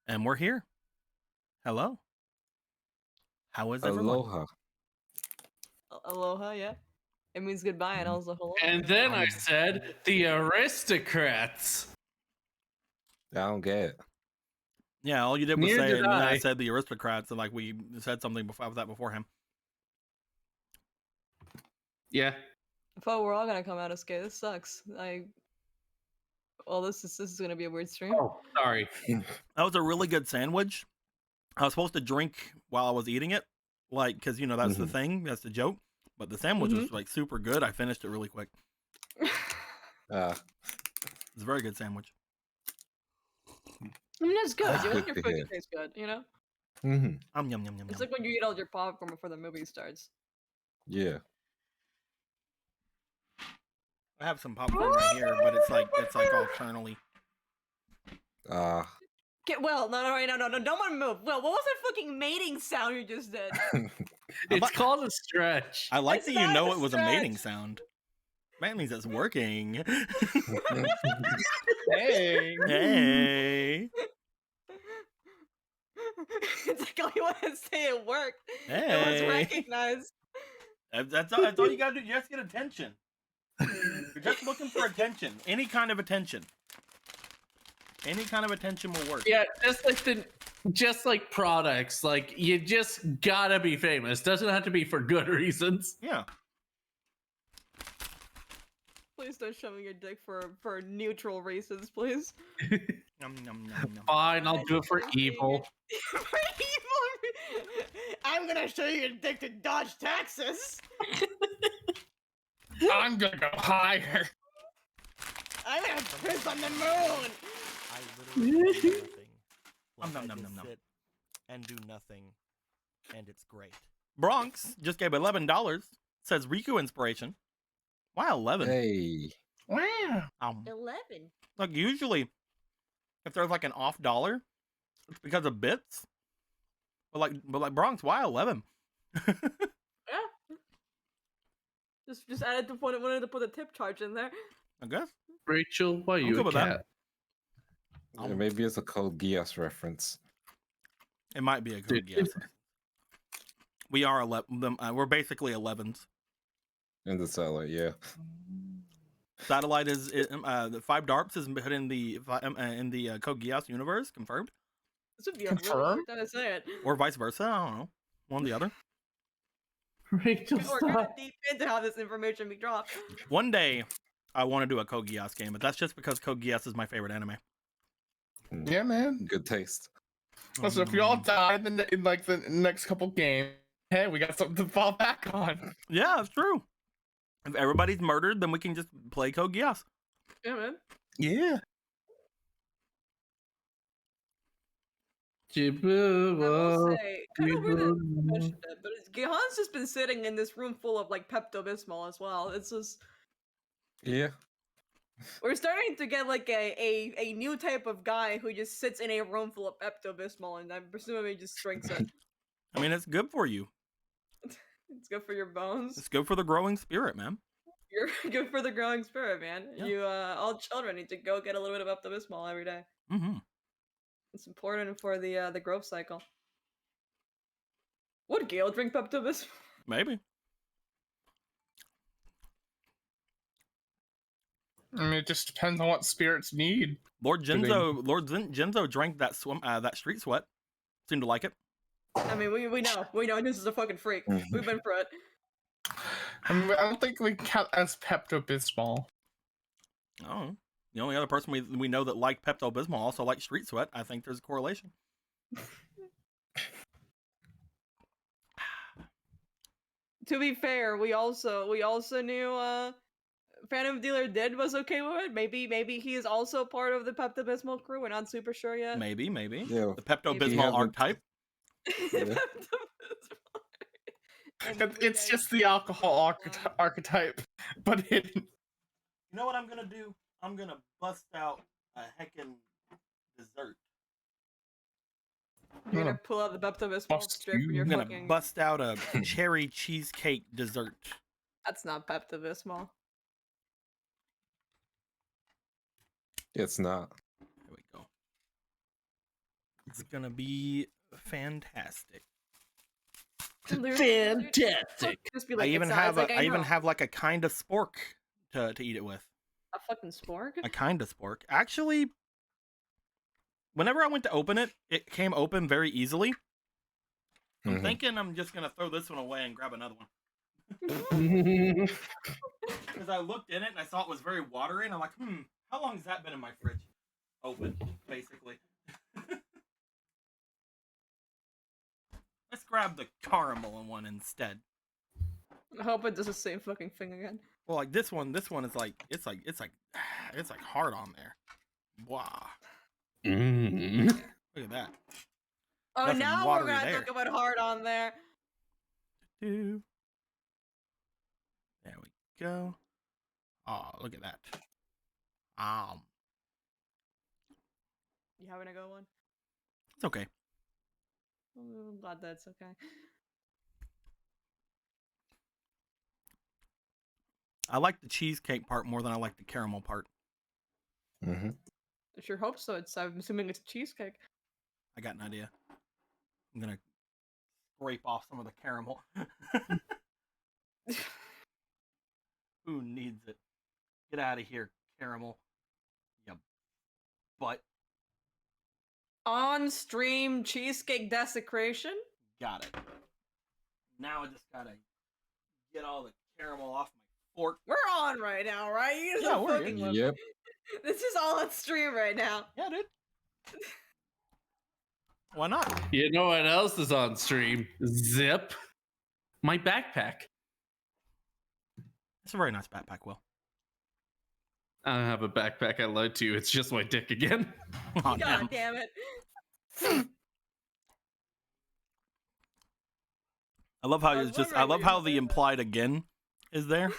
And we're here. Hello. How is everyone? Aloha. Aloha, yeah. It means goodbye and also hello. And then I said, the aristocrats. I don't get it. Yeah, all you did was Neither say, did and then I I. said the aristocrats, and like we said something before that before him. Yeah. I thought we're all gonna come out unscathed. This sucks. Well, this is gonna be a weird stream. Oh, sorry. That was a really good sandwich. I was supposed to drink while I was eating it, like because that's the thing, that's the joke. But the sandwich was like super good. I finished it really quick. It's a very good sandwich. I mean, it's good. That's You want good your to food hear. to taste good, you know? Yum yum yum yum. It's like when you eat all your popcorn before the movie starts. Yeah. I have some popcorn right here, but it's like all kernely. Well, no, don't want to move. Well, what was that fucking mating sound you just did? It's called a stretch. I like It's that you not know a it was a mating stretch. sound. That means it's working. Hey. Hey. It's like all you want to say it worked. It was Hey. recognized. That's all you gotta do. You just get attention. You're just looking for attention. Any kind of attention. Any kind of attention will work. Yeah, just like products. Like, you just gotta be famous. Doesn't have to be for good reasons. Yeah. Please don't show me your dick for neutral races, please. Yum, yum, yum, yum. Fine, I'll do it for evil. For evil? I'm gonna show you your dick to dodge taxes. I'm gonna go higher. I'm gonna piss on the moon. I literally do nothing. Nom, Like, nom, I nom, just nom, nom. sit and do nothing, and it's great. Bronx just gave $11. Says Riku inspiration. Why 11? Hey. Wow. 11. Like usually, if there's like an off dollar, it's because of bits. But like Bronx, why 11? Yeah. Just added to wanted to put a tip charge in there. I guess. Rachel, why are I'm you good a with that. cat? Yeah, maybe it's a Code Geass reference. It might be a good guess. We are 11. We're basically 11s. In the satellite, yeah. Satellite is the 5Darps is put in the Code Geass universe, confirmed, This would be a really Confirmed? weird time to say it. or vice versa. I don't know, one or the other. Rachel, We're gonna stop. deep into how this information be dropped. One day, I want to do a Code Geass game, but that's just because Code Geass is my favorite anime. Yeah, man. Good taste. So if you all die in like the next couple games, hey, we got something to fall back on. Yeah, it's true. If everybody's murdered, then we can just play Code Geass. Yeah, man. Yeah. I will say, kind of weird that you mentioned it, but Gihan's just been sitting in this room full of like Pepto-Bismol as well. It's just Yeah. we're starting to get like a new type of guy who just sits in a room full of Pepto-Bismol, and I'm presuming he just drinks it. I mean, it's good for you. It's good for your bones. It's good for the growing spirit, man. You're good for the growing spirit, man. Yeah. You all children need to go get a little bit of Pepto-Bismol every day. Mm-hmm. It's important for the growth cycle. Would Gale drink Pepto-Bismol? Maybe. I mean, it just depends on what spirits need. Lord Do they- Genzo drank that that street sweat. Seemed to like it. I mean, we know this is a fucking freak. We've been through it. I mean, I don't think we count as Pepto-Bismol. Oh, the only other person we know that liked Pepto Bismol also liked street sweat. I think there's a correlation. To be fair, we also knew Phantom Dealer Did was okay with it. Maybe he is also part of the Pepto Bismol crew. We're not super sure yet. Maybe. Yeah. The Pepto Maybe. Bismol archetype. Yeah. It's just the alcohol archetype, but hidden. You know what I'm gonna do? I'm gonna bust out a heckin' dessert. You're gonna pull out the Pepto Bismol Bust straight from you. your I'm gonna fucking. bust out a cherry cheesecake dessert. That's not Pepto Bismol. It's not. There we go. It's gonna be fantastic. Fantastic. Just be I like, even it's, have it's like, I even know. have like a kind of spork to eat it with. A fucking spork. A kind of spork. Actually, whenever I went to open it, it came open very easily. I'm thinking I'm just gonna throw this one away and grab another one. Because I looked in it and I saw it was very watery, and I'm like, how long has that been in my fridge? Open, basically. Let's grab the caramel one instead. I hope it does the same fucking thing again. Well, like this one is like it's like hard on there. Wow. Look at that. Oh, Nothing now we're watery gonna there. talk about hard on there. There we go. Oh, look at that. You having a good one? It's okay. I'm glad that's okay. I like the cheesecake part more than I like the caramel part. I sure hope so. I'm assuming it's cheesecake. I got an idea. I'm gonna scrape off some of the caramel. Who needs it? Get out of here, caramel. You butt. On stream cheesecake desecration. Got it. Now I just gotta get all the caramel off my fork. We're on right now, right? You guys Yeah, are we're fucking here. with me. Yep. This is all on stream right now. Yeah, dude. Why not? You know what else is on stream? Zip. My backpack. It's a very nice backpack, Will. I don't have a backpack. I lied to you. It's just my dick again. Oh, God damn it. I love how I it's was just. wondering I what love you were how the saying. implied again is there.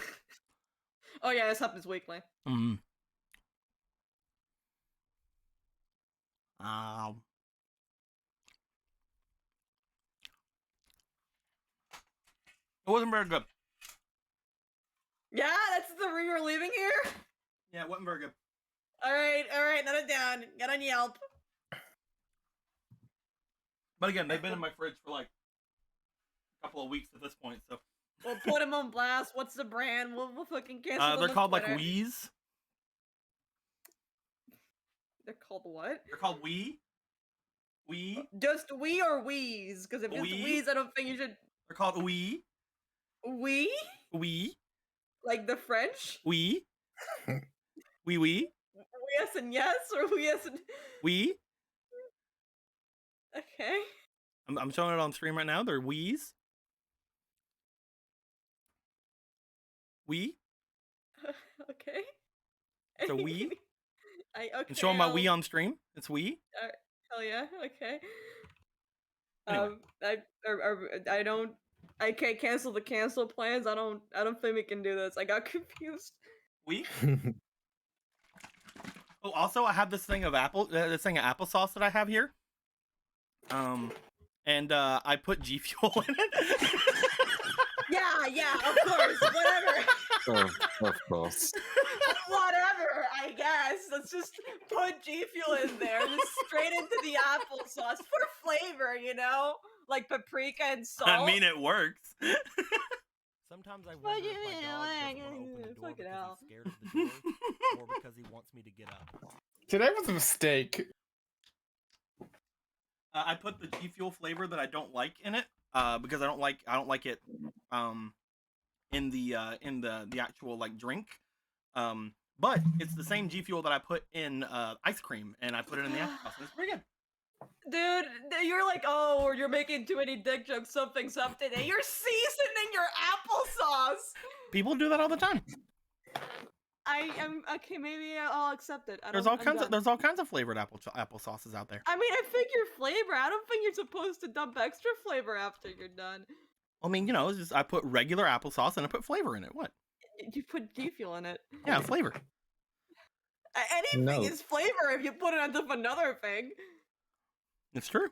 Oh yeah, this happens weekly. Mm. It wasn't very good. Yeah, that's the ring we're leaving here. Yeah, it wasn't very good. All right, note it down. Get on Yelp. But again, they've been in my fridge for like a couple of weeks at this point, so. We'll put them on blast. What's the brand? We'll fucking cancel them They're on called like Twitter. Wheeze. They're called what? They're called Wee. Wee. Just we or wheeze? Because if it's Wee? wheeze, I don't think you should. They're called Wee. We? Wee. Like the French? Wee. Wee wee. Yes and yes, or we yes and. Wee. Okay. I'm showing it on stream right now. They're Wees. Wee. Okay. It's a wee. Okay. And show them my I'll- Wee on stream. It's Wee. Hell yeah. Okay. Anyway. I don't. I can't cancel the cancel plans. I don't think we can do this. I got confused. Wee. Oh, also I have this thing of applesauce that I have here. And I put G Fuel in it. Yeah, of course, whatever. Of course. Whatever, I guess. Let's just put G Fuel in there, just straight into the applesauce for flavor, you know, like paprika and salt. I mean, it works. Sometimes I wonder if my dog doesn't want to open the door Fucking because hell. he's scared of the door, or because he wants me to get up. Today was a mistake. I put the G Fuel flavor that I don't like in it, because I don't like it, in the actual like drink. But it's the same G Fuel that I put in ice cream, and I put it in the applesauce. And it's pretty good. Dude, you're like, oh, you're making too many dick jokes, something, and you're seasoning your applesauce. People do that all the time. I am okay. Maybe I'll accept it. There's all kinds of flavored applesauces out there. I mean, I figure flavor. I don't think you're supposed to dump extra flavor after you're done. I mean, you know, it's just I put regular applesauce and I put flavor in it. What? You put G Fuel in it. Yeah, flavor. Anything No. is flavor if you put it on top of another thing. It's true.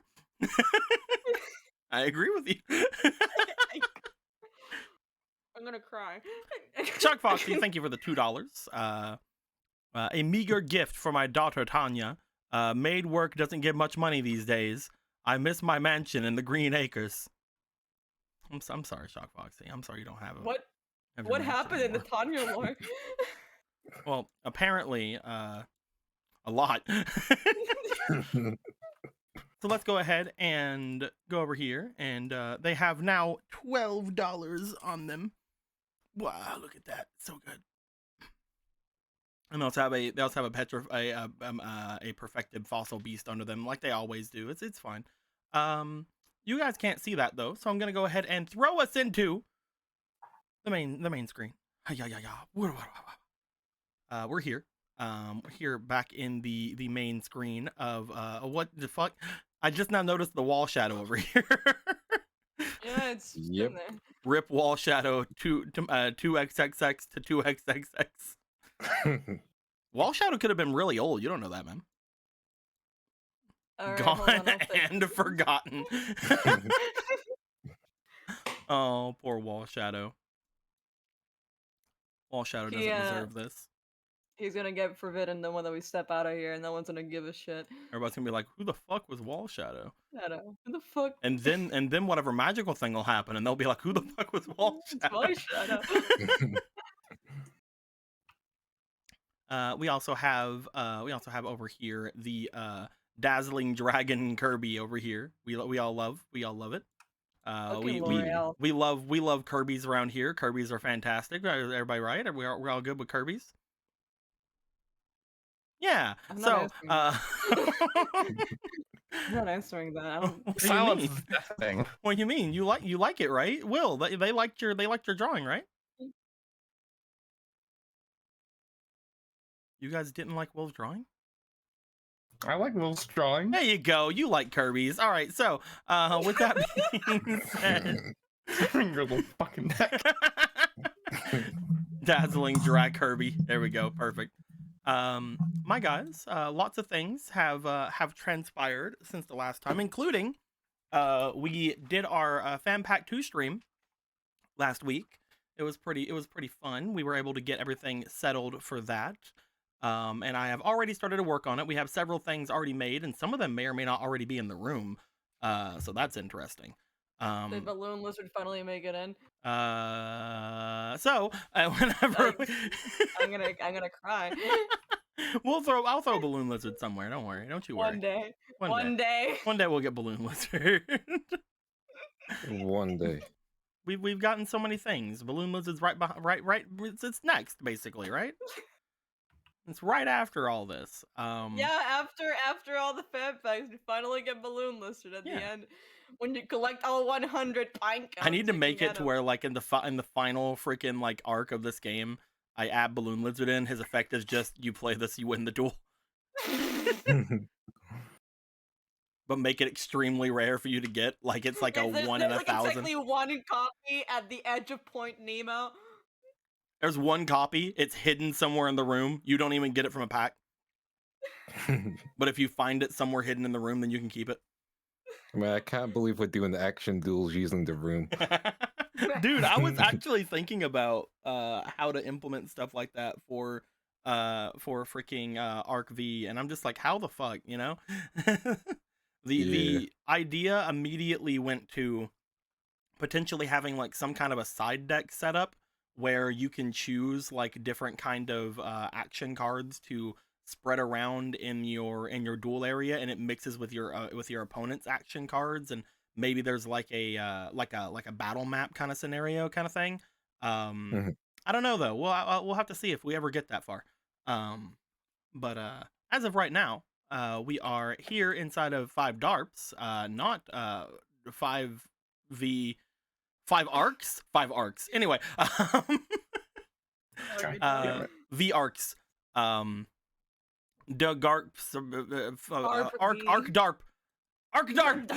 I agree with you. I'm gonna cry. Chuck Foxy, thank you for the $2. A meager gift for my daughter Tanya. Maid work doesn't get much money these days. I miss my mansion in the Green Acres. I'm sorry, Shock Foxy. I'm sorry you don't have it. What happened in the Tanya lore? Well, apparently, a lot. So let's go ahead and go over here, and they have now $12 on them. Wow, look at that, so good. And they also have a perfected fossil beast under them, like they always do. It's fine. You guys can't see that though, so I'm gonna go ahead and throw us into the main screen. We're here. We're here back in the main screen of what the fuck? I just now noticed the wall shadow over here. Yeah, it's Yep. in there. Rip wall shadow 2xxx to 2xxx. Wall shadow could have been really old. You don't know that, man. All right, Gone hold on, I'll think. and forgotten. Oh, poor wall shadow. Wall shadow doesn't deserve this. He's gonna get forbidden the one that we step out of here, and no one's gonna give a shit. Everybody's gonna be like, "Who the fuck was wall shadow?" Shadow. Who the fuck? And then whatever magical thing will happen, and they'll be like, "Who the fuck was wall It's shadow?" my shadow. We also have over here the dazzling dragon Kirby over here. We all love it. Fucking L'Oreal. We love Kirby's around here. Kirby's are fantastic. Everybody right? We're all good with Kirby's. Yeah. I'm So not I'm not answering that. I don't. what do you Silence mean? is deafening. What do you mean? You like it, right? Will, they liked your drawing, right? You guys didn't like Will's drawing? I like Will's drawing. There you go. You like Kirby's. All right. So, with that being said, Your little fucking neck. dazzling drag Kirby. There we go. Perfect. My guys, lots of things have transpired since the last time, including we did our Fan Pack 2 stream last week. It was pretty fun. We were able to get everything settled for that. And I have already started to work on it. We have several things already made, and some of them may or may not already be in the room. So that's interesting. Did Balloon Lizard finally make it in? Whenever I'm gonna cry. I'll throw Balloon Lizard somewhere. Don't worry. Don't you worry. One day. One day we'll get Balloon Lizard. One day. We've gotten so many things. Balloon Lizard's right behind, right. It's next, basically, right? It's right after all this. Yeah, after all the fan packs, we finally get Balloon Lizard at the end. When you collect all 100 pine cones, I need to make it to where, like, in the final freaking like arc of this game, I add Balloon Lizard in. His effect is just you play this, you win the duel. But make it extremely rare for you to get. Like it's like there's 1 in 1,000. Exactly one copy at the edge of Point Nemo. There's one copy. It's hidden somewhere in the room. You don't even get it from a pack. But if you find it somewhere hidden in the room, then you can keep it. Man, I can't believe we're doing the action duels using the room. Dude, I was actually thinking about how to implement stuff like that for freaking Arc V, and I'm just like, how the fuck, you know? The idea immediately went to potentially having like some kind of a side deck setup where you can choose like different kind of action cards to spread around in your duel area, and it mixes with your opponent's action cards, and maybe there's like a battle map kind of scenario kind of thing. I don't know though. We'll have to see if we ever get that far. But as of right now, we are here inside of 5Darps, not 5 arcs. 5 arcs. Anyway, V arcs. Arc darp.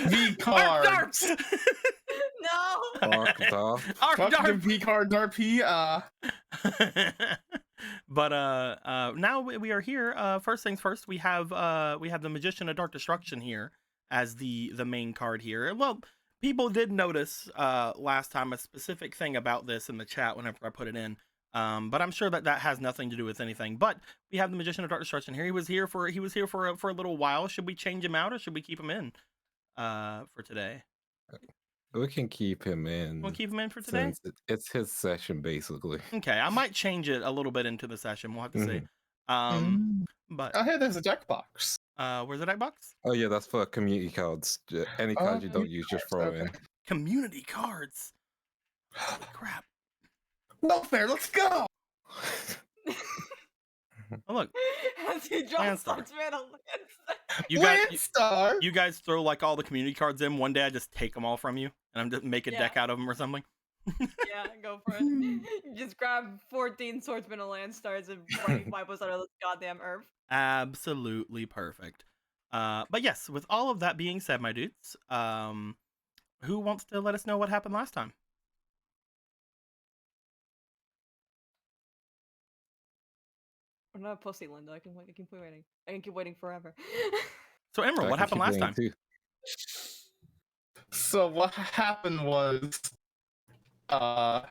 V cards. No. Arc Darp. Fuck the V card RP. But now we are here. First things first, we have the Magician of Dark Destruction here as the main card here. Well, people did notice last time a specific thing about this in the chat whenever I put it in. But I'm sure that has nothing to do with anything. But we have the Magician of Dark Destruction here. He was here for a little while. Should we change him out or should we keep him in for today? We can keep him in. We'll keep him in for today. Since it's his session, basically. Okay, I might change it a little bit into the session. We'll have to see. But Oh, hey, there's a deck box. where's the deck box? Oh yeah, that's for community cards. Any cards you don't use, just throw okay. in. Community cards. Holy crap! Welfare, let's go! Oh look, As he drops Landstar. Swordsman on Landstar. you guys throw like all the community cards in. One day I just take them all from you, and I'm just make a deck out of them or something. Yeah, go for it. You just grab 14 Swordsman and Landstars and wipe us out of this goddamn earth. Absolutely perfect. But yes, with all of that being said, my dudes, who wants to let us know what happened last time? I'm not pussy, Linda. I can keep waiting. I can keep waiting forever. So Emerald, what happened last time? So what happened was, I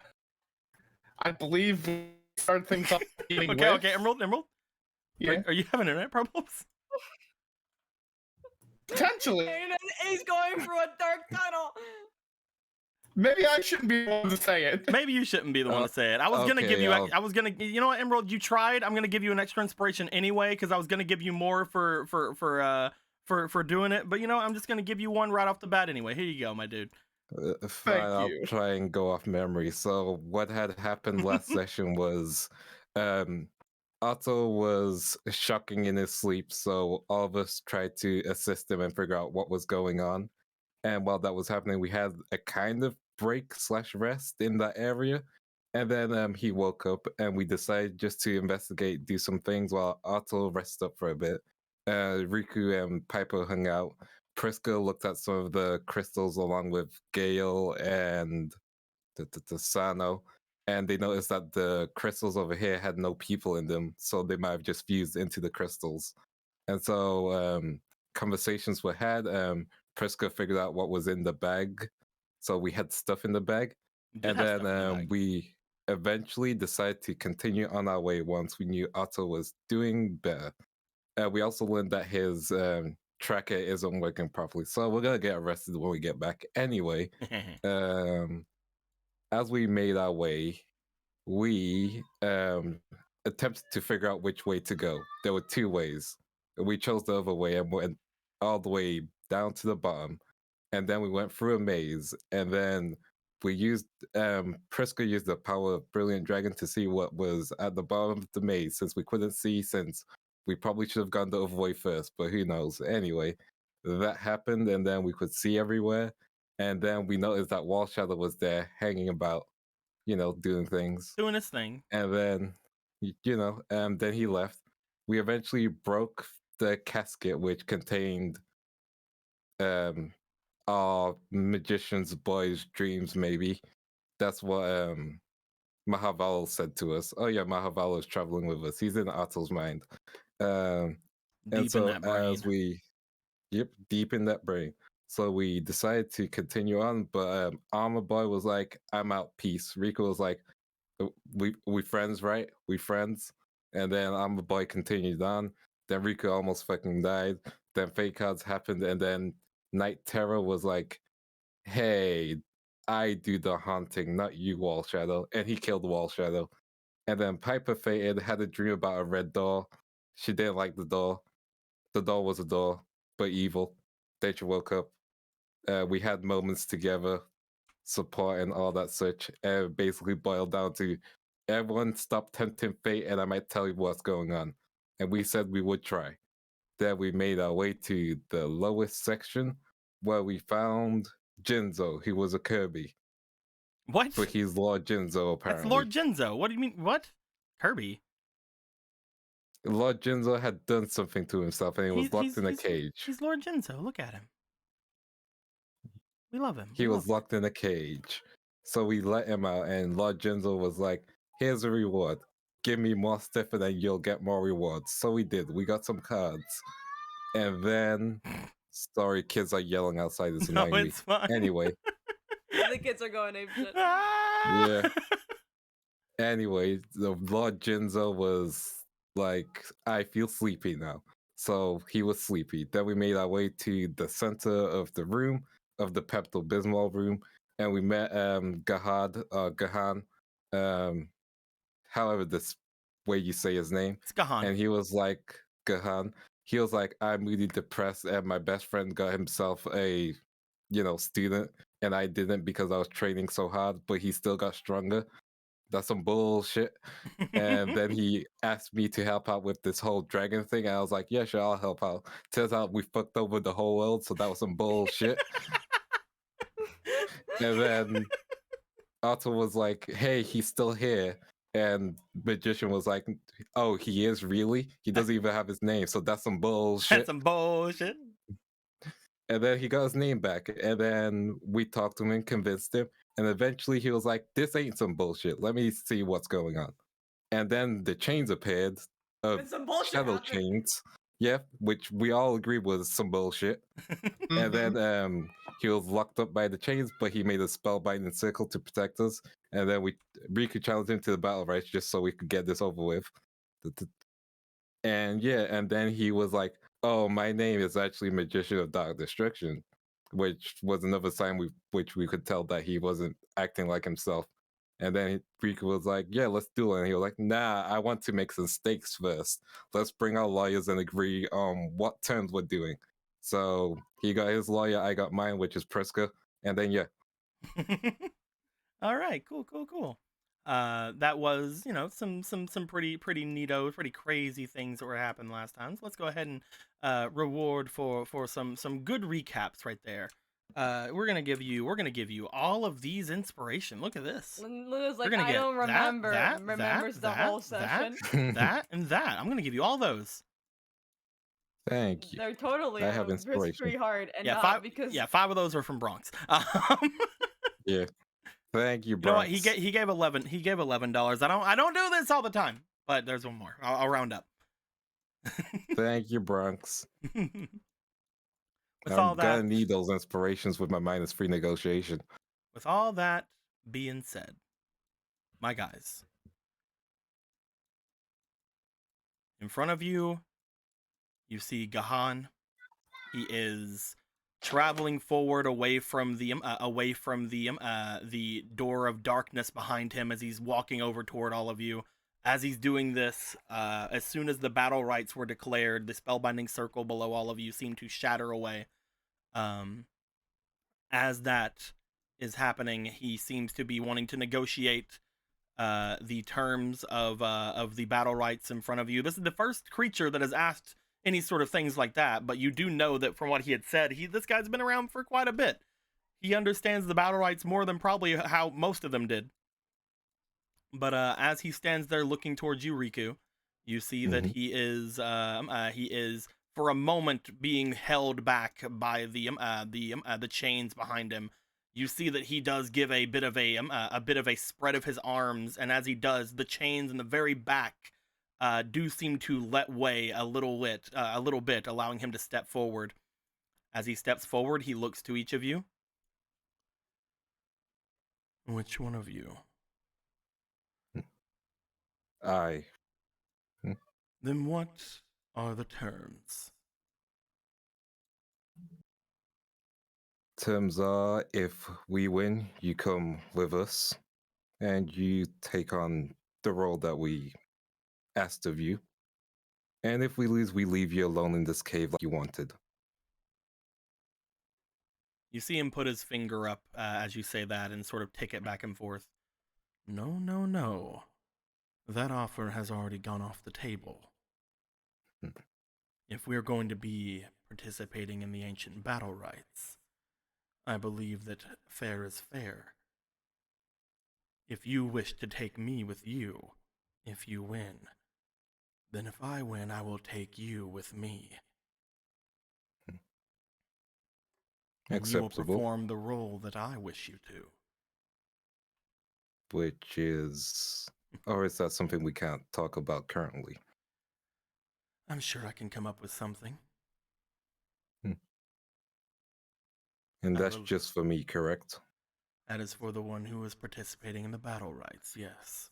believe we started things up. Okay, Emerald. Yeah. Are you having internet problems? Potentially. And he's going through a dark tunnel. Maybe I shouldn't be the one to say it. Maybe you shouldn't be the one to say it. I was gonna give you. I was gonna. You know what, Emerald? You tried. I'm gonna give you an extra inspiration anyway because I was gonna give you more for doing it. But you know, I'm just gonna give you one right off the bat anyway. Here you go, my dude. Fine, I'll try and go off memory. So what had happened last session was, Otto was shocking in his sleep. So all of us tried to assist him and figure out what was going on. And while that was happening, we had a kind of break/rest in that area. And then he woke up and we decided just to investigate, do some things while Otto rested up for a bit. Riku and Piper hung out. Priska looked at some of the crystals along with Gale and the Sano. And they noticed that the crystals over here had no people in them. So they might have just fused into the crystals. And so conversations were had. Priska figured out what was in the bag. So we had stuff in the bag. And then we eventually decided to continue on our way once we knew Otto was doing better. We also learned that his tracker isn't working properly. So we're going to get arrested when we get back. Anyway, as we made our way, we attempted to figure out which way to go. There were two ways. We chose the other way and went all the way down to the bottom, and then we went through a maze, and then we used Priska used the power of Brilliant Dragon to see what was at the bottom of the maze, since we couldn't see, since we probably should have gone the other way first, but who knows. Anyway, that happened, and then we could see everywhere, and then we noticed that Wall Shadow was there hanging about, you know, doing things, doing his thing, and then then he left. We eventually broke the casket which contained our magician's boy's dreams, maybe. That's what Mahaval said to us. Oh yeah, Mahaval is traveling with us. He's in Otto's mind. And so as we deep in that brain. So we decided to continue on, but Armor Boy was like, I'm out, peace. Rico was like, we friends, right? We friends. And then Armor Boy continued on. Then Rico almost fucking died. Then fake cards happened, and then Night Terror was like, hey, I do the haunting, not you, Wall Shadow. And he killed Wall Shadow. And then Piper Fated had a dream about a red door. She didn't like the door. The door was a door, but evil. Then she woke up. We had moments together, support and all that such. And it basically boiled down to everyone stop tempting fate and I might tell you what's going on. And we said we would try. Then we made our way to the lowest section where we found Jinzo. He was a Kirby. What? But he's Lord Jinzo, apparently. That's Lord Jinzo. What do you mean? What? Kirby? Lord Jinzo had done something to himself and he was locked in a cage. He's Lord Jinzo. Look at him. We love him. He was locked in a cage. So we let him out and Lord Jinzo was like, here's a reward. Give me more stuff and then you'll get more rewards. So we did. We got some cards. And then, sorry, kids are yelling outside. It's annoying me. Fine. Anyway. The kids are going apeshit. Yeah. Anyway, the Lord Jinzo was like, I feel sleepy now. So he was sleepy. Then we made our way to the center of the room, of the Pepto Bismol room, and we met Gahan, um, however this way you say his name. It's Gahan. And he was like, Gahan, he was like, I'm really depressed, and my best friend got himself a, student, and I didn't because I was training so hard, but he still got stronger. That's some bullshit. And then he asked me to help out with this whole dragon thing. And I was like, yeah, sure, I'll help out. Turns out we fucked over the whole world, so that was some bullshit. And then Otto was like, hey, he's still here. And Magician was like, oh, he is really? He doesn't even have his name, so that's some bullshit. That's some bullshit. And then he got his name back. And then we talked to him and convinced him. And eventually he was like, this ain't some bullshit. Let me see what's going on. And then the chains appeared of And some bullshit shadow happened. chains. Yeah, which we all agreed was some bullshit. And then he was locked up by the chains, but he made a spellbinding circle to protect us. And then Riku challenged him to the battle rights just so we could get this over with. And yeah, and then he was like, oh, my name is actually Magician of Dark Destruction, which was another sign which we could tell that he wasn't acting like himself. And then Riku was like, yeah, let's do it. And he was like, nah, I want to make some stakes first. Let's bring our lawyers and agree on what terms we're doing. So he got his lawyer, I got mine, which is Priska. And then, yeah. All right, cool. That was, some pretty neato, pretty crazy things that were happening last time. So let's go ahead and reward for some good recaps right there. We're gonna give you all of these inspiration. Look at this. Lulu's We're like, gonna I get don't remember. that, Remembers the whole session. that, and that. I'm gonna give you all those. Thank you. They're totally I have inspiration. pretty hard, and Yeah, not five. because Yeah, 5 of those are from Bronx. Yeah. Thank you, You know what? Bronx. He gave $11. He gave $11. I don't do this all the time, but there's one more. I'll round up. Thank you, Bronx. With all I'm that, gonna need those inspirations with my -3 negotiation. with all that being said, my guys, in front of you, you see Gahan. He is traveling forward away from the door of darkness behind him as he's walking over toward all of you. As he's doing this, as soon as the battle rights were declared, the spellbinding circle below all of you seemed to shatter away. As that is happening, he seems to be wanting to negotiate the terms of the battle rights in front of you. This is the first creature that has asked any sort of things like that, but you do know that from what he had said, this guy's been around for quite a bit. He understands the battle rights more than probably how most of them did. But as he stands there looking towards you, Riku, you see that he is for a moment being held back by the chains behind him. You see that he does give a bit of a spread of his arms, and as he does, the chains in the very back do seem to let way a little bit, allowing him to step forward. As he steps forward, he looks to each of you. Which one of you? I. Then what are the terms? Terms are, if we win, you come with us, and you take on the role that we asked of you. And if we lose, we leave you alone in this cave like you wanted. You see him put his finger up as you say that and sort of tick it back and forth. No. That offer has already gone off the table. If we're going to be participating in the ancient battle rights, I believe that fair is fair. If you wish to take me with you, if you win, then if I win, I will take you with me. And you will Acceptable. perform the role that I wish you to. Which is... Or is that something we can't talk about currently? I'm sure I can come up with something. And I that's will- just for me, correct? That is for the one who is participating in the battle rights, yes.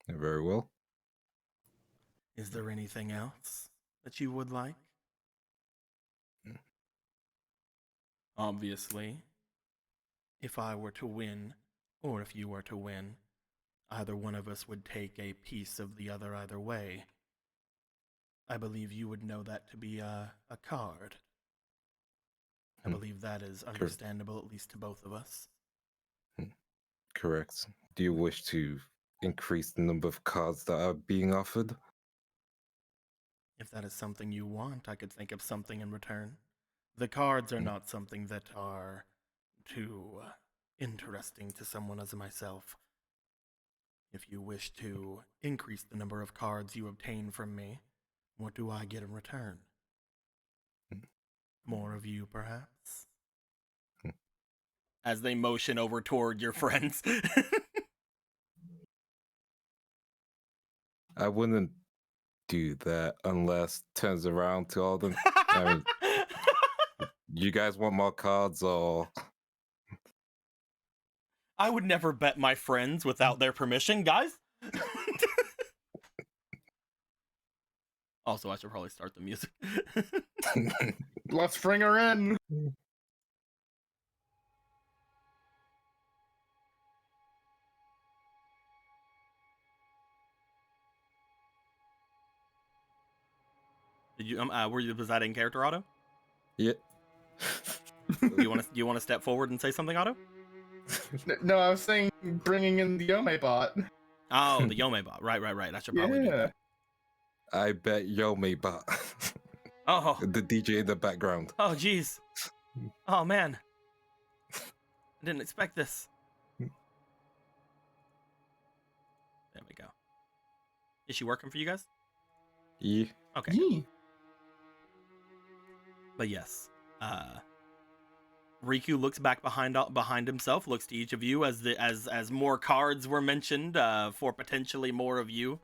Very well. Is there anything else that you would like? Obviously, if I were to win, or if you were to win, either one of us would take a piece of the other either way. I believe you would know that to be a card. I believe that is understandable, at least to both of us. Correct. Do you wish to increase the number of cards that are being offered? If that is something you want, I could think of something in return. The cards are not something that are too interesting to someone as myself. If you wish to increase the number of cards you obtain from me, what do I get in return? More of you, perhaps? As they motion over toward your friends. I wouldn't do that unless turns around to all them. I mean, you guys want more cards or? I would never bet my friends without their permission, guys. Also, I should probably start the music. Let's bring her in. Did you were you presiding character, Otto? Yeah. Do you want to step forward and say something, Otto? No, I was saying bringing in the Yome bot. Oh, the Yome bot. Right. I should probably do that. I bet Yomi bot. Oh. The DJ in the background. Oh, jeez. Oh, man. I didn't expect this. There we go. Is she working for you guys? Yeah. Okay. Yeah. But yes, Riku looks back behind himself, looks to each of you as more cards were mentioned for potentially more of you.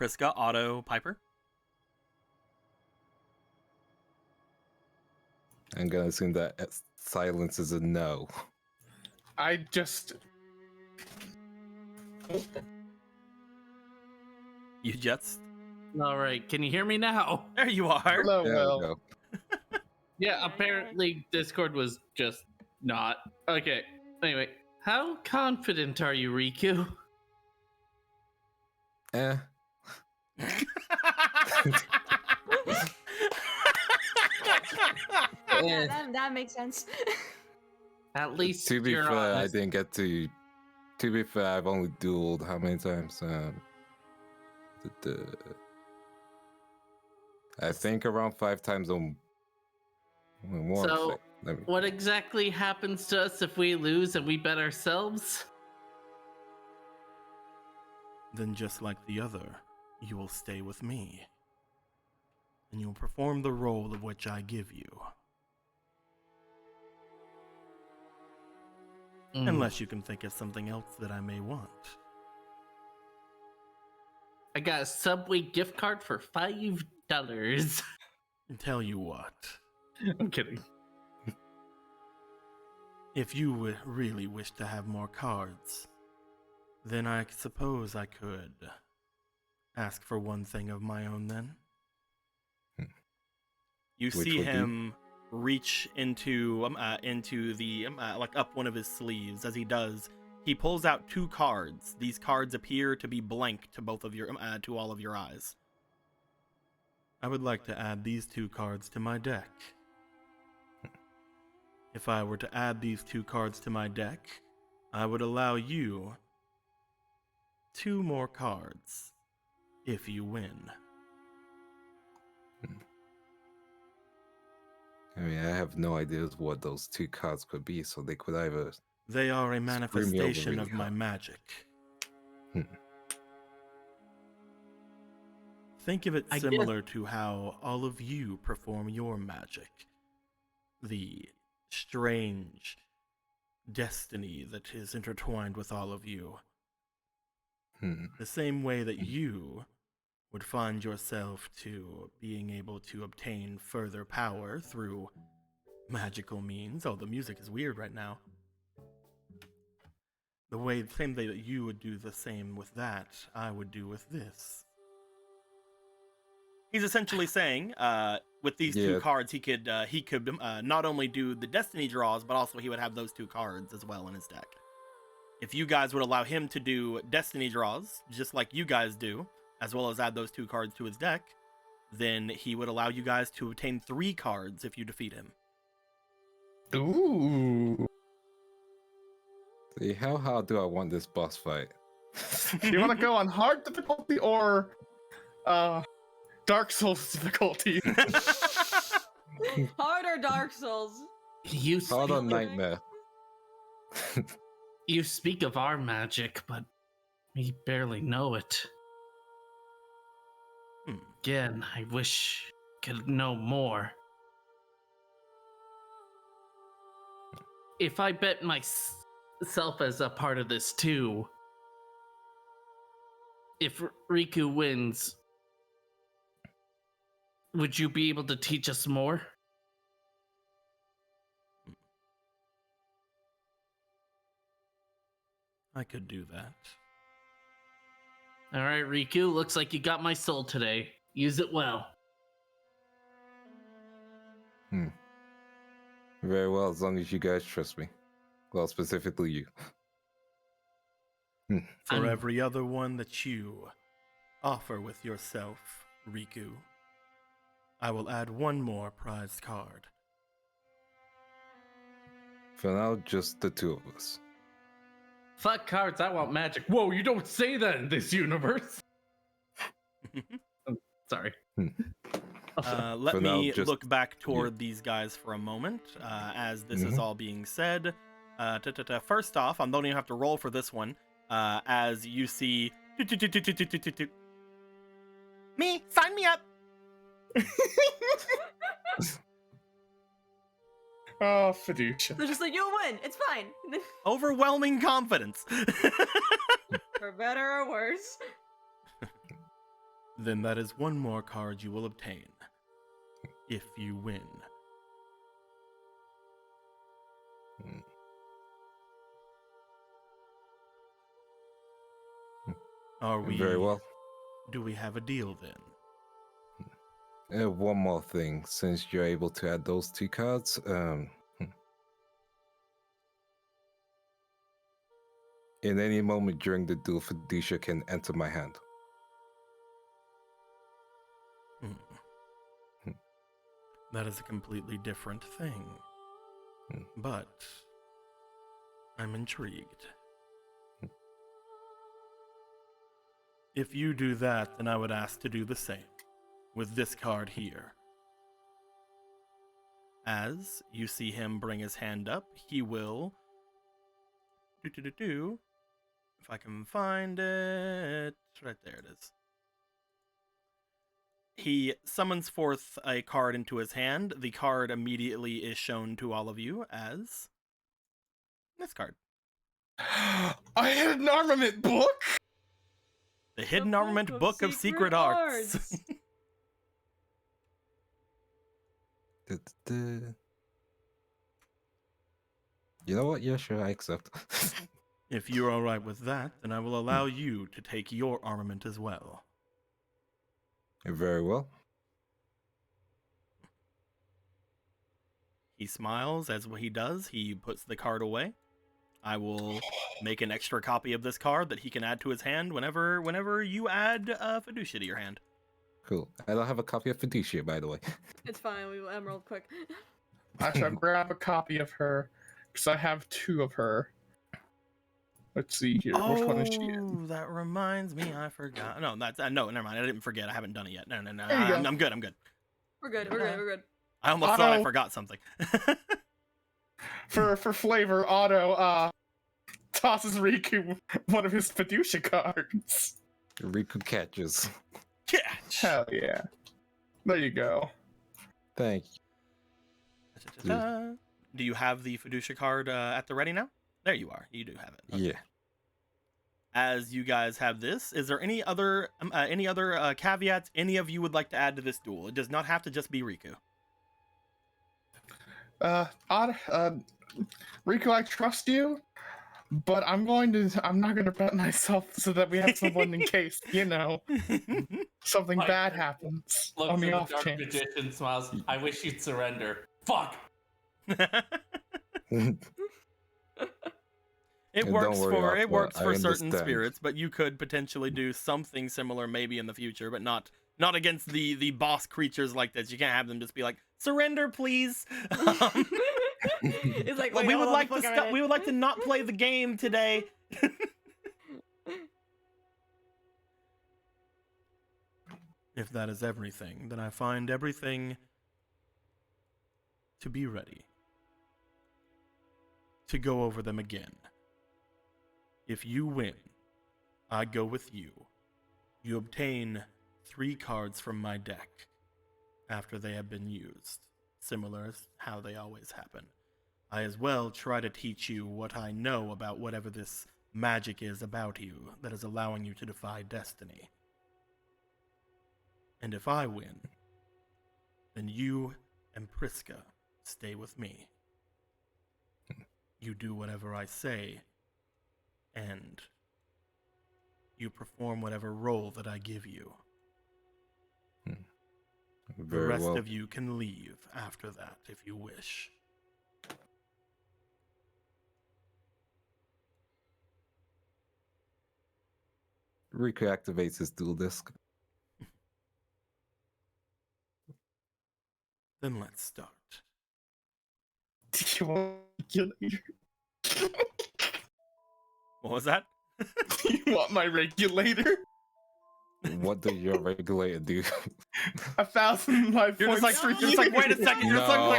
Priska, Otto, Piper. I'm gonna assume that silence is a no. I just. You just. All right, can you hear me now? There you are. Hello, There we Will. go. Yeah, apparently Discord was just not. Okay, anyway, how confident are you, Riku? Eh. Yeah, that makes sense. At least To be you're fair, I honest. didn't get to. To be fair, I've only dueled how many times? I think around 5 times on one. So, what exactly happens to us if we lose and we bet ourselves? Then just like the other, you will stay with me. And you will perform the role of which I give you. Unless you can think of something else that I may want. I got a Subway gift card for $5. Tell you what, I'm kidding. if you really wish to have more cards, then I suppose I could ask for one thing of my own then. You Which see would be? him reach into the like up one of his sleeves. As he does, he pulls out 2 cards. These cards appear to be blank to both of your to all of your eyes. I would like to add these 2 cards to my deck. If I were to add these 2 cards to my deck, I would allow you 2 more cards if you win. I mean, I have no idea what those 2 cards could be, so they could either. They are a Screw me over manifestation really of my hard. magic. Think of it I similar to how all of you perform your magic. The strange destiny that is intertwined with all of you. The same way that you would find yourself to being able to obtain further power through magical means. Oh, the music is weird right now. Same way that you would do the same with that, I would do with this. He's essentially saying, with these two cards, he could not only do the destiny draws, but also he would have those two cards as well in his deck. If you guys would allow him to do destiny draws, just like you guys do, as well as add those two cards to his deck, then he would allow you guys to obtain 3 cards if you defeat him. Ooh. See, how hard do I want this boss fight? Do you want to go on hard difficulty or Dark Souls difficulty? Harder Dark Souls. You Hard on speak, Nightmare. you speak of our magic, but we barely know it. Again, I wish I could know more. If I bet myself as a part of this too, if Riku wins, would you be able to teach us more? I could do that. All right, Riku, looks like you got my soul today. Use it well. Very well, as long as you guys trust me. Well, specifically you. For every other one that you offer with yourself, Riku, I will add one more prized card. For now, just the 2 of us. Fuck cards, I want magic. Whoa, you don't say that in this universe. Sorry. Let For me now, look back toward these guys for a moment, as this is all being said. First off, I don't even have to roll for this one, as you see... Me! Sign me up! Oh, Fiducia. They're just like, you'll win. It's fine. Overwhelming confidence! For better or worse. Then that is one more card you will obtain, if you win. Are we... Very well. Do we have a deal then? One more thing, since you're able to add those 2 cards, in any moment during the duel, Fiducia can enter my hand. That is a completely different thing. But I'm intrigued. If you do that, then I would ask to do the same with this card here. As you see him bring his hand up, he will... If I can find it... Right there it is. He summons forth a card into his hand. The card immediately is shown to all of you as... this card. I had an armament book! The Hidden Armament Book of Secret Arts. You know what? Yeah, sure, I accept. If you're alright with that, then I will allow you to take your armament as well. Very well. He smiles as he does. He puts the card away. I will make an extra copy of this card that he can add to his hand whenever you add Fiducia to your hand. Cool. I don't have a copy of Fiducia, by the way. It's fine. We will emerald quick. Actually, I'll grab a copy of her, because I have 2 of her. Let's see here. Which one is she in? Oh, that reminds me. I forgot. No, that's no. Never mind. I didn't forget. I haven't done it yet. No. There you go. I'm good. I'm good. We're good. We're good. I almost thought I forgot something. For flavor, Otto tosses Riku one of his Fiducia cards. Riku catches. Catch. Hell yeah. There you go. Thank you. Do you have the Fiducia card at the ready now? There you are. You do have it. Okay. Yeah. as you guys have this, is there any other caveats any of you would like to add to this duel? It does not have to just be Riku. Riku, I trust you, but I'm not gonna bet myself so that we have someone in case, something Like, bad happens Looks on the at off the dark chance. magician, smiles. I wish you'd surrender. Fuck. It And works don't worry, it Aqua, works I for certain understand. spirits, but you could potentially do something similar maybe in the future, but not against the boss creatures like this. You can't have them just be like, surrender, please. It's like, Well, wait, we hold would on, like fuck to a we would like to not play the game today. If that is everything, then I find everything to be ready to go over them again. If you win, I go with you. You obtain 3 cards from my deck after they have been used, similar as how they always happen. I as well try to teach you what I know about whatever this magic is about you that is allowing you to defy destiny. And if I win, then you and Priska stay with me. You do whatever I say, and you perform whatever role that I give you. The Very rest well. of you can leave after that if you wish. Riku activates his dual disc. Then let's start. Do you want regulator? What was that? Do you want my regulator? What does your regulator do? 1,000 life You're just points like, for you're just like, wait a you. second. You're just like, No.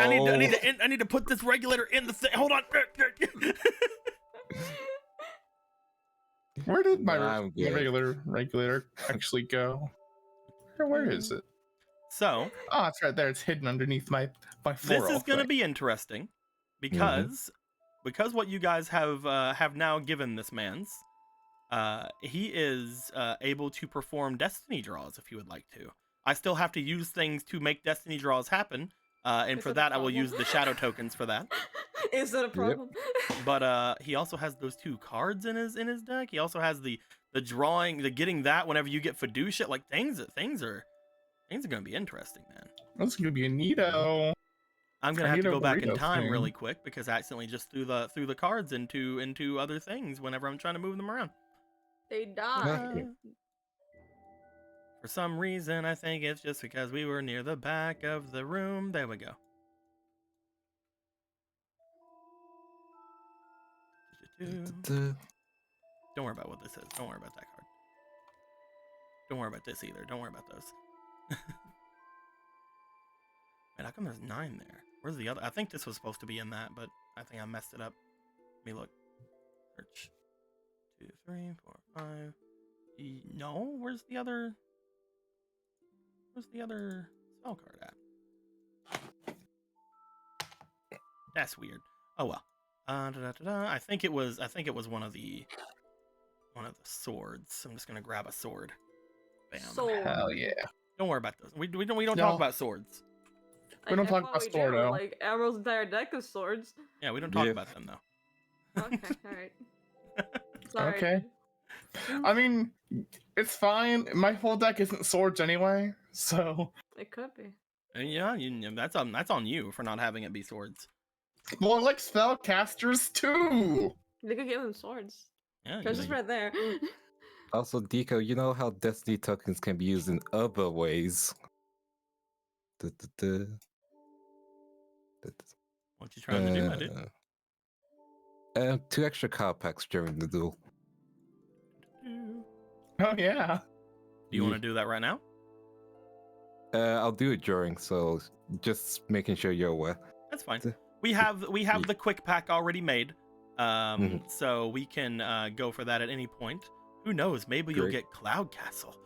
I need to put this regulator in the thing. Hold on. Where did my Nah, I'm good. regulator actually go? Where is it? So, Oh, it's right there. It's hidden underneath my this floral is going to thing. be interesting because what you guys have now given this man's, he is able to perform destiny draws if you would like to. I still have to use things to make destiny draws happen, and Is for it a that I will problem? use the shadow tokens for that. Is that a problem? But he also has those 2 cards in his deck. He also has the drawing, the getting that whenever you get fiducia. Like things are gonna be interesting, man. That's gonna be a neato. I'm gonna I have need to a go back in burrito time thing. really quick because I accidentally just threw the cards into other things whenever I'm trying to move them around. They die. For some reason, I think it's just because we were near the back of the room. There we go. Don't worry about what this is. Don't worry about that card. Don't worry about this either. Don't worry about those. Man, how come there's 9 there? Where's the other? I think this was supposed to be in that, but I think I messed it up. Let me look. Search. 2, 3, 4, 5. No, where's the other? Where's the other spell card at? That's weird. Oh well. I think it was one of the swords. I'm just gonna grab a sword. Bam. Sword. Hell yeah. Don't worry about those. We don't No. talk about swords. We don't I talk thought about we sword, do, though. Like Emerald's entire deck of swords. Yeah, we don't talk Yeah. about them though. Okay, alright. Sorry. Okay. I mean, it's fine. My whole deck isn't swords anyway, so. It could be. And yeah, that's on you for not having it be swords. Well, I like spellcasters too. They could give him swords. Yeah. They're just right there. Also, Deco, you know how destiny tokens can be used in other ways. What you trying to do, my dude? 2 extra card packs during the duel. Oh yeah. Do you want to do that right now? I'll do it during, so just making sure you're aware. That's fine. We have the quick pack already made, so we can go for that at any point. Who knows? Maybe you'll get Cloud Castle.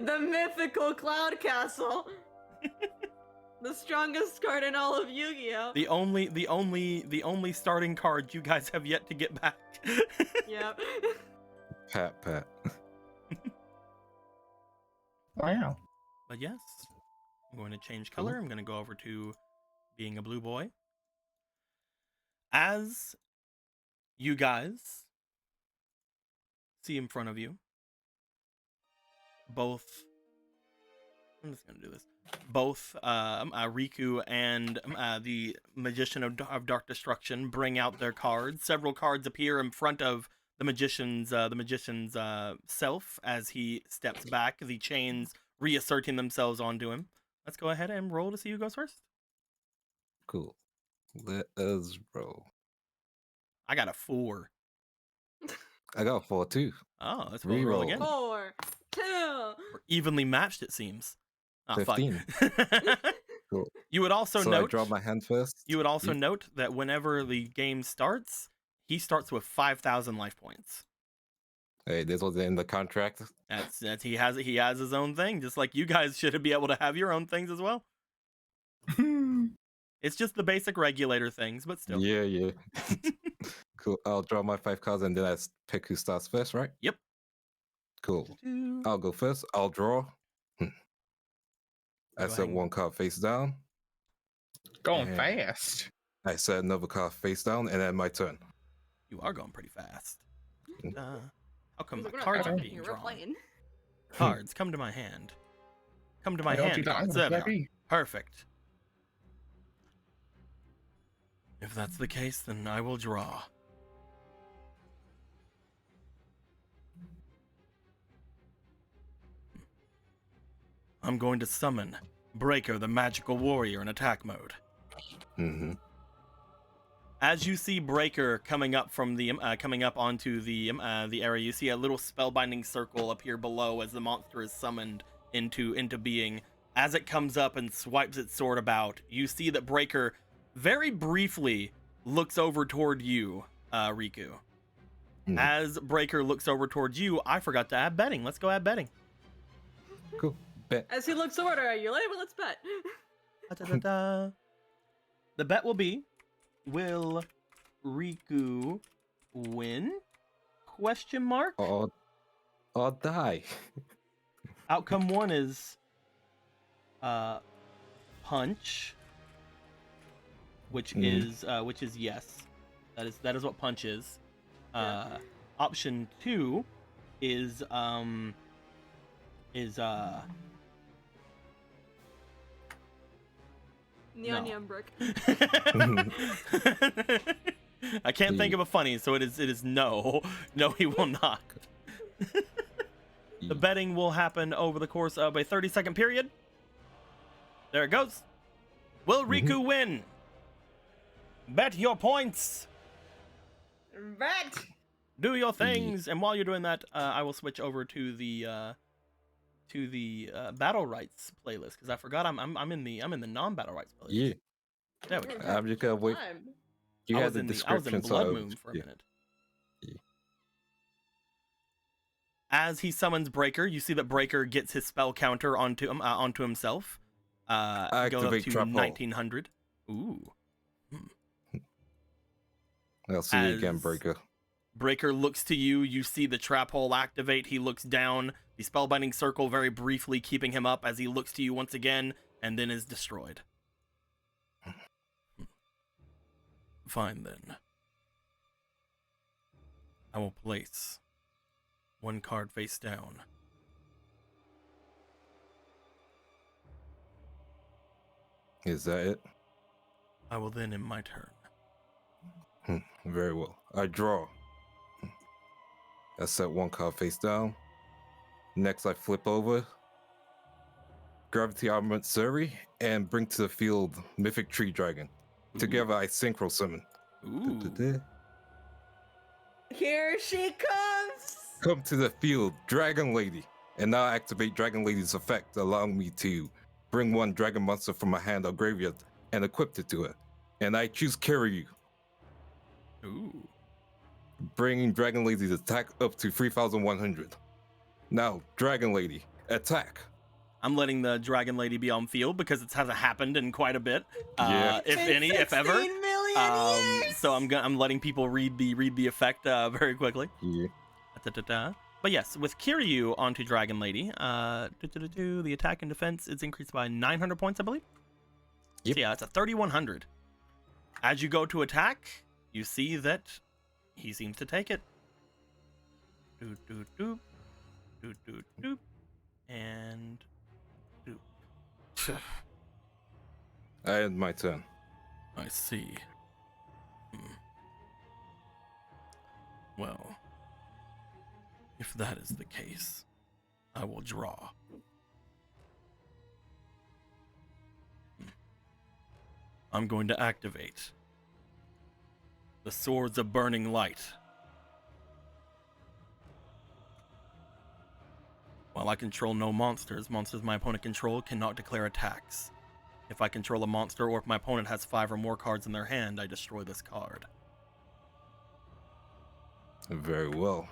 The mythical Cloud Castle. The strongest card in all of Yu-Gi-Oh. The only starting card you guys have yet to get back. Yep. Pat. Wow. But yes, I'm going to change color. I'm going to go over to being a blue boy. As you guys see in front of you, both, I'm just going to do this, both Riku and the Magician of Dark Destruction bring out their cards. Several cards appear in front of the magician's self as he steps back, the chains reasserting themselves onto him. Let's go ahead and roll to see who goes first. Cool. Let us roll. I got a 4. I got 4 too. Oh, let's roll Reroll. again. 4, 2. We're evenly matched, it seems. Oh, 15. fuck. Cool. You would also So note. I draw my hand first. You would also Yeah. note that whenever the game starts, he starts with 5,000 life points. Hey, this was in the contract. That's he has his own thing, just like you guys should be able to have your own things as well. It's just the basic regulator things, but still. Yeah. Cool. I'll draw my 5 cards and then I pick who starts first, right? Yep. Cool. I'll go first. I'll draw. I Go set ahead. 1 card face down. Going Yeah. fast. I set another card face down, and then my turn. You are going pretty fast. Mm. How come my We're not cards are talking being here, we're drawn? playing. Cards, come to my hand. Come to my I don't hand. do that. Cards. I'm There they gonna are. be. Perfect. If that's the case, then I will draw. I'm going to summon Breaker, the magical warrior, in attack mode. Mm-hmm. As you see Breaker coming up from the coming up onto the area, you see a little spellbinding circle appear below as the monster is summoned into being. As it comes up and swipes its sword about, you see that Breaker very briefly looks over toward you, Riku. Mhm. As Breaker looks over towards you, I forgot to add betting. Let's go add betting. Cool. Bet. As he looks over at you, let's bet. Da-da-da-da. The bet will be, will Riku win? Question mark. Or die. Outcome 1 is punch, which is yes. That is what punch is. Yeah. Option 2 is Nyan No. Nyan brick. I can't think of a funny, so it is no. No, he will not. The betting will happen over the course of a 30-second period. There it goes. Will Riku win? Bet your points. Bet. Do your things, and while you're doing that, I will switch over to the battle rights playlist because I forgot I'm in the non-battle rights playlist. Yeah. There we go. I'm just gonna wait. You I had was the in description, Blood so Moon for a yeah. minute. Yeah. As he summons Breaker, you see that Breaker gets his spell counter onto himself. Go up Activate to trap hole. 1900. Ooh. I'll see you again, As- Breaker. Breaker looks to you. You see the trap hole activate. He looks down. The spellbinding circle very briefly keeping him up as he looks to you once again, and then is destroyed. Fine then. I will place 1 card face down. Is that it? I will then end my turn. Very well. I draw. I set 1 card face down. Next, I flip over. Gravity Armament Suri and bring to the field Mythic Tree Dragon. Together, I synchro summon. Ooh. Here she comes. Come to the field, Dragon Lady. And now I activate Dragon Lady's effect, allowing me to bring 1 dragon monster from my hand or graveyard and equip it to it. And I choose Kiryu, Ooh. bringing Dragon Lady's attack up to 3,100. Now, Dragon Lady, attack. I'm letting the Dragon Lady be on field because it hasn't happened in quite a bit. Yeah. If any, if ever. 16 million years. So I'm letting people read the effect very quickly. Yeah. Da-da-da. But yes, with Kiryu onto Dragon Lady, the attack and defense is increased by 900 points, I believe. Yep. So yeah, it's a 3,100. As you go to attack, you see that he seems to take it. Doop, doop, doop. Doop, doop, doop. And doop. I end my turn. I see. Well, if that is the case, I will draw. I'm going to activate the Swords of Burning Light. While I control no monsters, monsters my opponent control cannot declare attacks. If I control a monster or if my opponent has 5 or more cards in their hand, I destroy this card. Very well.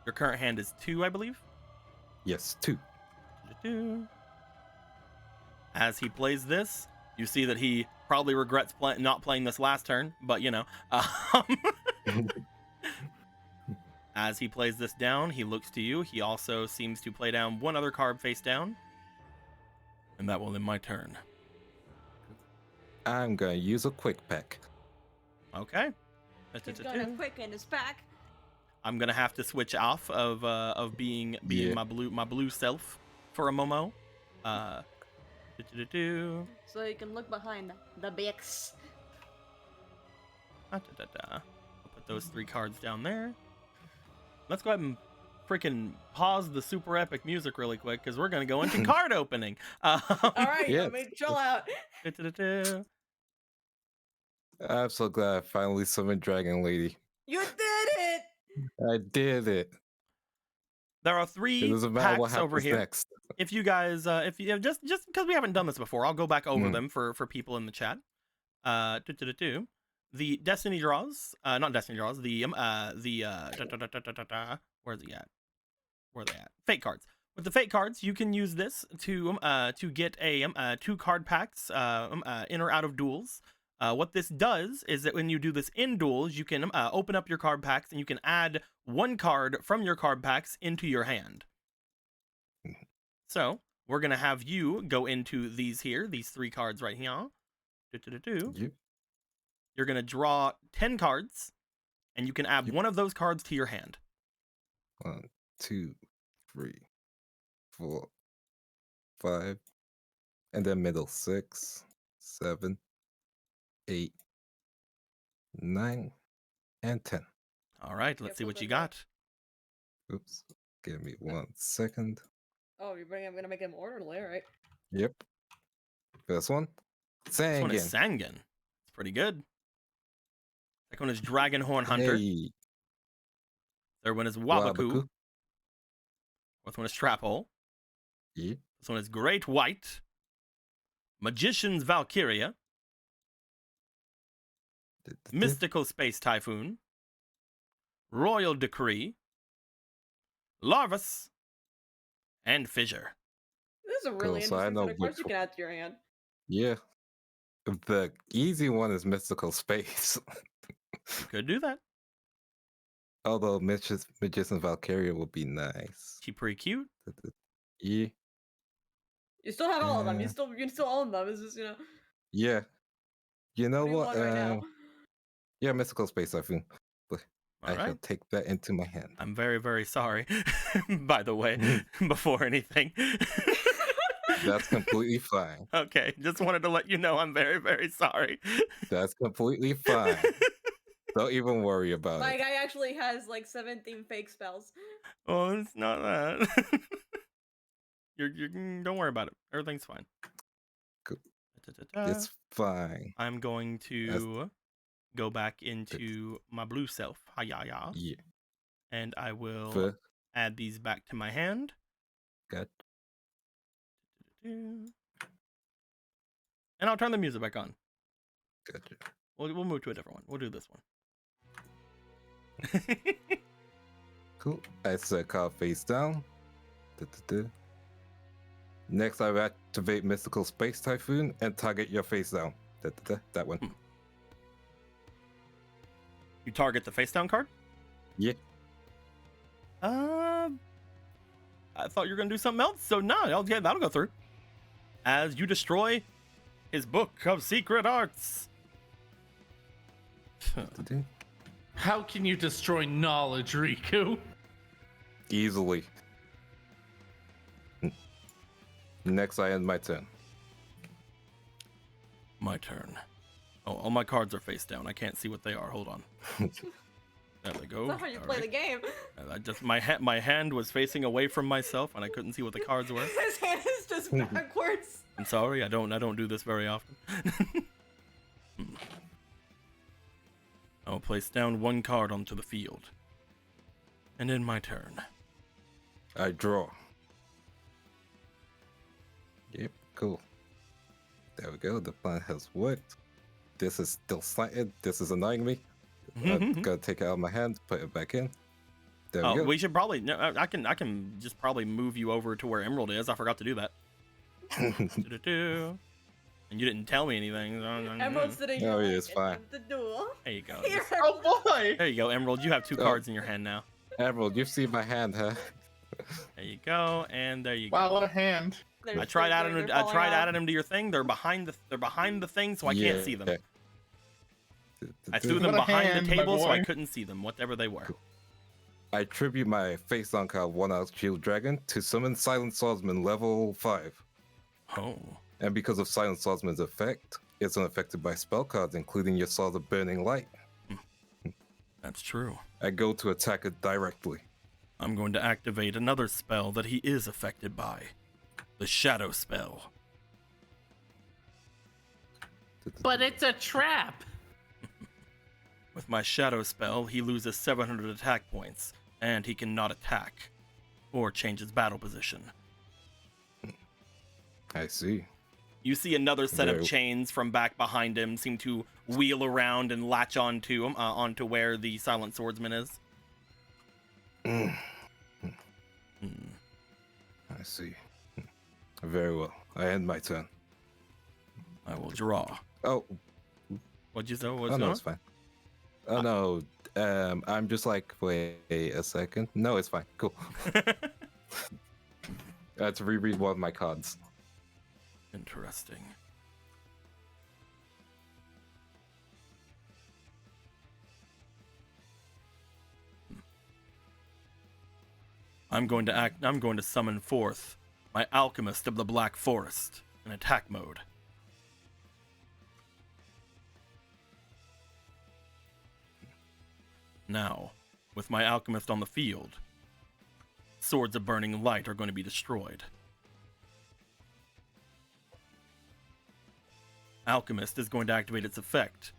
Your current hand is 2, I believe? Yes, 2. As he plays this, you see that he probably regrets not playing this last turn, but you know. As he plays this down, he looks to you. He also seems to play down one other card face down. And that will end my turn. I'm gonna use a quick pack. Okay. He's got a quick in his pack. I'm gonna have to switch off of being Yeah. my blue self for a momo. So you can look behind the Bix. I'll put those 3 cards down there. Let's go ahead and freaking pause the super epic music really quick because we're gonna go into card opening. All right, Yeah. let me chill out. I'm so glad I finally summoned Dragon Lady. You did it! I did it. There are It 3 doesn't matter what packs over happens here. next. If you guys, if you just because we haven't done this before, I'll go back over them for people in the chat. The Destiny draws, not Destiny draws. Where's he at? Where are they at? Fate cards. With the fate cards, you can use this to get a 2 card packs in or out of duels. What this does is that when you do this in duels, you can open up your card packs and you can add 1 card from your card packs into your hand. So we're gonna have you go into these 3 cards right here. Yep. You're gonna draw 10 cards, and you can add one of those cards to your hand. 1, 2, 3, 4, 5, and then middle 6, 7, 8, 9, and 10. All right, let's see what you got. Oops. Give me 1 second. Oh, I'm gonna make him orderly, all right? Yep. First one. This one Sangan. is Sangan. It's pretty good. Second one is Dragonhorn Hunter. Hey. Third one is Wabaku. Wabaku. Fourth one is Traphole. Yeah. This one is Great White. Magician's Valkyria. Mystical Space Typhoon. Royal Decree. Larvus. And Fissure. This is a really Cool, so I interesting know set of cards you which can add to your hand. Yeah. The easy one is Mystical Space. You could do that. Although Magician Valkyria would be nice. She's pretty cute. Yeah. You still have all of them. Yeah. You can still own them. It's just, you know. Yeah. You know What do you what? want right now? Yeah, Mystical Space Typhoon. But I All shall right. take that into my hand. I'm very, very sorry, by the way, before anything. That's completely fine. Okay, just wanted to let you know I'm very, very sorry. That's completely fine. Don't even worry about My it. guy actually has like 17 fake spells. Oh, it's not that. you're don't worry about it. Everything's fine. Cool. Da-da-da-da. It's fine. I'm going to go back into my blue self. Hi-ya-ya. Yeah. And I will But add these back to my hand. got And I'll turn the music back on. gotcha. We'll move to a different one. We'll do this one. Cool. I set card face down. Da-da-da. Next, I activate Mystical Space Typhoon and target your face down. Da-da-da. That one. You target the face down card? Yeah. I thought you were gonna do something else, so no, yeah, that'll go through. As you destroy his book of secret arts. How can you destroy knowledge, Riku? Easily. Next, I end my turn. My turn. Oh, all my cards are face down. I can't see what they are. Hold on. There we go. That's how you All play right. the game. I just my hand was facing away from myself, and I couldn't see what the cards were. His hand is just backwards. I'm sorry. I don't do this very often. I will place down one card onto the field, and in my turn, I draw. Yep, cool. There we go. The plan has worked. This is still slanted. This is annoying me. I'm gonna take it out of my hand, put it back in. There we go. we should probably. No, I can just probably move you over to where Emerald is. I forgot to do that. Do-do-do. And you didn't tell me anything. Emerald's sitting Oh, here yeah, like, it's fine. The duel. There you go. Here, Oh boy! There you go, Emerald. You have two Oh. cards in your hand now. Emerald, you've seen my hand, huh? There you go, and there you go. Wow, what a hand! There's I tried they're adding falling off. them to your thing. They're behind the thing, so I can't see them. I threw them What a behind hand, the my table, so I boy. couldn't see them, whatever they were. I tribute my face down card 1 Shield Dragon to summon Silent Swordsman level 5. Oh, And because of Silent Swordsman's effect, it's unaffected by spell cards, including your Sword of Burning Light. that's true. I go to attack it directly. I'm going to activate another spell that he is affected by. The Shadow Spell. But it's a trap. With my Shadow Spell, he loses 700 attack points, and he cannot attack or change his battle position. I see. You see another set of Very- chains from back behind him seem to wheel around and latch onto him, onto where the Silent Swordsman is. I see. Very well. I end my turn. I will draw. Oh, What'd you say? What's oh going no, on? it's fine. Oh no, I'm just like, wait a second. No, it's fine. Cool. I had to reread one of my cards. Interesting. I'm going to summon forth my Alchemist of the Black Forest in attack mode. Now, with my Alchemist on the field, Swords of Burning Light are going to be destroyed. Alchemist is going to activate its effect.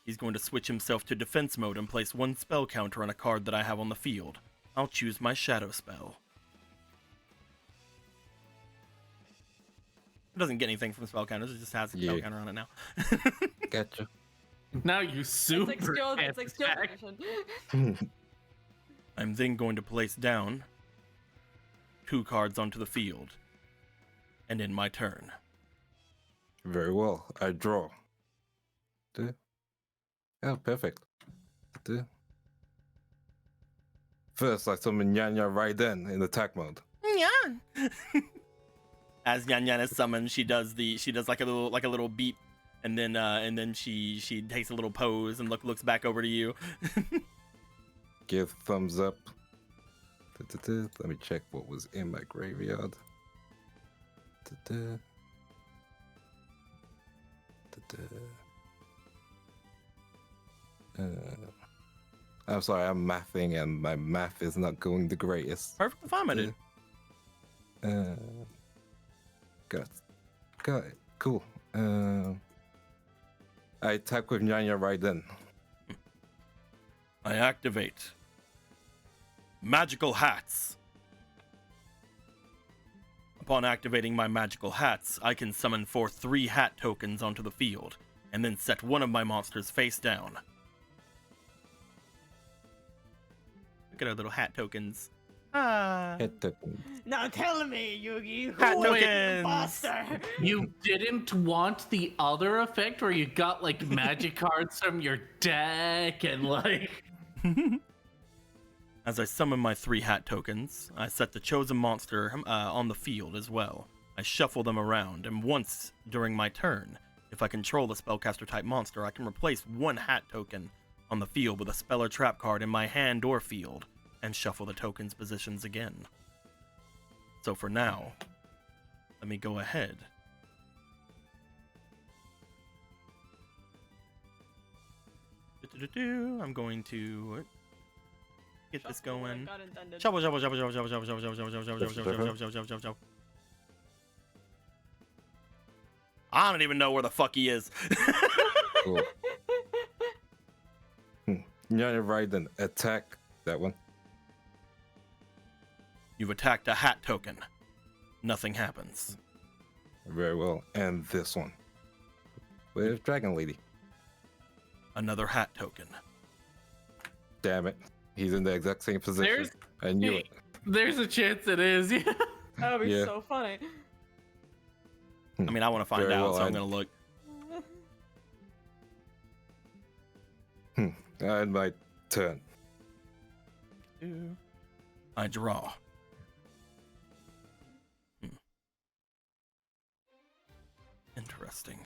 He's going to switch himself to defense mode and place one spell counter on a card that I have on the field. I'll choose my Shadow Spell. It doesn't get anything from spell counters, it just has a spell Yeah. counter on it now. Gotcha. Now you super It's like skill attack. position. I'm then going to place down 2 cards onto the field. And in my turn, Very well. I draw. Duh. Oh, perfect. Duh. First, I summon Nyanya Raiden in attack mode. as Yan Yan is summoned, she does like a little beat, and then she takes a little pose and looks back over to you. Give thumbs up. Duh. Let me check what was in my graveyard. Duh. I'm sorry, I'm mathing and my math is not going the greatest. Perfectly fine, my dude. Got it. Cool. I attack with Nyanya Raiden. I activate Magical Hats. Upon activating my Magical Hats, I can summon forth 3 hat tokens onto the field, and then set one of my monsters face down. Look at our little hat tokens. Ah. Hit the Now tell me, Yugi, Hat who is the tokens. imposter? You didn't want the other effect where you got like magic cards from your deck and like. As I summon my 3 hat tokens, I set the chosen monster on the field as well. I shuffle them around, and once during my turn, if I control the spellcaster type monster, I can replace 1 hat token on the field with a spell or trap card in my hand or field, and shuffle the token's positions again. So for now, let me go ahead. I'm going to get this Shuffle, like going. God intended. Shovel, shovel, shovel, shovel, shovel, shovel, shovel, shovel, shovel, shovel, shovel, shovel, shovel, shovel, shovel, shovel. I don't even know where the fuck he is. cool. Yeah, right then. Attack that one. You've attacked a hat token. Nothing happens. Very well. And this one. With Dragon Lady. Another hat token. Damn it. He's in the exact same position. I knew it. There's a chance it is. Yeah. That would be Yeah. so funny. I mean, I want to find Very out, well, so I'm and- gonna look. And my turn. I draw. Interesting.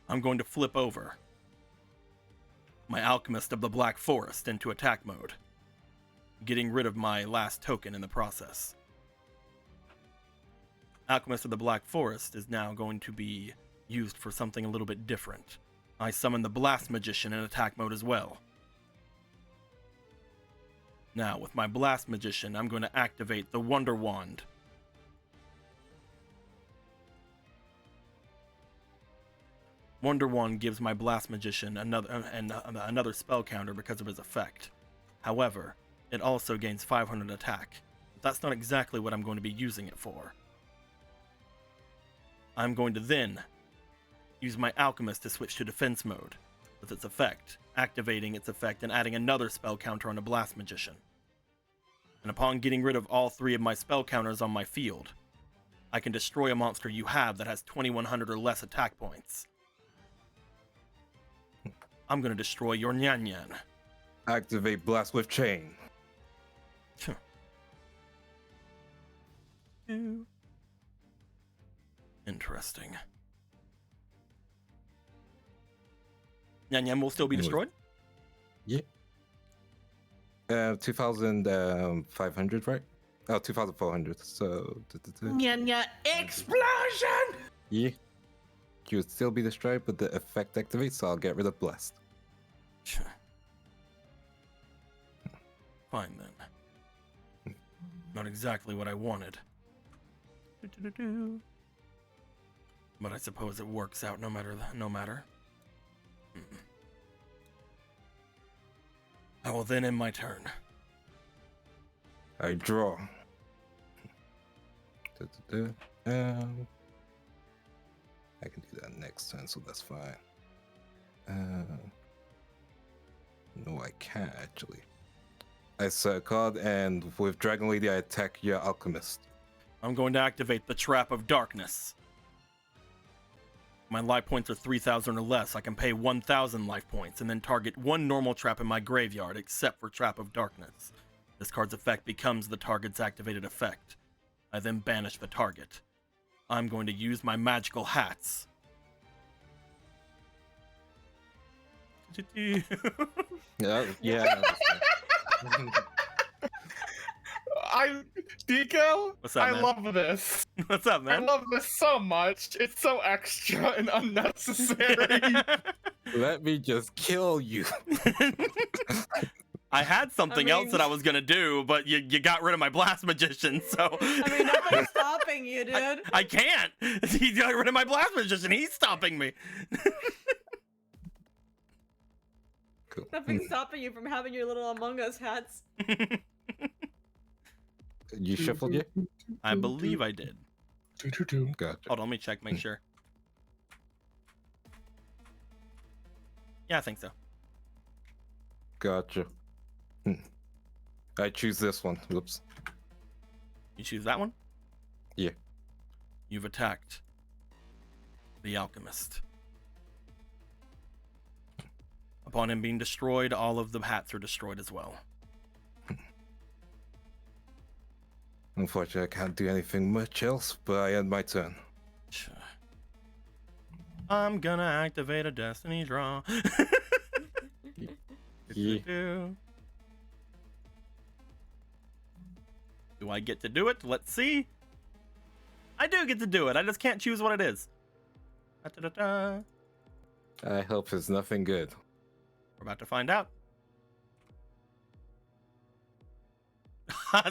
I'm going to flip over my Alchemist of the Black Forest into attack mode, getting rid of my last token in the process. Alchemist of the Black Forest is now going to be used for something a little bit different. I summon the Blast Magician in attack mode as well. Now, with my Blast Magician, I'm going to activate the Wonder Wand. Wonder Wand gives my Blast Magician another spell counter because of his effect. However, it also gains 500 attack. That's not exactly what I'm going to be using it for. I'm going to then use my Alchemist to switch to defense mode with its effect, activating its effect and adding another spell counter on a Blast Magician. And upon getting rid of all 3 of my spell counters on my field, I can destroy a monster you have that has 2100 or less attack points. I'm gonna destroy your Nyan Nyan. Activate Blast with Chain. Interesting. Nyan Nyan will still be destroyed? Yeah. 2,500, right? Oh, 2,400. So. Nya explosion! Yeah. You would still be destroyed, but the effect activates, so I'll get rid of Blast. Fine then. Not exactly what I wanted. But I suppose it works out no matter. I will then end my turn. I draw. I can do that next turn, so that's fine. No, I can't actually. I set a card, and with Dragon Lady, I attack your Alchemist. I'm going to activate the Trap of Darkness. My life points are 3,000 or less. I can pay 1,000 life points and then target 1 normal trap in my graveyard, except for Trap of Darkness. This card's effect becomes the target's activated effect. I then banish the target. I'm going to use my magical hats. Yeah. Deco, What's up, I man? love this. What's up, I man? love this so much. It's so extra and unnecessary. Let me just kill you. I had something else mean- that I was gonna do, but you got rid of my Blast Magician, so I mean, nobody's stopping you, dude. I can't. He got rid of my Blast Magician. He's stopping me. Cool. Nothing's stopping you from having your little Among Us hats. You shuffled it? I believe I did. Gotcha. Hold on, let me check, make sure. Yeah, I think so. Gotcha. I choose this one. Whoops. You choose that one? Yeah. You've attacked the alchemist. Upon him being destroyed, all of the hats are destroyed as well. Unfortunately, I can't do anything much else, but I end my turn. I'm gonna activate a destiny draw. Yeah. Do I get to do it? Let's see. I do get to do it. I just can't choose what it is. Da-da-da-da. I hope it's nothing good. We're about to find out.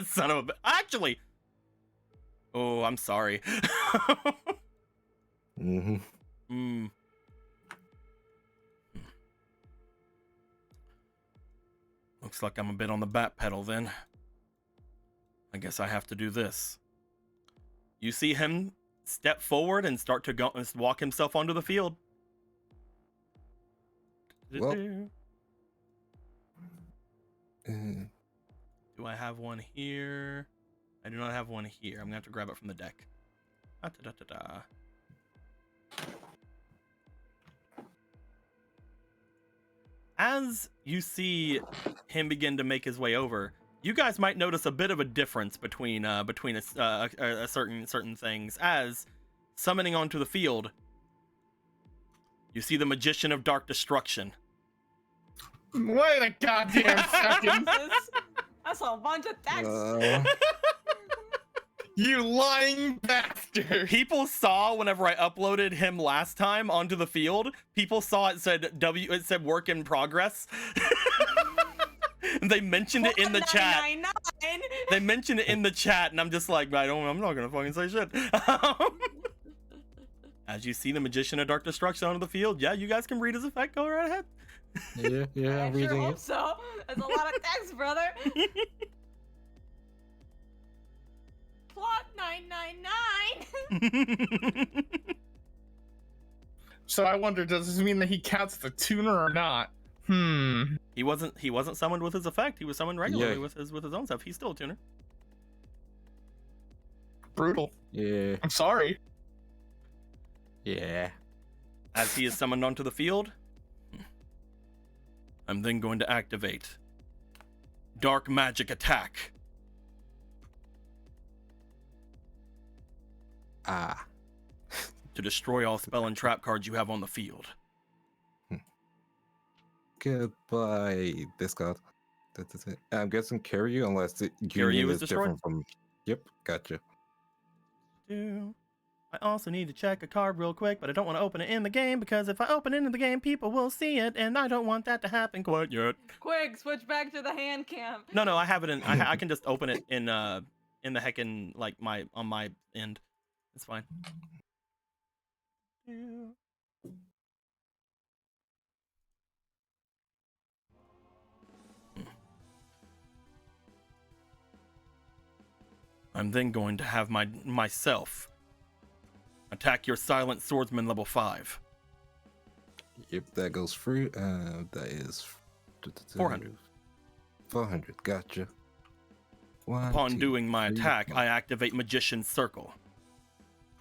Son of a... Actually... Oh, I'm sorry. Mm-hmm. Looks like I'm a bit on the bat pedal then. I guess I have to do this. You see him step forward and start to go and walk himself onto the field. Well. Do I have one here? I do not have one here. I'm gonna have to grab it from the deck. Da-da-da-da-da. As you see him begin to make his way over, you guys might notice a bit of a difference between certain things. As summoning onto the field, you see the Magician of Dark Destruction. Wait a goddamn second. That's a bunch of text. You lying bastard. People saw whenever I uploaded him last time onto the field, people saw it said work in progress. And they mentioned it in the chat. They mentioned it in the chat, and I'm just like, I'm not gonna fucking say shit. As you see the Magician of Dark Destruction onto the field, yeah, you guys can read his effect. Go right ahead. Yeah, I'm reading it. So that's a lot of text, brother. Plot 999. So I wonder, does this mean that he counts as a tuner or not? He wasn't summoned with his effect. He was summoned regularly Yeah. with his own stuff. He's still a tuner. Brutal. Yeah. I'm sorry. Yeah. As he is summoned onto the field, I'm then going to activate Dark Magic Attack. To destroy all spell and trap cards you have on the field. Goodbye, discard. I'm guessing Kiryu, unless the Kiryu union is is destroyed? different from. Yep, gotcha. I also need to check a card real quick, but I don't want to open it in the game because if I open it in the game, people will see it, and I don't want that to happen quite yet. Quick, switch back to the hand cam. No, I have it in. I can just open it in the heckin' like on my end. It's fine. I'm then going to have myself attack your Silent Swordsman level 5. Yep, that goes through. That is 400. 400, gotcha. One, Upon two, doing my three, attack, four. I activate Magician's Circle.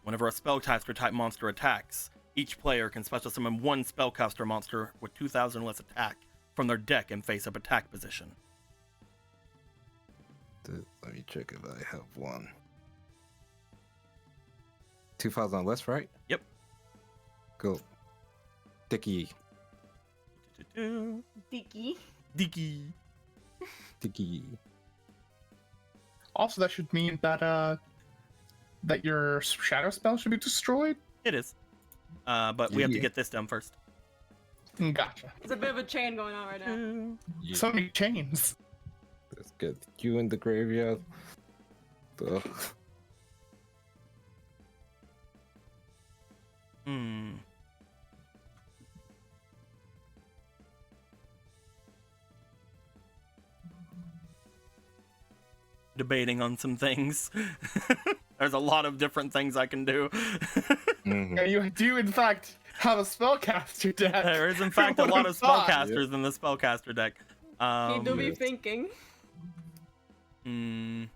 Whenever a spellcaster type monster attacks, each player can special summon one spellcaster monster with 2,000 less attack from their deck in face-up attack position. Let me check if I have one. 2,000 less, right? Yep. Go. Dicky. Dicky. Dicky. Also, that should mean that that your shadow spell should be destroyed. It is. But we have to Yeah. get this done first. Gotcha. There's a bit of a chain going on right now. Yeah. So many chains. Let's get you in the graveyard. Ugh. debating on some things. There's a lot of different things I can do. Mhm. And you do, in fact, have a spellcaster deck. There is, in fact, a Who lot would've of thought? spellcasters in the spellcaster deck. He do be yes. thinking. You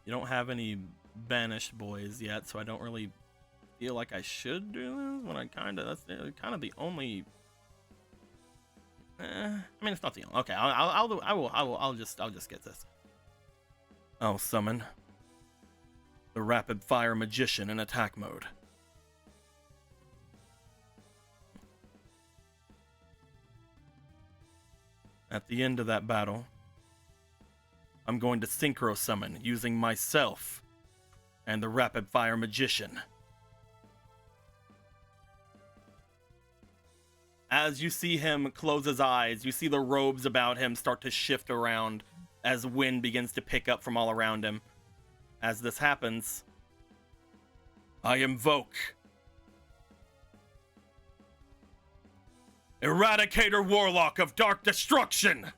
don't have any banished boys yet, so I don't really feel like I should do this. When that's kind of the only. I mean, it's not the only. Okay, I'll just get this. I'll summon the rapid fire magician in attack mode. At the end of that battle, I'm going to synchro summon using myself and the rapid fire magician. As you see him close his eyes, you see the robes about him start to shift around as wind begins to pick up from all around him. As this happens, I invoke Eradicator Warlock of Dark Destruction.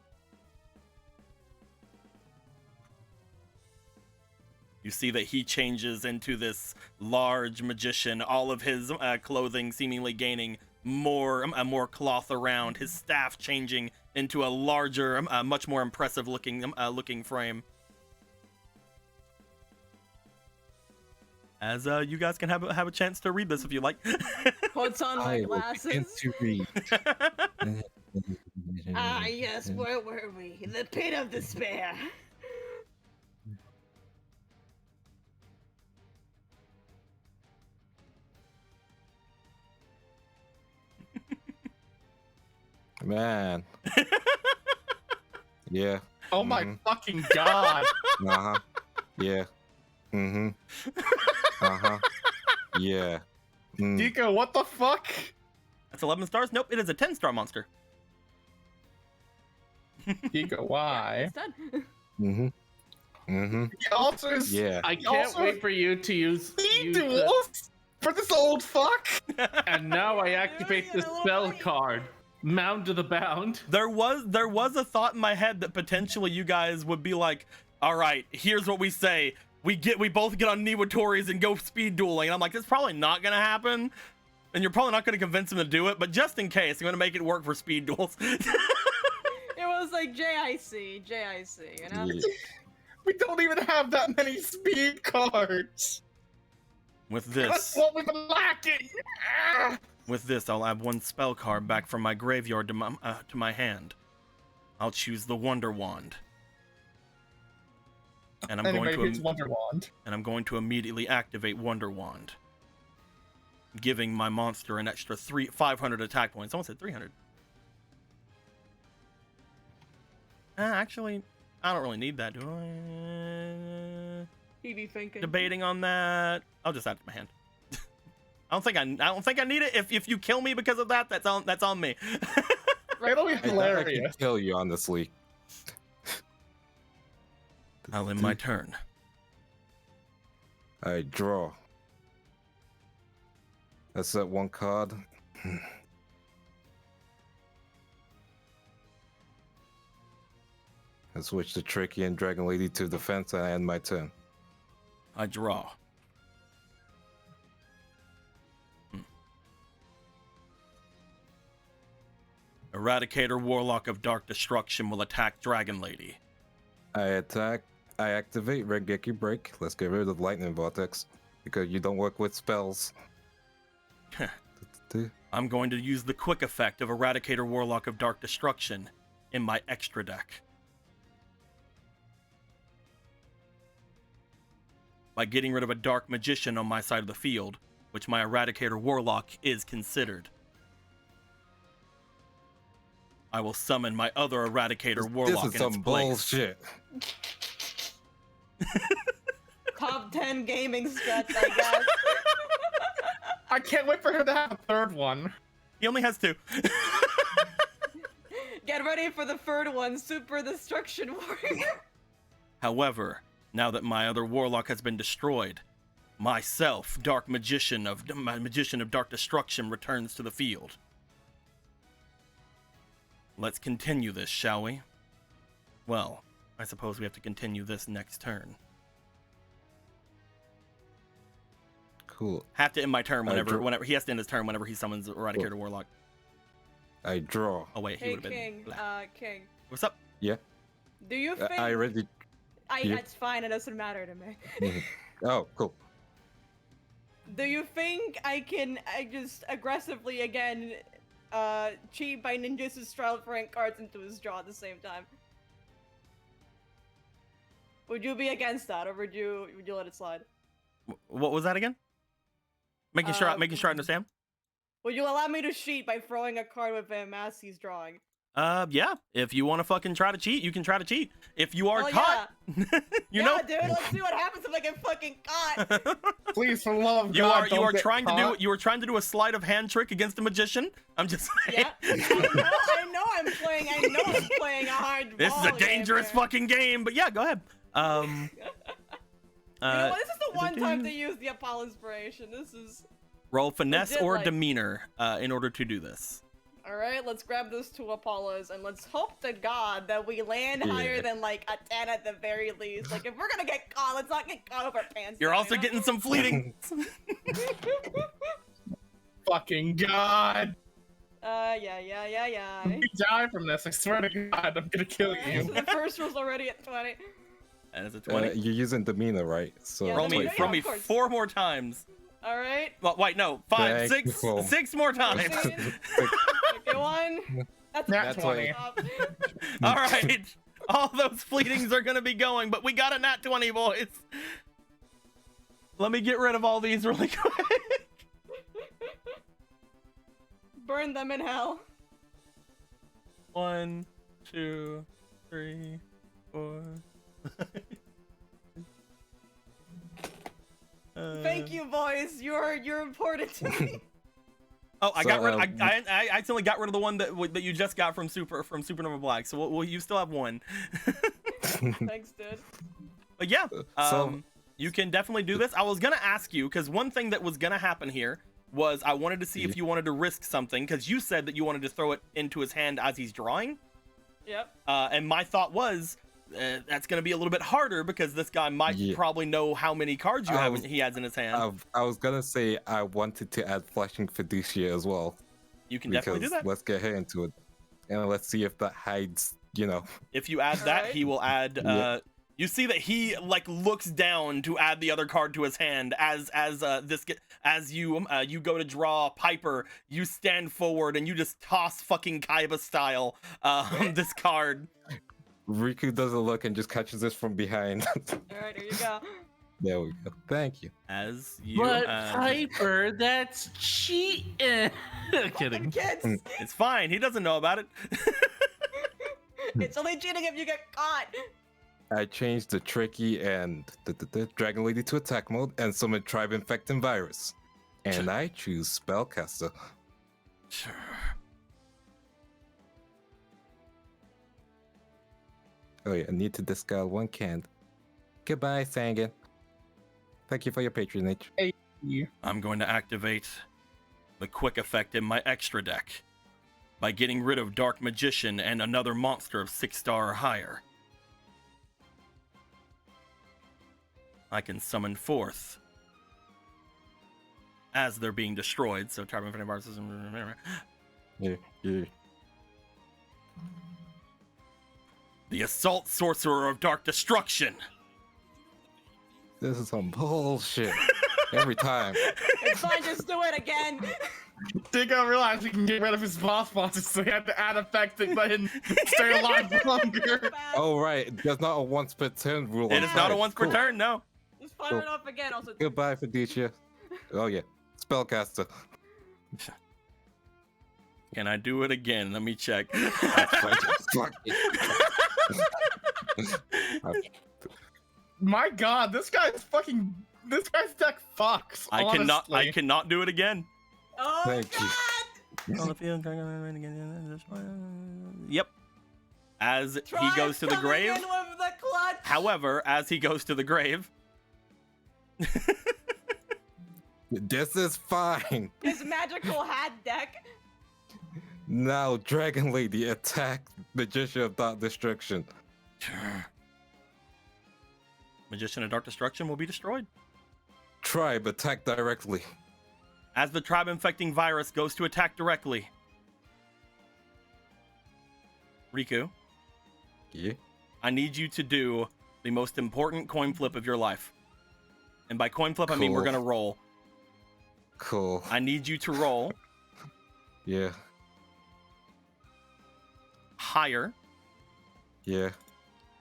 You see that he changes into this large magician, all of his clothing seemingly gaining more cloth around, his staff changing into a larger, much more impressive looking frame. As you guys can have a chance to read this if you like. Puts on my I will begin glasses. to read. Ah, yes, where were we? In the pit of despair. Man. Yeah. Oh my Mhm. fucking god. Uh-huh. Yeah. Mm-hmm. Uh-huh. Yeah. Mm. Nico, what the fuck? That's 11 stars? Nope, it is a 10-star monster. Nico, why? It's done. Mm-hmm. Mm-hmm. He also is Yeah. I can't Also- wait for you to use speed the- duels for this old fuck. and now I activate the get a little spell money. card. Mound to the bound. There was a thought in my head that potentially you guys would be like, all right, here's what we say. We both get on Niwatoris and go speed dueling. And I'm like, that's probably not gonna happen. And you're probably not gonna convince him to do it, but just in case, I'm gonna make it work for speed duels. It was like JIC, you know? Yeah. We don't even have that many speed cards. With That's this, what we've been lacking. Ah. with this, I'll add one spell card back from my graveyard to my hand. I'll choose the Wonder Wand. And I'm Anyway, going it's to Wonder Wand. and I'm going to immediately activate Wonder Wand, giving my monster an extra 500 attack points. Someone said 300. Actually, I don't really need that, do I? He be thinking. Debating on that. I'll just add it to my hand. I don't think I need it. If you kill me because of that, that's on me. It'll be I can hilarious. kill you, honestly. I'll end my turn. I draw. I set one card. I switch the Tricky and Dragon Lady to defense and I end my turn. I draw. Eradicator Warlock of Dark Destruction will attack Dragon Lady. I activate Rengeki Break. Let's get rid of Lightning Vortex. Because you don't work with spells. I'm going to use the quick effect of Eradicator Warlock of Dark Destruction in my extra deck. By getting rid of a Dark Magician on my side of the field, which my Eradicator Warlock is considered, I will summon my other Eradicator Warlock This is in its some place. bullshit. Top 10 gaming strats, I guess. I can't wait for him to have a third one. He only has 2. Get ready for the third one, Super Destruction Warrior. However, now that my other Warlock has been destroyed, myself, Magician of Dark Destruction, returns to the field. Let's continue this, shall we? Well, I suppose we have to continue this next turn. Cool. Have to end my turn I draw- whenever he has to end his turn whenever he summons Eradicator Warlock. I draw. Oh wait, he Hey would have been. King, King. What's up? Yeah. Do you think I already. yeah. It's fine, it doesn't matter to me. Mhm. Oh, cool. Do you think I just aggressively again cheat by ninjutsu transferring cards into his jaw at the same time? Would you be against that, or would you let it slide? What was that again? Making sure I understand. Would you allow me to cheat by throwing a card with him as he's drawing? Yeah. If you want to fucking try to cheat, you can try to cheat. If you are Hell caught, you know. dude, let's see what happens if I get fucking caught. Please, for the love of You God, are don't get trying caught. to do a sleight of hand trick against a magician. I'm just saying. Yeah, I know I'm playing a hard. This is a dangerous fucking game, but yeah, go ahead. You know what? This is the one time they use the Apollo inspiration. This is. Roll finesse legit, or like- demeanor in order to do this. All right, let's grab those 2 Apollos and let's hope to God that we land higher Yeah. than like a 10 at the very least. Like if we're gonna get caught, let's not get caught over our pants. You're down, also you know? getting some fleeting. Fucking God. Yeah. If you die from this, I swear to God, I'm gonna kill Alright, you. so the first was already at 20. That is a 20. You're using demeanor, right? So Yeah, roll that's me, right. roll Yeah, me of course. 4 more times. All right. Well, wait, no, 5, Thank 6, you. 6 more times. Okay, 1. That's Nat a 20. All right, all those fleetings are gonna be going, but we got a nat 20, boys. Let me get rid of all these really quick. Burn them in hell. 1, 2, 3, 4. Thank you, boys. You're important to me. Oh, I So, got rid. I accidentally got rid of the one that you just got from Supernova Black. So you still have one. Thanks, dude. But yeah, So- you can definitely do this. I was gonna ask you because one thing that was gonna happen here was I wanted to see if you wanted to risk something because you said that you wanted to throw it into his hand as he's drawing. Yep. And my thought was that's gonna be a little bit harder because this guy might probably know how many cards he has in his hand. I was gonna say I wanted to add flashing fiducia as well. You can definitely do that. Let's get her into it, and let's see if that hides. You know, If you add that, Alright. he will add. You see that he like looks down to add the other card to his hand as you go to draw Piper. You stand forward and you just toss fucking Kaiba style this card. Riku doesn't look and just catches this from behind. All right, here you go. There we go. Thank you. As you, But Piper, that's cheating. Fucking Kidding. kids. it's fine. He doesn't know about it. It's only cheating if you get caught. I changed the tricky and the Dragon Lady to attack mode and summon Tribe Infecting Virus. And I choose Spellcaster. Sure. Oh yeah, I need to discard 1 card. Goodbye, Sangan. Thank you for your patronage. I'm going to activate the quick effect in my extra deck by getting rid of Dark Magician and another monster of 6-star or higher. I can summon forth as they're being destroyed. So Tribe Infinite Virus is Yeah. the Assault Sorcerer of Dark Destruction. This is some bullshit. Every time. It's fine, just do it again. Dingo realized he can get rid of his boss bosses, so he had to add effect to let him stay alive longer. Oh right, there's not a once per turn rule. It on is not a Tribe. once per Cool. turn, no. Just fire it off again. Also, Goodbye, Fiducia. Oh yeah, Spellcaster. Can I do it again? Let me check. Fuck it. My God, this guy's deck fucks. I cannot do it again. oh Thank you. God! Yep. As he Tribe's goes to the coming grave. in with the clutch. However, as he goes to the grave, This is fine. His magical hat deck. Now, Dragon Lady, attack Magician of Dark Destruction. Magician of Dark Destruction will be destroyed. Tribe, attack directly. As the tribe infecting virus goes to attack directly. Riku, Yeah. I need you to do the most important coin flip of your life. And by coin flip, I mean we're Cool. gonna roll. Cool. I need you to roll Yeah. higher Yeah.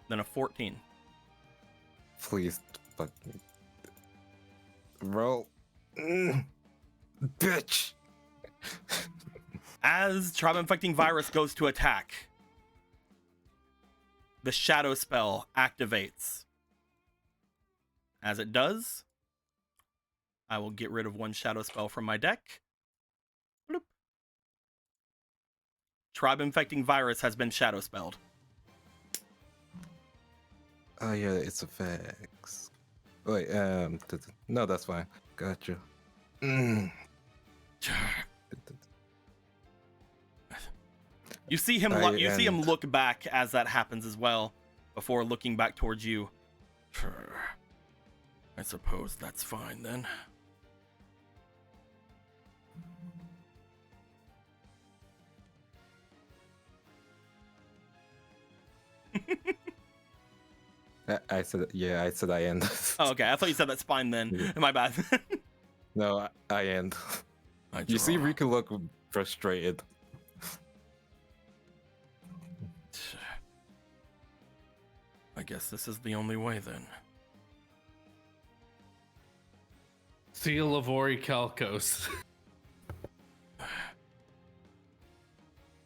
than a 14. Please. Fucking. Roll. Bitch. As tribe infecting virus goes to attack, the shadow spell activates. As it does, I will get rid of one shadow spell from my deck. Bloop. Tribe infecting virus has been shadow spelled. Oh yeah, it's effects. Wait, no, that's fine. Gotcha. You see him. I You see him end. look back as that happens as well, before looking back towards you. I suppose that's fine then. I said, yeah, I said I end. Oh, okay. I thought you said that's fine then. Yeah. My bad. No, I end. I You see draw. Riku look frustrated. I guess this is the only way then. Seal of Orichalcos.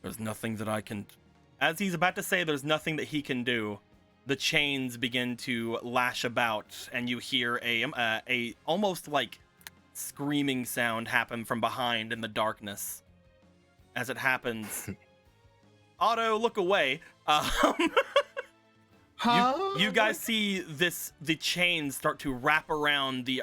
There's nothing that I can. As he's about to say, there's nothing that he can do. The chains begin to lash about, and you hear a almost like screaming sound happen from behind in the darkness. As it happens, Otto, look away. Huh? You guys see the chains start to wrap around the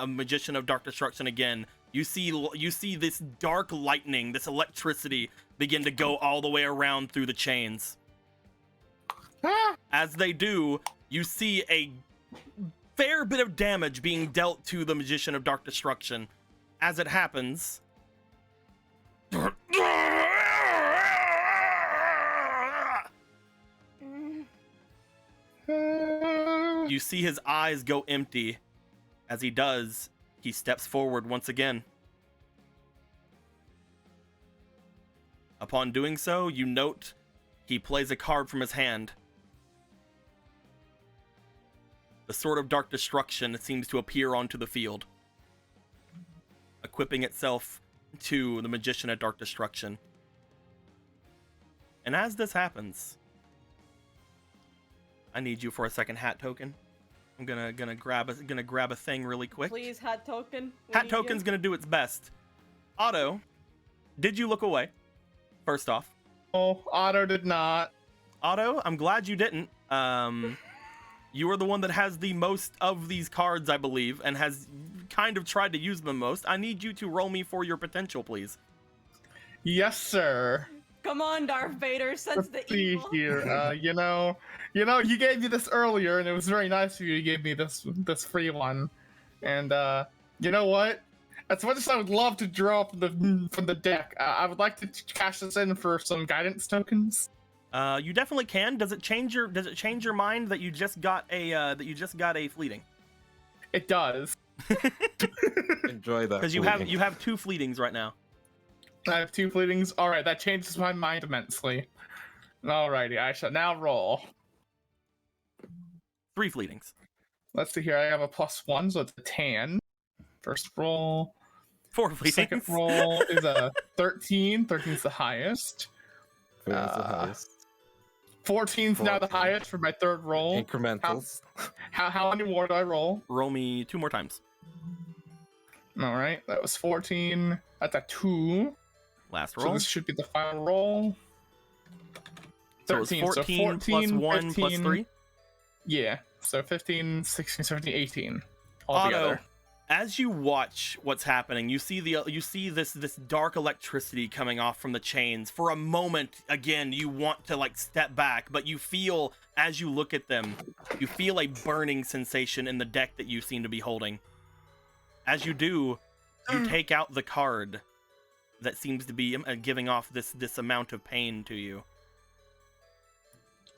Magician of Dark Destruction again. You see this dark lightning, this electricity begin to go all the way around through the chains. Ah! As they do, you see a fair bit of damage being dealt to the Magician of Dark Destruction. As it happens, you see his eyes go empty. As he does, he steps forward once again. Upon doing so, you note he plays a card from his hand. The Sword of Dark Destruction seems to appear onto the field, equipping itself to the Magician of Dark Destruction. And as this happens, I need you for a second hat token. I'm gonna grab a thing really quick. Please, hat token. we Hat need you. token's gonna do its best. Otto, did you look away? First off, Oh, Otto did not. Otto, I'm glad you didn't. You are the one that has the most of these cards, I believe, and has kind of tried to use them most. I need you to roll me for your potential, please. Yes, sir. Come on, Darth Vader, sense the Let's see evil. here. You gave me this earlier, and it was very nice of you to give me this free one. And you know what? As much as I would love to draw from the deck, I would like to cash this in for some guidance tokens. You definitely can. Does it change your mind that you just got a fleeting? It does. Enjoy that. Because you have two fleetings right now. I have two fleetings. All right, that changes my mind immensely. Alrighty, I shall now roll. 3 fleetings. Let's see here. I have a +1, so it's a 10. First roll. 4 fleetings. Second roll is a 13. 13's the highest. Who's the highest? 14's now the 14. highest for my third roll. Incrementals. How many more do I roll? Roll me 2 more times. All right, that was 14. That's a 2. Last So roll. this should be the final roll. So it's 14 plus 1 plus 3. Yeah, so 15, 16, 17, 18 Otto, altogether. As you watch what's happening, you see this dark electricity coming off from the chains. For a moment, again, you want to like step back, but you feel as you look at them, you feel a burning sensation in the deck that you seem to be holding. As you do, you take out the card that seems to be giving off this amount of pain to you.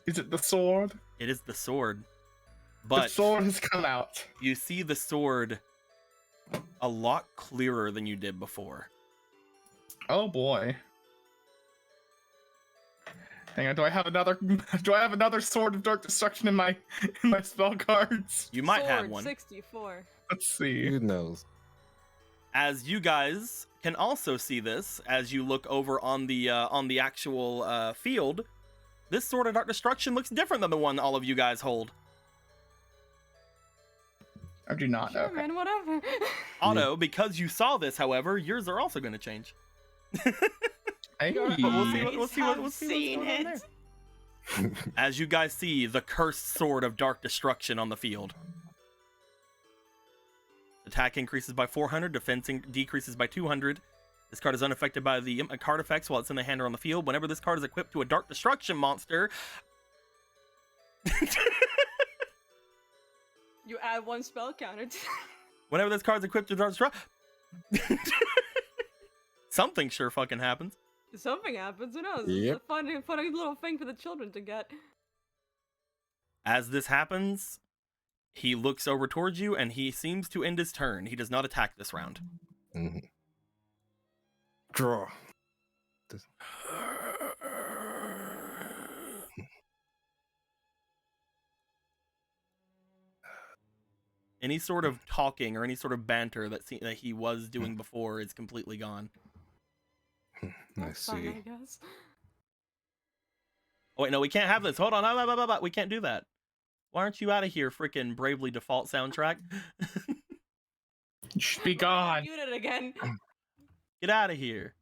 Is it the sword? It is the sword. The But sword has come out. you see the sword a lot clearer than you did before. Oh boy. Hang on, do I have another sword of dark destruction in my spell cards? You might Sword, have one. 64. Let's see. Who knows? As you guys can also see this, as you look over on the actual field, this sword of dark destruction looks different than the one all of you guys hold. I do not. Sure, Okay. man, whatever. Otto, because you saw this, however, yours are also going to change. Hey. But we'll see what's Have going seen on it. there. As you guys see the cursed sword of dark destruction on the field. Attack increases by 400, defense decreases by 200. This card is unaffected by the card effects while it's in the hand or on the field. Whenever this card is equipped to a dark destruction monster... You add 1 spell counter. Whenever this card is equipped to dark destruction... Something sure fucking happens. Something happens, who knows? Yep. It's a funny little thing for the children to get. As this happens, he looks over towards you and he seems to end his turn. He does not attack this round. Mm-hmm. Draw. Any sort of talking or any sort of banter that he was doing before is completely gone. I That's fine, see. I guess. Oh, wait, no, we can't have this. Hold on. We can't do that. Why aren't you out of here, freaking Bravely Default soundtrack? You should be gone. Muted again. Get out of here.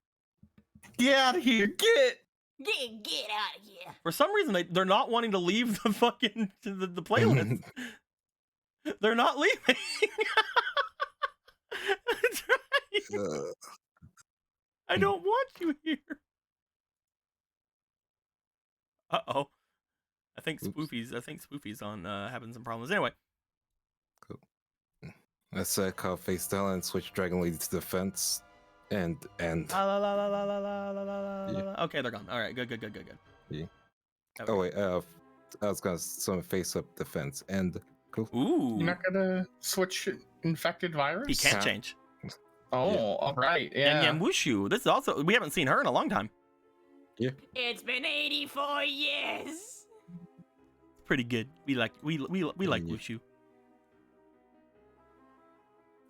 Get out of here. Get. Get out of here. For some reason, they're not wanting to leave the fucking the playlist. They're not leaving. I don't want you here. Uh-oh. I think Spoofy's on having some problems. Anyway. Cool. Let's call face down and switch Dragon Lady to defense. And Yeah. Okay, they're gone. All right, good. Yeah. Okay. Oh wait, I was gonna summon face up defense and cool. Ooh. You're not gonna switch infected virus? He can't Huh? change. Oh, all right. Yeah. And Wushu. This is also, we haven't seen her in a long time. It's been 84 years. It's pretty good. We like Yeah. Wushu.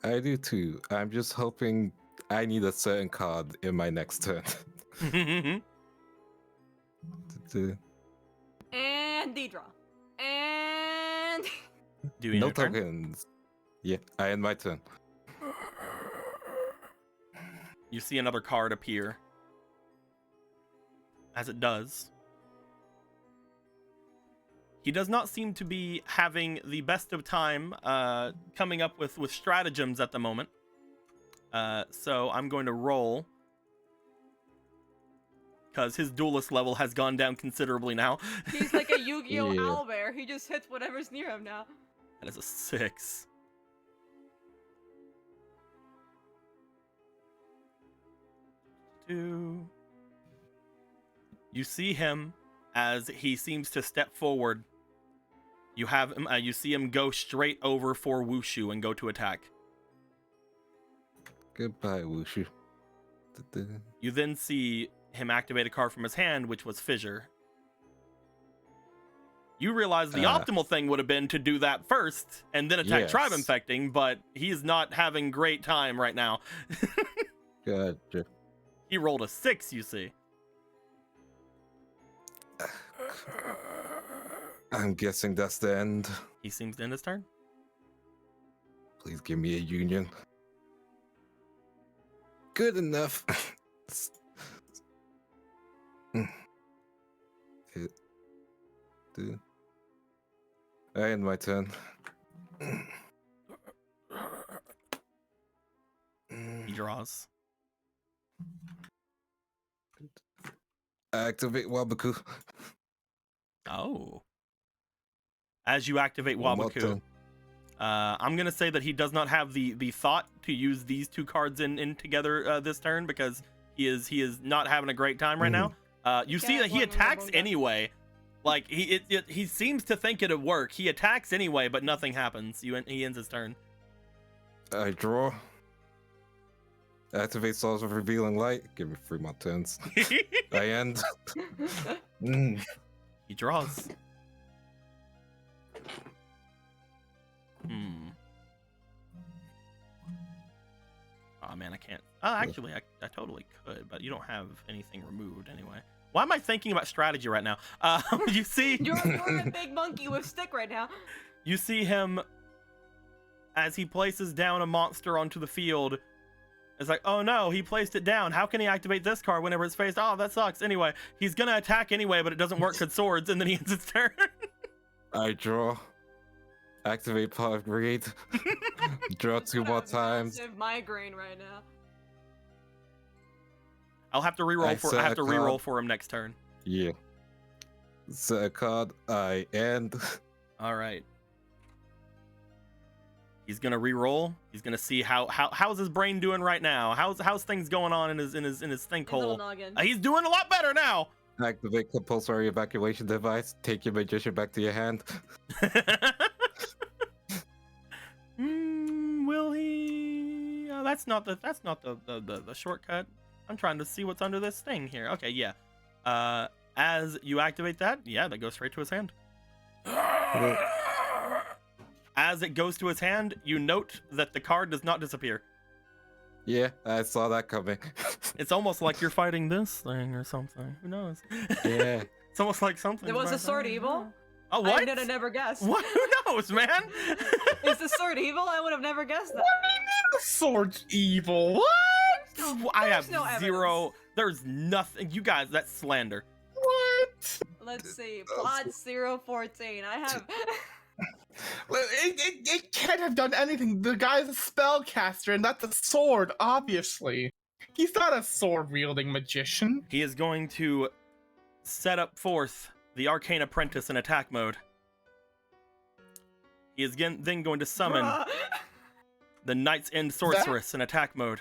I do too. I'm just hoping I need a certain card in my next turn. And D-draw. And... Do you No need a turn? tokens. Yeah, I end my turn. You see another card appear. As it does. He does not seem to be having the best of time coming up with stratagems at the moment. So I'm going to roll. Because his duelist level has gone down considerably now. He's like a Yu-Gi-Oh! Yeah. Owlbear. He just hits whatever's near him now. That is a 6. You see him as he seems to step forward. You have him. You see him go straight over for Wushu and go to attack. Goodbye, Wushu. You then see him activate a card from his hand, which was Fissure. You realize the optimal thing would have been to do that first and then attack Yes. Tribe Infecting, but he's not having great time right now. Gotcha. He rolled a 6, you see. I'm guessing that's the end. He seems to end his turn. Please give me a union. Good enough. I end my turn. He draws. Activate Wabaku. Oh. As you activate One more Wabaku, turn. I'm gonna say that he does not have the thought to use these two cards in together this turn because he is not having a great time right now. You see that he attacks anyway. Like he seems to think it'll work. He attacks anyway, but nothing happens. He ends his turn. I draw. Activate Source of Revealing Light. Give me 3 more turns. I end. He draws. Oh man, I can't. Oh, actually, I totally could, but you don't have anything removed anyway. Why am I thinking about strategy right now? You see, you're a big monkey with stick right now. You see him as he places down a monster onto the field. It's like, oh no, he placed it down. How can he activate this card whenever it's faced? Oh, that sucks. Anyway, he's gonna attack anyway, but it doesn't work with swords, and then he ends his turn. I draw. Activate Pot of Greed. Draw 2 more times. Massive migraine right now. I'll have to reroll for. I have to reroll for him next turn. Yeah. Set a card. I end. All right. He's gonna reroll. He's gonna see how's his brain doing right now. How's things going on in his thinkhole. He's doing a lot better now. Activate compulsory evacuation device. Take your magician back to your hand. Will he? That's not the shortcut. I'm trying to see what's under this thing here. Okay, yeah. As you activate that, yeah, that goes straight to his hand. As it goes to his hand, you note that the card does not disappear. Yeah, I saw that coming. It's almost like you're fighting this thing or something. Who knows? Yeah. It's almost like something. There was a sword evil? Oh, what? I would have never guessed. What? Who knows, man? Is the sword evil? I would have never guessed that. What do you mean the sword's evil? What? I have no zero. evidence. There's nothing. You guys, that's slander. What? Let's see. Plot 014. I have. It can't have done anything. The guy's a spellcaster, and that's a sword, obviously. He's not a sword-wielding magician. He is going to set up forth the Arcane Apprentice in attack mode. He is then going to summon the Knight's End Sorceress in attack mode.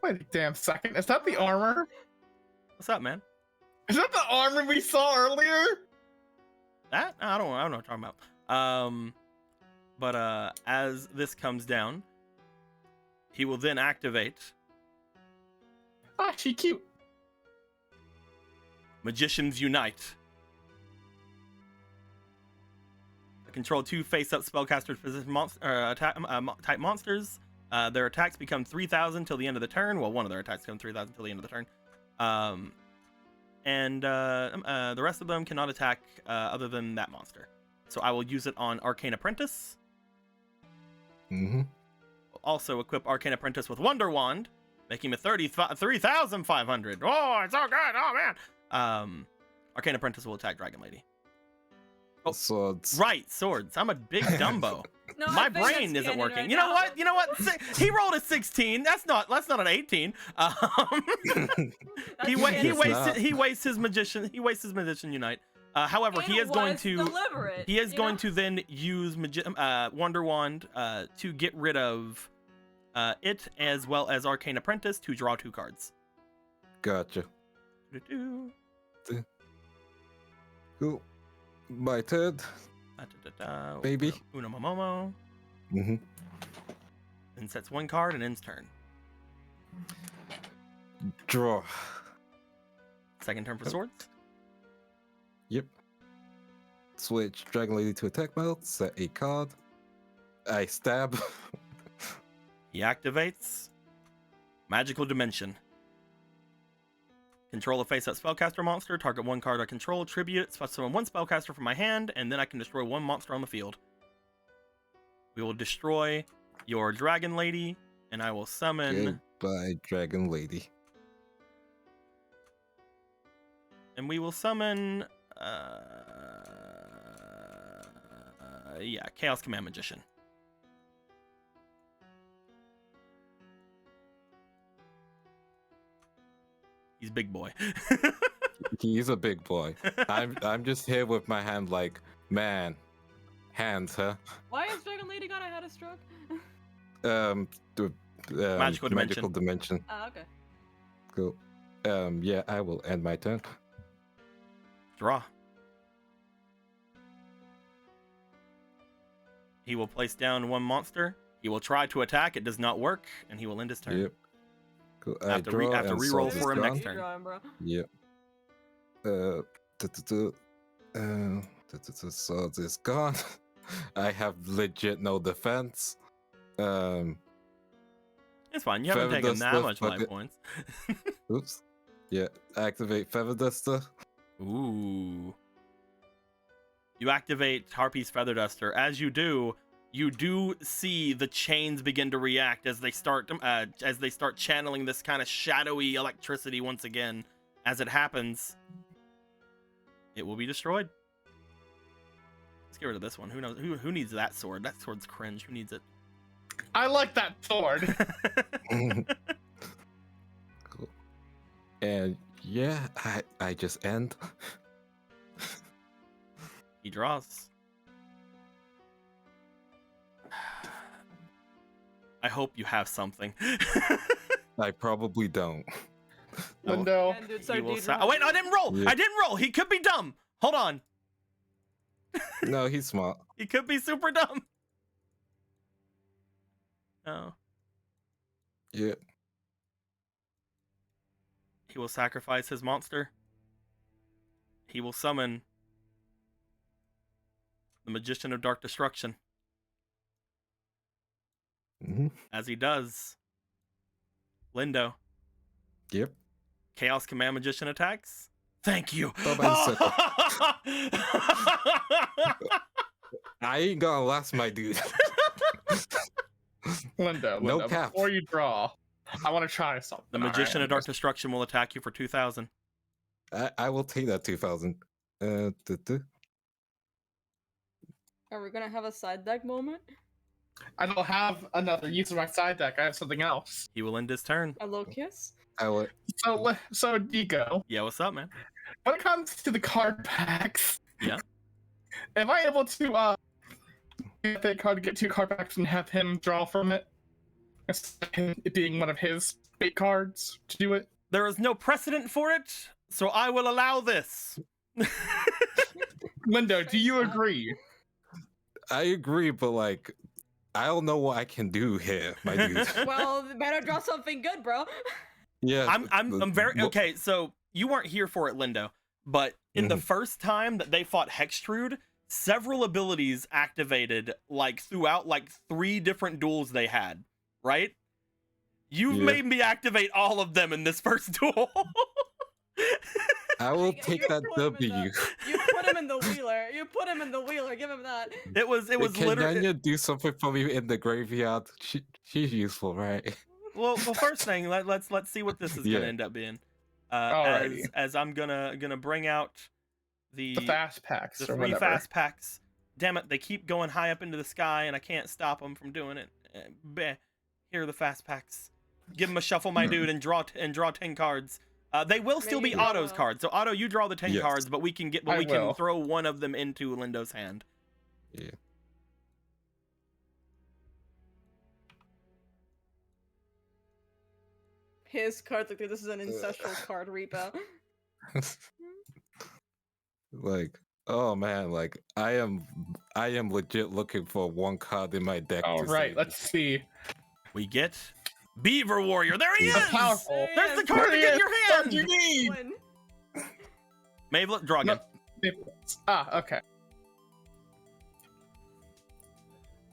Wait a damn second. Is that the armor? What's up, man? Is that the armor we saw earlier? That? I don't know what you're talking about. But as this comes down, he will then activate Ah, she cute. Magicians Unite. Control 2 face-up spellcasters type monsters. Their attacks become 3,000 till the end of the turn. Well, one of their attacks become 3,000 till the end of the turn. The rest of them cannot attack other than that monster. So I will use it on Arcane Apprentice. Also equip Arcane Apprentice with Wonder Wand, making him a 3,500. Oh, it's so good. Oh, man. Arcane Apprentice will attack Dragon Lady. Oh, swords. Right, swords. I'm a big Dumbo. No, My I think brain that's isn't canon working. right You know now. what? You know what? He rolled a 16. That's not an 18. He wastes his magician. He wastes his magician unite. However, he is going to deliberate, to then use Wonder Wand to get rid of it, as well as Arcane Apprentice, to draw 2 cards. Gotcha. Cool. My turn. Baby. Uno Momomo. And sets 1 card and ends turn. Draw. Second turn for swords. Yep. Switch Dragon Lady to attack mode. Set a card. I stab. He activates Magical Dimension. Control a face-up spellcaster monster. Target 1 card I control. Tribute it. Summon 1 spellcaster from my hand, and then I can destroy 1 monster on the field. We will destroy your Dragon Lady, and I will summon. Goodbye, Dragon Lady. And we will summon. Chaos Command Magician. He's big boy. He's a big boy. I'm just here with my hand like, man, hands, huh? Why has Dragon Lady gotta had a stroke? Magical dimension. Ah, okay. Cool. Yeah, I will end my turn. Draw. He will place down one monster. He will try to attack. It does not work, and he will end his turn. Yep. Cool. I have to reroll Salt is for him gone. next turn. Drawing, bro. Yep. Salt is gone. I have legit no defense. It's fine. You haven't Feather taken that Duster, much fuck life it. points. Oops. Yeah. Activate Feather Duster. Ooh. You activate Harpy's Feather Duster. As you do see the chains begin to react as they start channeling this kind of shadowy electricity once again. As it happens, it will be destroyed. Let's get rid of this one. Who knows? Who needs that sword? That sword's cringe. Who needs it? I like that sword. Cool. And yeah, I just end. He draws. I hope you have something. I probably don't. Lindo. And dude, He sorry, will dude, oh wait, no, I didn't roll. Yeah. I didn't roll. He could be dumb. Hold on. No, he's smart. He could be super dumb. Oh. Yeah. He will sacrifice his monster. He will summon the Magician of Dark Destruction. Mm-hmm. As he does, Lindo, Yep. Chaos Command Magician attacks. Thank you. I ain't gonna last, my dude. Lindo, No Lindo, caps. before you draw, I want to try something. The Magician alright? of Dark Destruction will attack you for 2,000. I will take that 2,000. Are we gonna have a side deck moment? I don't have another use of my side deck. I have something else. He will end his turn. A low kiss? I will. So Nico, Yeah, what's up, man? when it comes to the card packs, Yeah. am I able to get that card, get 2 card packs, and have him draw from it? Instead of him it being one of his big cards to do it. There is no precedent for it, so I will allow this. Lindo, do you agree? I agree, but like, I don't know what I can do here, my dude. Well, better draw something good, bro. Yeah. I'm very well, okay. So you weren't here for it, Lindo, but in the first time that they fought Hextrude, several abilities activated like throughout like 3 different duels they had. Right? You've Yeah. made me activate all of them in this first duel. I will You take that put him in W. You put him in the wheeler. You put him in the wheeler. Give him that. It was Can literally Yanya do something for me in the graveyard? She's useful, right? well. First thing, let's see what this is Yeah. gonna end up being. Alrighty. As I'm gonna bring out The fast packs the or 3 whatever. fast packs. Damn it, they keep going high up into the sky, and I can't stop them from doing it. Bleh. Here are the fast packs. Give them a shuffle, my dude, and draw 10 cards. They will still Maybe be draw Otto's a- cards. So Otto, you draw the 10 Yes. cards, but we can I will. throw one of them into Lindo's hand. Yeah. His cards like this is an ancestral card repo. Like, oh man, like I am legit looking for 1 card in my deck. All to right, save. let's see. We get Beaver Warrior. There he The is! powerful. There's the There card to he get in is! your Card hand! you need! Win. Maeve, draw again. Okay.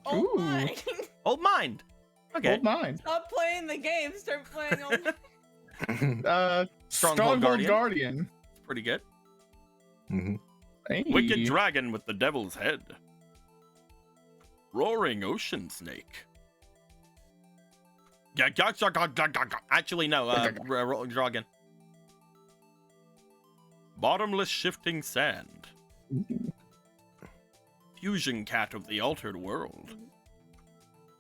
Oh Ooh. my! Old Mind. Okay. Gold mine. Stop playing the game. Start playing. Stronghold Stronghold Guardian. Guardian. It's pretty good. Mhm. Hey. Wicked Dragon with the Devil's Head. Roaring Ocean Snake. Actually, no. Draw again. Bottomless Shifting Sand. Fusion Cat of the Altered World.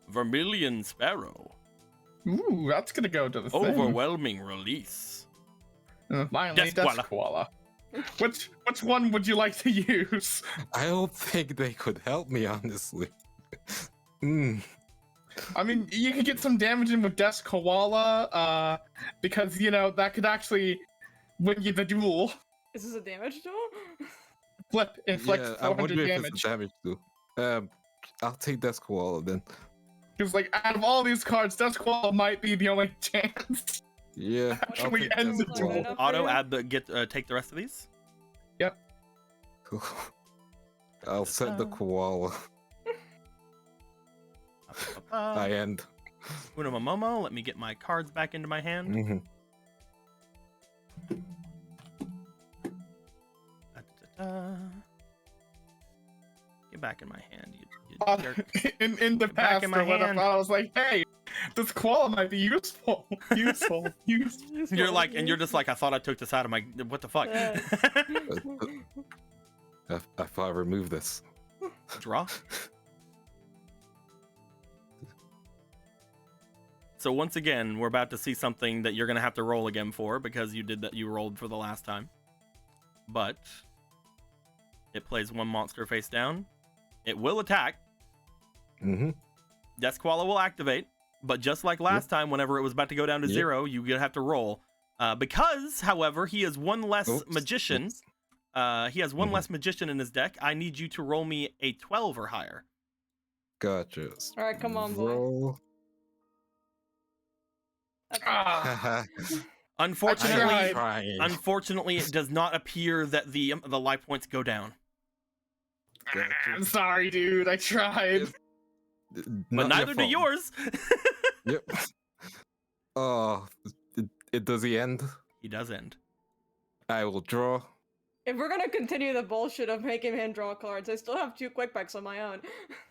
Vermilion Sparrow. Ooh, that's gonna go to the thing. Overwhelming Release. And finally, Death Death Koala. Which one would you like to use? I don't think they could help me, honestly. Mm. I mean, you could get some damage in with Death Koala, because, that could actually win you the duel. Is this a damage tool? Inflict Yeah, I 400 wonder if damage. it's damage too. I'll take Death Koala then. Because, out of all these cards, Death Koala might be the only chance. Yeah, I'll Actually take end Death the Koala. duel. Auto add take the rest of these. Cool. I'll set the koala. I end. Uno Momomo, let me get my cards back into my hand. Mm-hmm. Get back in my hand, you jerk. In the Get back past in or my whatever, hand. I was like, hey, this koala might be useful. Useful. You're like, and you're just like, I thought I took this out of my. What the fuck? I thought I removed this. Draw. So once again, we're about to see something that you're gonna have to roll again for because you did that. You rolled for the last time, but it plays one monster face down. It will attack. Mm-hmm. Death Koala will activate, but just like last time, whenever it was about to go down to 0, you're gonna have to roll. Because, however, he is one less magician. Oops. He has one less magician in his deck. I need you to roll me a 12 or higher. Gotcha. All right, come on, boy. Roll. Ah, Unfortunately, tried. unfortunately, it does not appear that the life points go down. I'm sorry, dude. I tried. But neither do yours. Yep. Oh, does he end? He does end. I will draw. If we're gonna continue the bullshit of making him draw cards, I still have 2 quick packs on my own.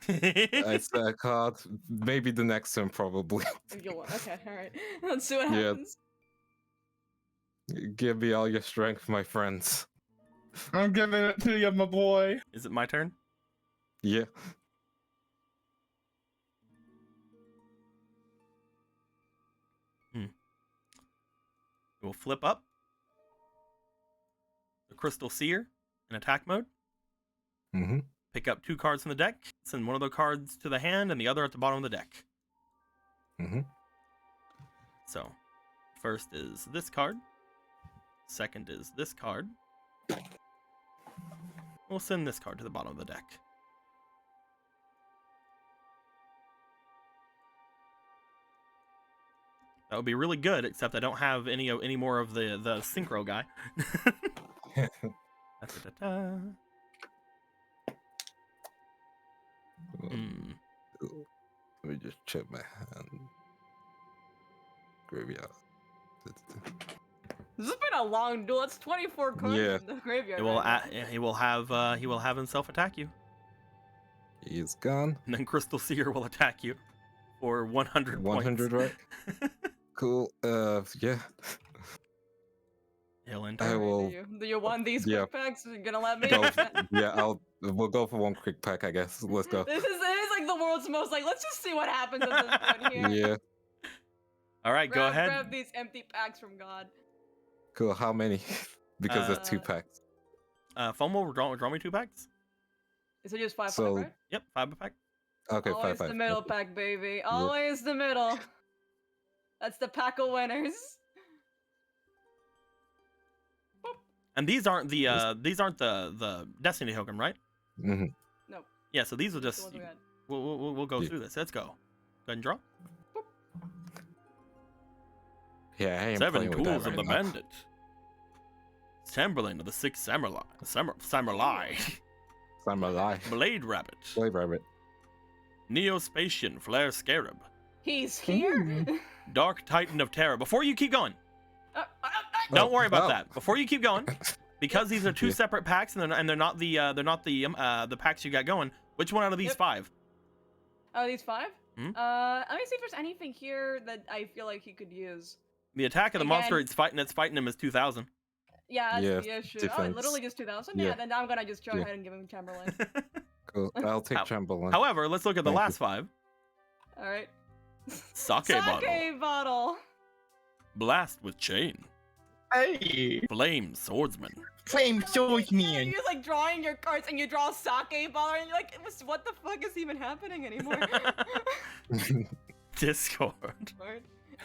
I set a card. Maybe the next turn, probably. Okay, alright. Let's see what Yeah. happens. Give me all your strength, my friends. I'm giving it to you, my boy. Is it my turn? Yeah. We'll flip up the Crystal Seer in attack mode. Mm-hmm. Pick up 2 cards from the deck. Send one of the cards to the hand and the other at the bottom of the deck. Mm-hmm. So, first is this card. Second is this card. We'll send this card to the bottom of the deck. That would be really good, except I don't have any more of the synchro guy. Da-da-da-da. Hmm. Let me just check my hand. Graveyard. This has been a long duel. It's 24 cards Yeah. in the graveyard. It will right now. he will have himself attack you, He is gone. and then Crystal Seer will attack you for 100 points. 100, right? Cool. Yeah. He'll enter. I Alright, will. Do you want these Yeah. quick packs? You're gonna let me? Go. Yeah, we'll go for one quick pack, I guess. Let's go. It is like the world's most like. Let's just see what happens at this point here. Yeah. All right, go ahead. Grab these empty packs from God. Cool. How many? Because there's 2 Uh, packs. Fomo, draw me 2 packs. Is it just 5 So- right? Yep, 5 a pack. Okay, Always 5. the middle pack, baby. Always the middle. That's the pack of winners. And these aren't the Destiny token, right? Mm-hmm. No. Yeah, so these will That's just the ones we had. we'll go Yeah. through this. Let's go. Go ahead and draw. Yeah, I ain't 7 playing with that tools of right the now. bandit. Chamberlain of the 6 samurai. Samurai. Samurai. Blade rabbit. Blade rabbit. Neospatian flare scarab. He's here. Dark titan of terror. Before you keep going, Uh, don't worry about oh. that. Before you keep going, because these are 2 Yeah. separate packs and they're not the packs you got going. Which one out of these Yep. 5? Oh, these 5? Hmm? Let me see if there's anything here that I feel like he could use. The attack of the monster Again. it's fighting him is 2,000. Yeah, that's Yeah, the issue. Oh, defense. literally just 2,000? Yeah. Yeah. Then I'm gonna just go Yeah. ahead and give him Chamberlain. Cool. I'll take How- Chamberlain. However, let's look at the Thank you. last 5. Alright. Sake bottle. Bottle. Blast with chain. Hey, Flame Swordsman. flame shows me. You're just like drawing your cards and you draw a sake bar and you're like, what the fuck is even happening anymore? Discord.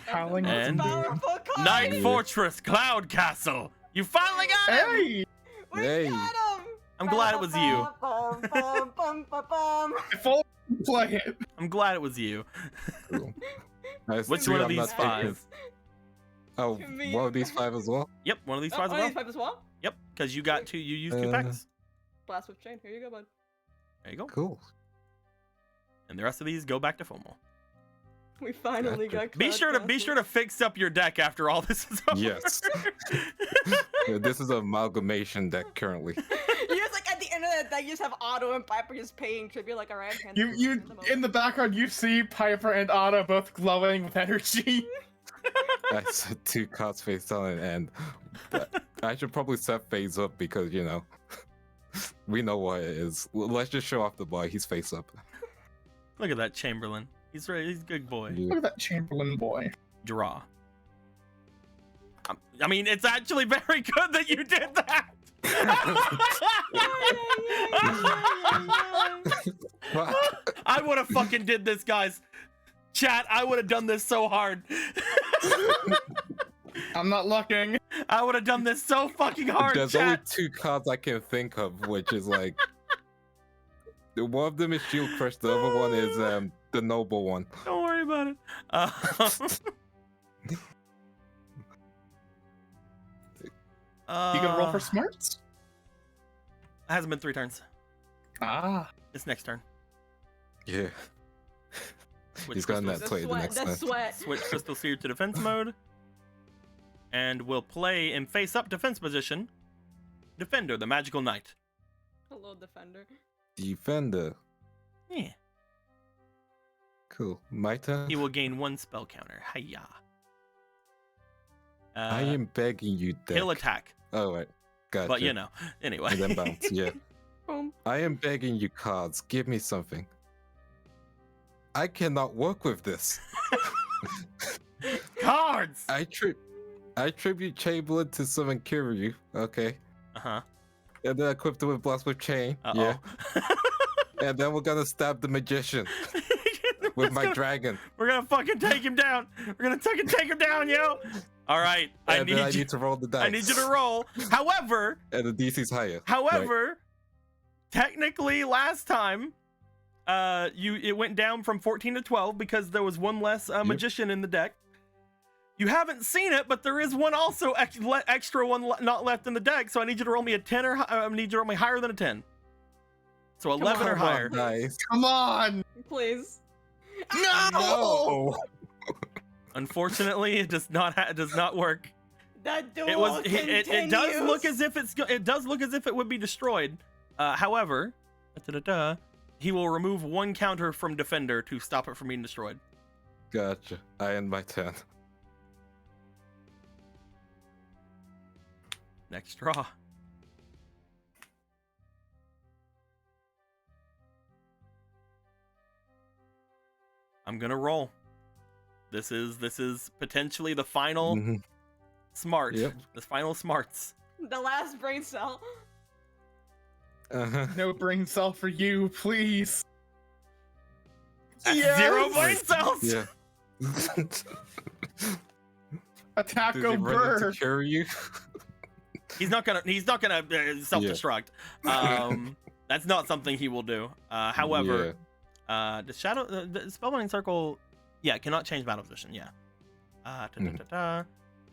Howling And powerful card. Night Fortress Cloud Castle. You finally got him. Hey, We Hey. got him. I'm glad it was you. if only you play it. I'm glad it was you. Cool. Nice Which to one see of I'm these not taking- 5? Oh, Me. one of these 5 as well? Yep, one of these Oh, 5 as one of well. these 5 as well? Yep, because you got 2. You used 2 packs. Blast with chain. Here you go, bud. There you go. Cool. And the rest of these go back to FOMO. We finally Gotcha. got. Be sure to fix up your deck after all this is over. Yes. Yeah, this is an amalgamation deck currently. You just like at the end of the day, you just have Otto and Piper just paying tribute. Like, all right, hand them You over. in the background you see Piper and Otto both glowing with energy. I said 2 cards face down and I should probably set phase up because, you know, we know what it is. Let's just show off the boy. He's face up. Look at that Chamberlain. He's right. He's a good boy. Look at that Chamberlain boy. Draw. I mean, it's actually very good that you did that. I would have fucking did this, guys. Chat, I would have done this so hard. I'm not looking. I would have done this so fucking hard, There's only chat. 2 cards I can think of, which is like one of them is Shield Crush, the other one is the Noble one. Don't worry about it. You gonna roll for smarts? It hasn't been 3 turns. Ah. It's next turn. Yeah. Switch He's got crystals- that play the next The time. sweat. Switch Crystal Seer to defense mode. And we'll play in face-up defense position. Defender, the Magical Knight. Hello, defender. Defender. Yeah. Cool. My turn. He will gain 1 spell counter. Hiya. I am begging you, deck. He'll attack. Oh, right. Gotcha. But, you know, anyway. And then bounce, yeah. Boom. I am begging you, cards. Give me something. I cannot work with this. Cards! I tribute Chamberlain to summon Kiryu. Okay. Uh-huh. And then equip it with Blast with Chain. Uh-oh. Yeah. And then we're gonna stab the magician with my dragon. We're gonna fucking take him down. We're gonna fucking take him down, yo. All right. I And then I need you need to roll the dice. I need you to roll. However, And the DC's higher. However, technically last time, it went down from 14 to 12 because there was 1 less magician in the deck. You haven't seen it, but there is one also extra one not left in the deck. So I need you to roll me a 10 or I need you to roll me higher than a 10. So 11 or Come on, higher. Nice. Come on. Please. No. Unfortunately, it does not work. That duel It was it does continues. look as if it would be destroyed. However, he will remove 1 counter from defender to stop it from being destroyed. Gotcha. I end my turn. Next draw. I'm gonna roll. This is potentially the final Mhm. smart. Yep. The final smarts. The last brain cell. Uh-huh. No brain cell for you, please. At Yes! 0 brain cells. Yeah. Attack Does go he run bird. into Kiryu? He's not gonna self-destruct. That's not something he will do. However, the shadow the spellbinding circle, cannot change battle position.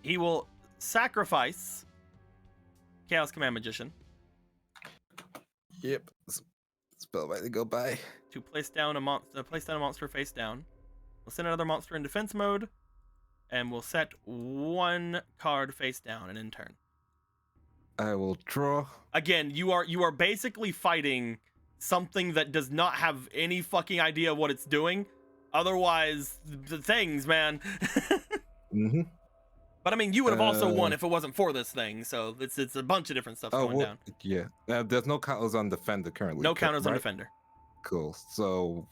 He will sacrifice Chaos Command Magician Yep. Spell right to go by. to place down a monster face down. We'll send another monster in defense mode, and we'll set 1 card face down and in turn. I will draw. Again, you are basically fighting something that does not have any fucking idea what it's doing. Otherwise, the things, man. Mm-hmm. But I mean, you would have also won if it wasn't for this thing. So it's a bunch of different stuff going down. Yeah. There's no counters on defender currently. No counters on right? defender. Cool. So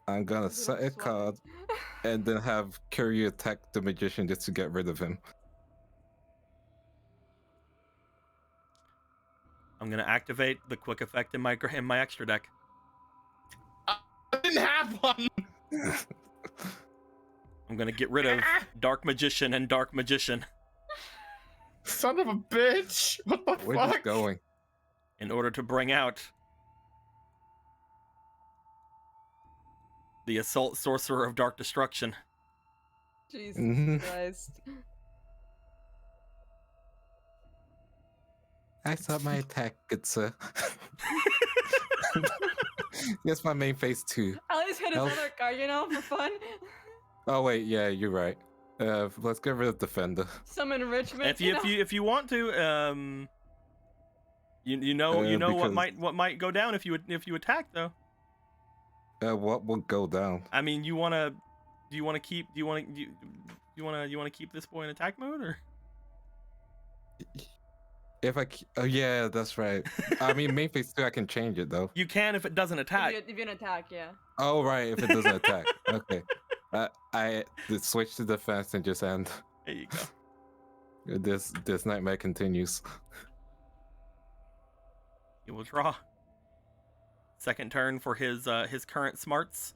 I'm gonna set a card and then have Kiryu attack the magician just to get rid of him. I'm gonna activate the quick effect in my extra deck. I didn't have one. I'm gonna get rid of Dark Magician and Dark Magician Son of a bitch. What the We're fuck? just going. in order to bring out the Assault Sorcerer of Dark Destruction. Jesus Mhm. Christ. I saw my attack, good sir. Yes, my main phase 2. At least hit his Health. other card, you know, for fun. Oh wait, yeah, you're right. Let's get rid of Defender. Some enrichment. If you want to, you know because- what might go down if you attack though. What will go down? I mean, you want to keep this boy in attack mode or? If oh yeah, that's right. I mean, main phase 2, I can change it though. You can if it doesn't attack. If you attack, yeah. Oh right, if it doesn't attack. Okay. I did switch to defense and just end. There you go. This nightmare continues. He will draw. Second turn for his current smarts.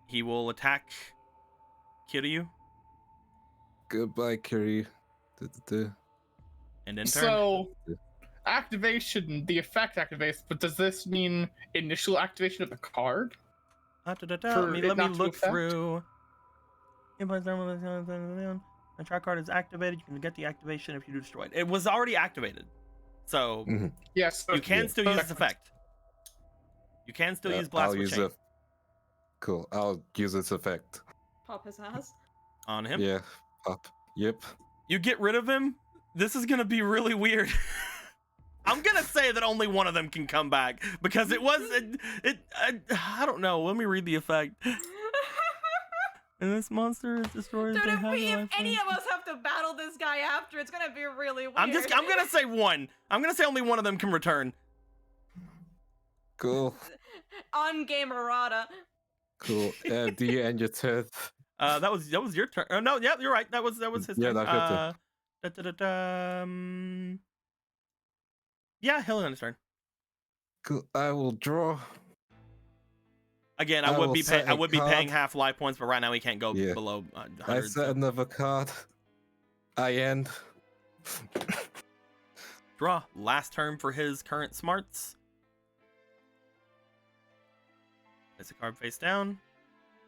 He will attack Kiryu Goodbye, Kiryu. and in turn. So, activation, the effect activates, but does this mean initial activation of the card? Let me it not to look affect? through. The track card is activated. You can get the activation if you destroy it. It was already activated, so Yes. you can okay. still use this effect. You can still use Blast I'll with use Chain it. Cool. I'll use its effect. Pop his ass. on him. Yeah. Up. Yep. You get rid of him. This is gonna be really weird. I'm gonna say that only one of them can come back because it was I don't know. Let me read the effect. And this monster is destroyed. Dude, if any of us have to battle this guy after, it's gonna be really weird. I'm gonna say one. I'm gonna say only one of them can return. Cool. On game errata. Cool. Do you end your turn? That was your turn. Oh no, yeah, you're right. That was his Yeah, turn. that's your turn. Yeah, he'll end his turn. Cool. I will draw. Again, I I would will be set a paying card. half life points, but right now he can't go Yeah. below I 100. set another card. I end. Draw. Last turn for his current smarts. Place a card face down.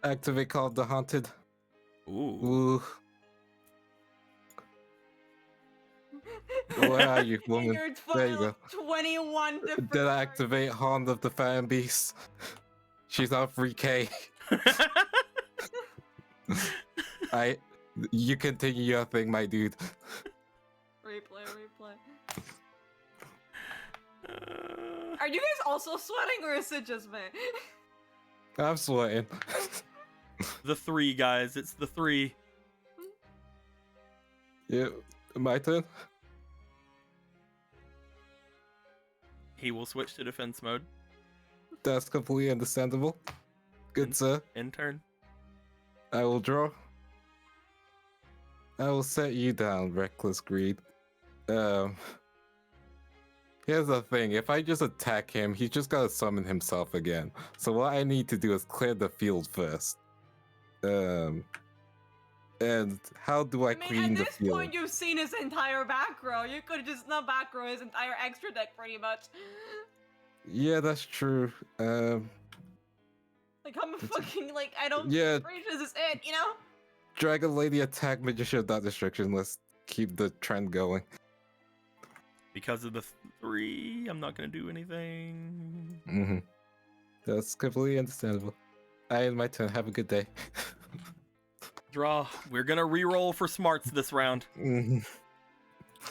Activate Call of the Haunted. Ooh. Ooh. Where are you, woman? You're There you go. 21 different Did I cards. activate Horn of the Fan Beast? She's on 3K. You continue your thing, my dude. Replay. Are you guys also sweating, or is it just me? I'm sweating. The 3, guys. It's the 3. Yeah, my turn. He will switch to defense mode. That's completely understandable. Good, sir. In turn. I will draw. I will set you down, Reckless Greed. Here's the thing, if I just attack him, he's just gotta summon himself again. So what I need to do is clear the field first. And how do I I mean, clean at the this field? point, you've seen his entire back row. You could just not back row his entire extra deck, pretty much. Yeah, that's true. Like, I'm fucking, like, I don't Yeah. think this is it, you know? Dragon Lady attack Magician of Dark Destruction. Let's keep the trend going. Because of the 3, I'm not going to do anything. Mm-hmm. That's completely understandable. I end my turn. Have a good day. Draw. We're going to re-roll for smarts this round. Mhm.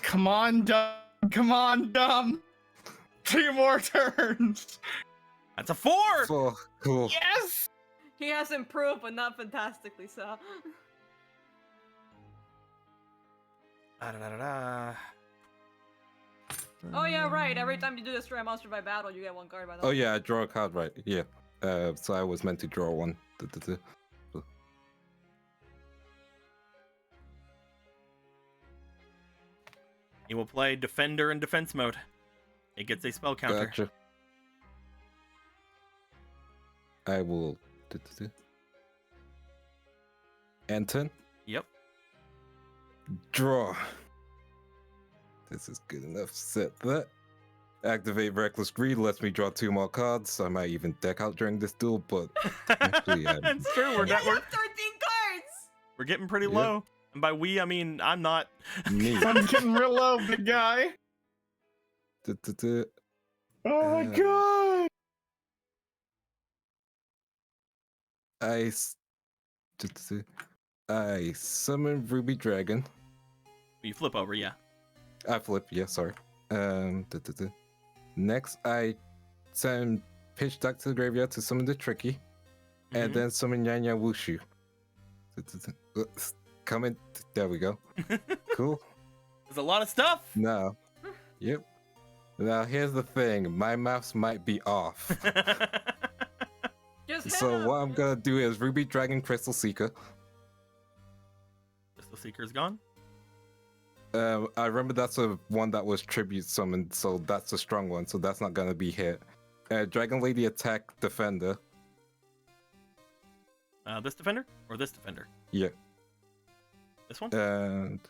Come on, dumb. Come on, dumb. 2 more turns. That's a 4! 4. Cool. Yes. He has improved, but not fantastically so. Oh yeah, right. Every time you do destroy a monster by battle, you get 1 card by the Oh way. yeah, I draw a card, right? Yeah. So I was meant to draw one. He will play Defender in defense mode. It gets a spell counter. Gotcha. I will enter. Yep. Draw. This is good enough. Set that. Activate Reckless Greed lets me draw 2 more cards. I might even deck out during this duel, but actually, It's true. You have 13 cards! We're getting pretty Yep. low. And by we, I mean I'm not. me. I'm getting real low, big guy. Oh my god. I summon Ruby Dragon. You flip over, yeah. I flip, yeah, sorry. Next, I send Pitch Duck to the graveyard to summon the Tricky, and Mhm. then summon Yanya Wushu. Coming, there we go. Cool. There's a lot of stuff. Now, yep. Now here's the thing, my maths might be off. Just hit So him. what I'm gonna do is Ruby Dragon Crystal Seeker. Crystal Seeker's gone. I remember that's a one that was tribute summoned, so that's a strong one, so that's not gonna be hit. Dragon Lady attack defender. This defender or this defender? Yeah. This one? And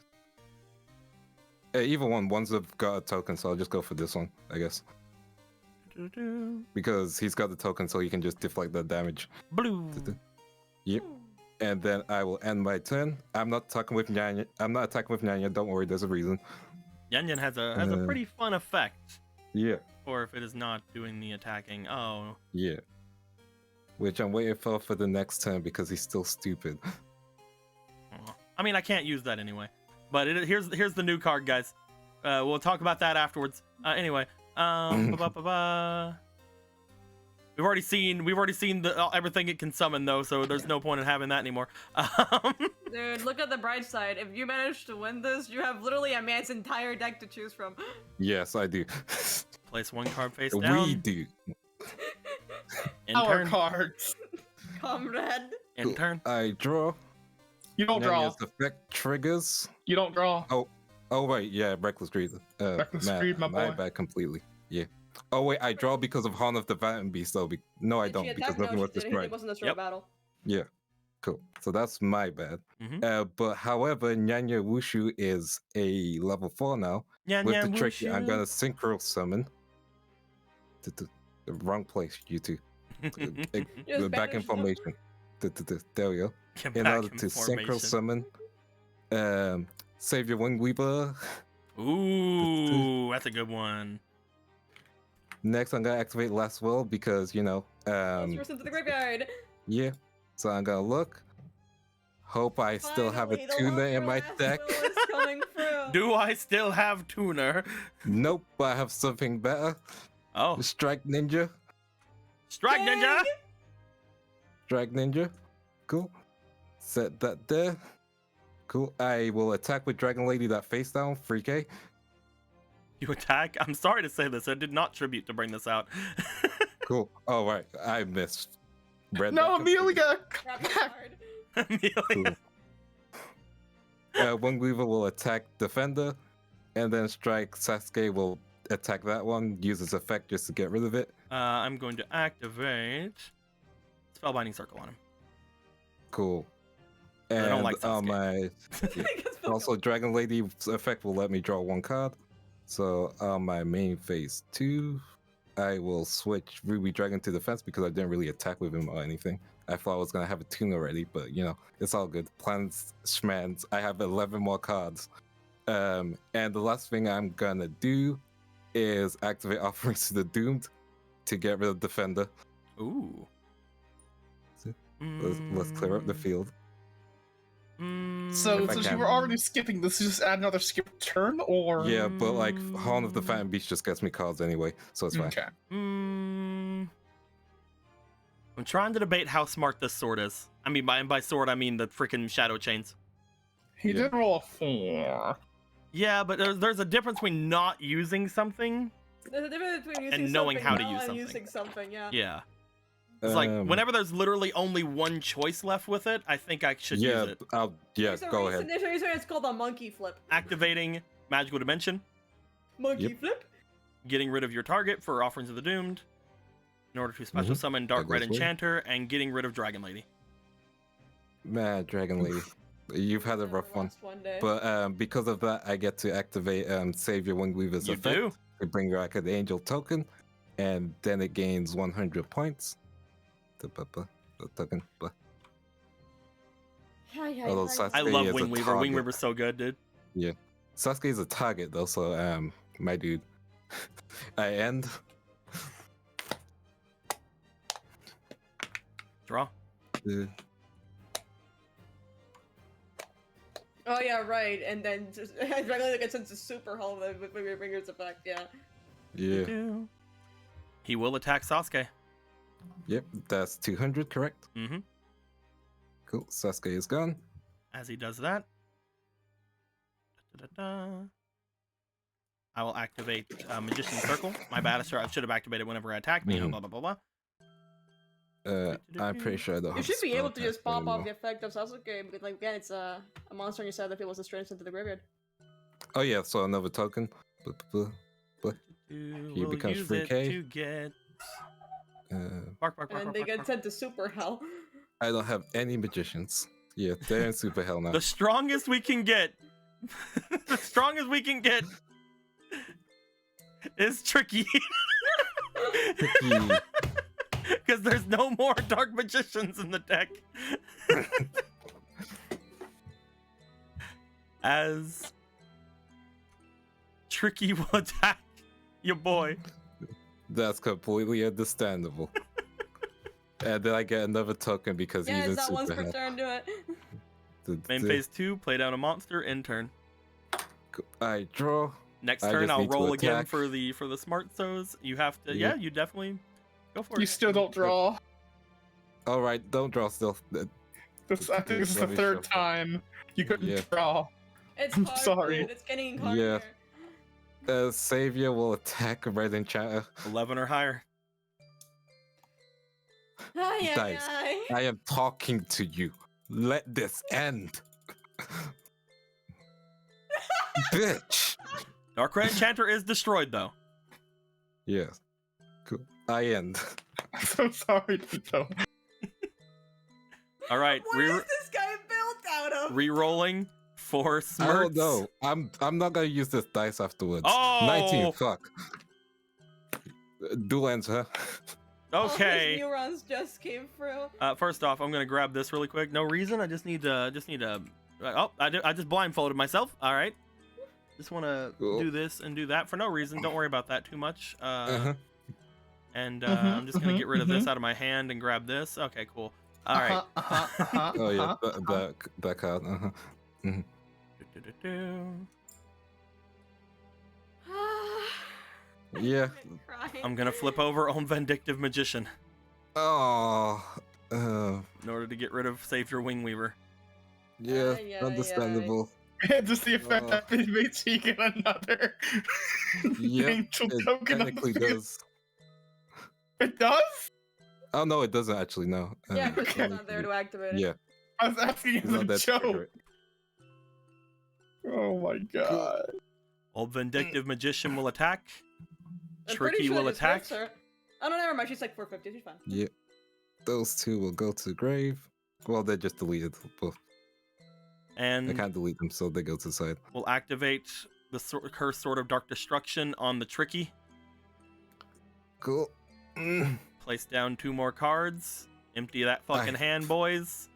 either one. One's got a token, so I'll just go for this one, I guess. Because he's got the token, so he can just deflect the damage. Blue. Yep. And then I will end my turn. I'm not attacking with Nyanya. Don't worry, there's a reason. Yan Yan has a pretty fun effect. Yeah. Or if it is not doing the attacking. Oh. Yeah. Which I'm waiting for the next turn because he's still stupid. I mean, I can't use that anyway. But here's the new card, guys. We'll talk about that afterwards. Anyway, We've already seen the everything it can summon though, so there's no point in having that anymore. Dude, look at the bright side. If you manage to win this, you have literally a man's entire deck to choose from. Yes, I do. Place one card face down. We do. In Our turn. cards. Comrade. In turn. I draw. You don't draw. Nyanya's effect triggers. You don't draw. Oh wait, yeah, Reckless Greed. Reckless Greed, my boy. bad completely. Yeah. Oh wait, I draw because of Horn of the Phantom Beast though. No, I Did don't she because attack? nothing No, was she didn't. It destroyed. wasn't a straight Yep. battle. Yeah. Cool. So that's my bad. Mhm. But however, Nyanya Wushu is a level 4 now. Yan With Yan the tricky, I'm Wushu. gonna synchro summon. The wrong place, you two. Just Back in banish them. formation. There we go. Get In back order in to synchro formation. summon, Savior Wingweaver. Ooh, that's a good one. Next, I'm gonna activate Last Will because Let's rest into the graveyard. yeah. So I'm gonna look. Hope I still have a Finally, the tuner in Last my Will deck. is coming through. Do I still have tuner? Nope, I have something better. Oh, Strike Ninja. strike ninja! Dang. Strike Ninja. Cool. Set that there. Cool. I will attack with Dragon Lady that face down. 3k. You attack? I'm sorry to say this. I did not tribute to bring this out. Cool. Oh, right. I missed. Read No, that Amelia got Grab the card. Amelia. Cool. Wingweaver will attack Defender, and then Strike Sasuke will attack that one, use its effect just to get rid of it. I'm going to activate Spellbinding Circle on him. Cool. I And don't like on Sasuke. my also Dragon Lady's effect will let me draw one card. So on my main phase 2, I will switch Ruby Dragon to defense because I didn't really attack with him or anything. I thought I was gonna have a tune already, but it's all good. Plans schmans. I have 11 more cards. And the last thing I'm gonna do is activate Offerings to the Doomed to get rid of Defender. Ooh. Let's clear up the field. So If I since you can. were already skipping this, you just add another skip turn, or Yeah, but like Horn of the Phantom Beast just gets me cards anyway, so it's fine. Okay. I'm trying to debate how smart this sword is. I mean, by sword, I mean the freaking shadow chains. He Yeah. did roll a 4. Yeah, but there's a difference between not using something. There's a difference between using And knowing something how to well use and something. using something, yeah. Yeah. It's like Um, whenever there's literally only one choice left with it, I think I should yeah, use it. go There's a ahead. reason it's called a monkey flip. Activating Magical Dimension. Monkey Yep. flip? getting rid of your target for Offerings of the Doomed in order to special summon Dark That Red goes away. Enchanter, and getting rid of Dragon Lady. Man, Dragon Lady, you've had a Never rough one. lost one day. But because of that, I get to activate Savior Wingweaver's You effect do. to bring back an angel token, and then it gains 100 points. The token. Although I Sasuke love is a Wingweaver. target. Wingweaver's so good, dude. Sasuke is a target though, so my dude. I end. Draw. Oh yeah, right. And then just regularly gets into super hull with your fingers effect. Yeah. Yeah. He will attack Sasuke. Yep, that's 200, correct? Mm-hmm. Cool. Sasuke is gone. As he does that, I will activate Magician Circle. My bad, I should have activated whenever I attacked me. Blah blah blah blah. I'm pretty sure I don't You have should be able to spell just pop attack off the anymore. effect of Sasuke because, like, again, it's a monster on your side that feels the strength into the graveyard. Oh yeah, so another token. He becomes use free it K. to get And bark. then they get sent to super hell. I don't have any magicians. Yeah, they're in super hell now. The strongest we can get. The strongest we can get is tricky. Tricky. Because there's no more dark magicians in the deck. As Tricky will attack your boy. That's completely understandable. And then I get another token because Yeah, he's in it's not once super per hell. turn to it. Main phase 2, play down a monster, end turn. I draw. Next I turn just I'll need to roll again attack. for the smart sows. You have to Yeah. you definitely go for You it. still don't draw. All right, don't draw still. I think this is the Let me third shuffle. time you couldn't Yeah. draw. It's I'm hard, sorry. dude. It's getting harder. Yeah. Savior will attack Red Enchanter. 11 or higher. Ay, ay, Dice. ay. I am talking to you. Let this end. Bitch. Dark Red Enchanter is destroyed though. Yes. Cool. I end. I'm so sorry, Tito. All right, What is this guy built out of? re-rolling for I smirts. don't know. I'm not gonna use this dice afterwards. Oh! 19, fuck. Dual ends, huh? All his Okay. neurons just came through. First off, I'm gonna grab this really quick. No reason. I just need to. Oh, I just blindfolded myself. All right. Just want to Cool. do this and do that for no reason. Don't worry about that too much. Uh-huh. And Mhm, I'm just gonna mhm, get rid of this mhm. out of my hand and grab this. Okay, cool. All right. Oh yeah, that card. Uh-huh. Do-do-do-do. Yeah. I'm gonna flip over on Vindictive Magician Oh. in order to get rid of Save Your Wingweaver. Yeah, Ay, ay, understandable. Just the effect that makes you get another Yep, angel it token on technically the field. does. It does? Oh no, it doesn't actually. No. Yeah, because Okay. he's not there to activate it. Yeah, I was asking it's as not a that joke. trigger. Oh my god. Old Vindictive Magician will attack. I'm pretty Tricky sure will this hurts attack. her. Oh no, never mind. She's like 450. She's fine. Yeah, those two will go to the grave. Well, they're just deleted. Both. I And can't delete them, so they go to the side. we'll activate the Curse Sword of Dark Destruction on the Tricky. Cool. Mm. Place down 2 more cards. Empty that fucking hand, boys.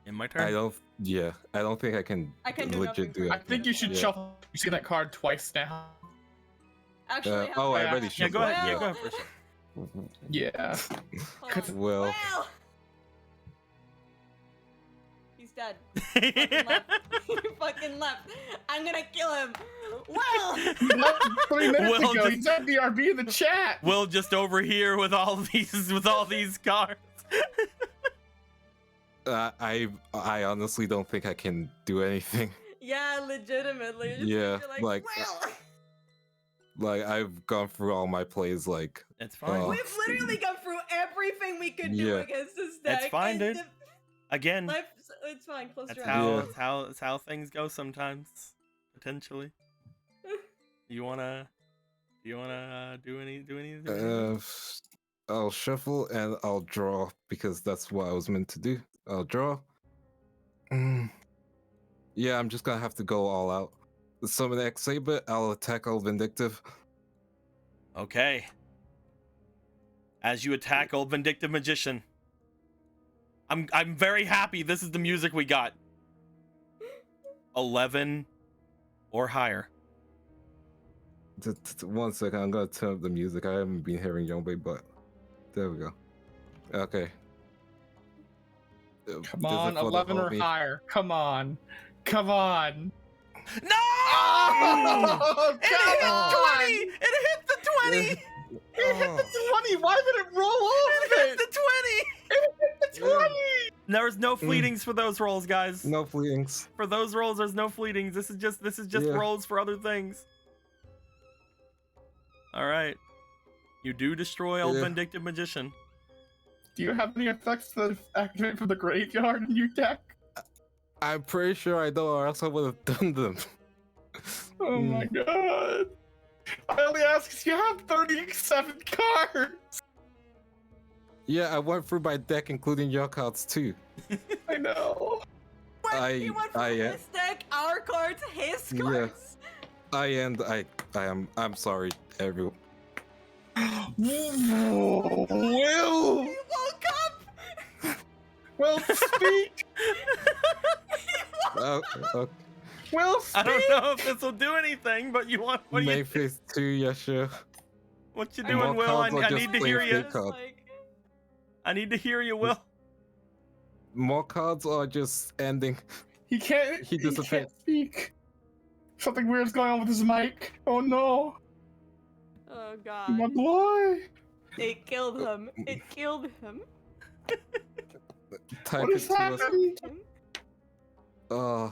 In my turn. I don't. Yeah, I don't think I can. I can do nothing legit do for it. I think you should Yeah. shuffle. You see that card twice now. Actually, Oh, I Yeah. already Yeah, shuffled. go ahead. Yeah, Well- go ahead first. Yeah. Hold on. Well. He's dead. He fucking left. He fucking left. I'm gonna kill him. Well. He left 3 minutes Well, ago. just- He's at the RB in the chat. Will just over here with all these cards. I honestly don't think I can do anything. Yeah, legitimately. Just Yeah, you're like, well. Like I've gone through all my plays. Like It's fine. Oh. We've literally gone through everything we could do Yeah. against this deck. It's fine, and dude. Again, it's fine. Close that's your how eyes. it's how things go sometimes. Potentially. You wanna You wanna do anything? I'll shuffle and I'll draw because that's what I was meant to do. I'll draw. Yeah, I'm just gonna have to go all out. Summon X Saber, I'll attack all vindictive. Okay. As you attack old vindictive magician, I'm very happy this is the music we got. 11 or higher. 1 second, I'm gonna turn up the music. I haven't been hearing Yongbe, but there we go. Okay. Come on, 11 or higher. Come on. Come on. No! Oh, It hit 20! It hit the 20! It hit the 20. Why did it roll off It hit the 20! It hit the 20. There's no fleetings for those rolls, guys. No fleetings. For those rolls, there's no fleetings. This is just Yeah. rolls for other things. All right. You do destroy old vindictive magician. Do you have any effects that activate from the graveyard in your deck? I'm pretty sure I don't, or else I would have done them. Oh my god. I only ask because you have 37 cards. Yeah, I went through my deck, including your cards too. I know. He went from his deck, our cards, his Yeah. cards. I'm sorry, everyone. Will! He woke up. Will, speak! Will, speak! I don't know if this will do anything, but you want what you Mayface 2, yeah, sure. what you I doing, want Will? I cards or need to just hear plain you. fake card? I need to hear you, Will. More cards or just ending? He can't disappeared. speak. Something weird's going on with his mic. Oh no. Oh My god. boy. It killed him. It killed him. Type What it is to us. happening? I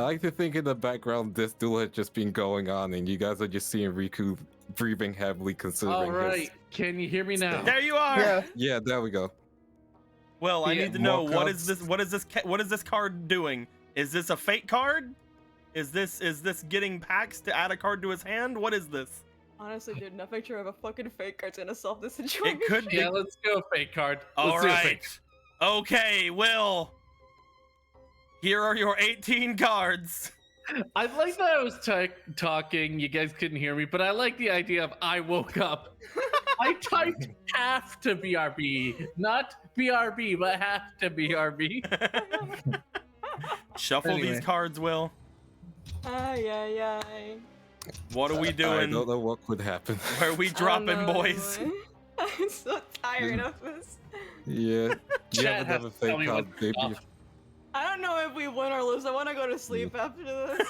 like to think in the background this duel has just been going on and you guys are just seeing Riku breathing heavily considering All right, his... can you hear me now? There you are. Yeah. Yeah, there we go. Will, I Yeah, need to know more what is cards. this? What is this card doing? Is this a fate card? Is this getting Pax to add a card to his hand? What is this? Honestly, dude, nothing sure of a fucking fake card's gonna solve this situation. It could be. Yeah, let's go fake card. All Let's do a right. fake. Okay, Will. Here are your 18 cards. I like that I was talking, you guys couldn't hear me, but I like the idea of I woke up. I typed have to BRB, not BRB, but have to BRB. Shuffle Anyway. these cards, Will. Ay, ay, ay. What are we I doing? don't know what could happen. Where are we I don't dropping, know, boys? anyway. I'm so tired of this. Yeah. You Chat haven't has have a to tell fake me card what's debut. up. I don't know if we win or lose. I want to go to sleep after this.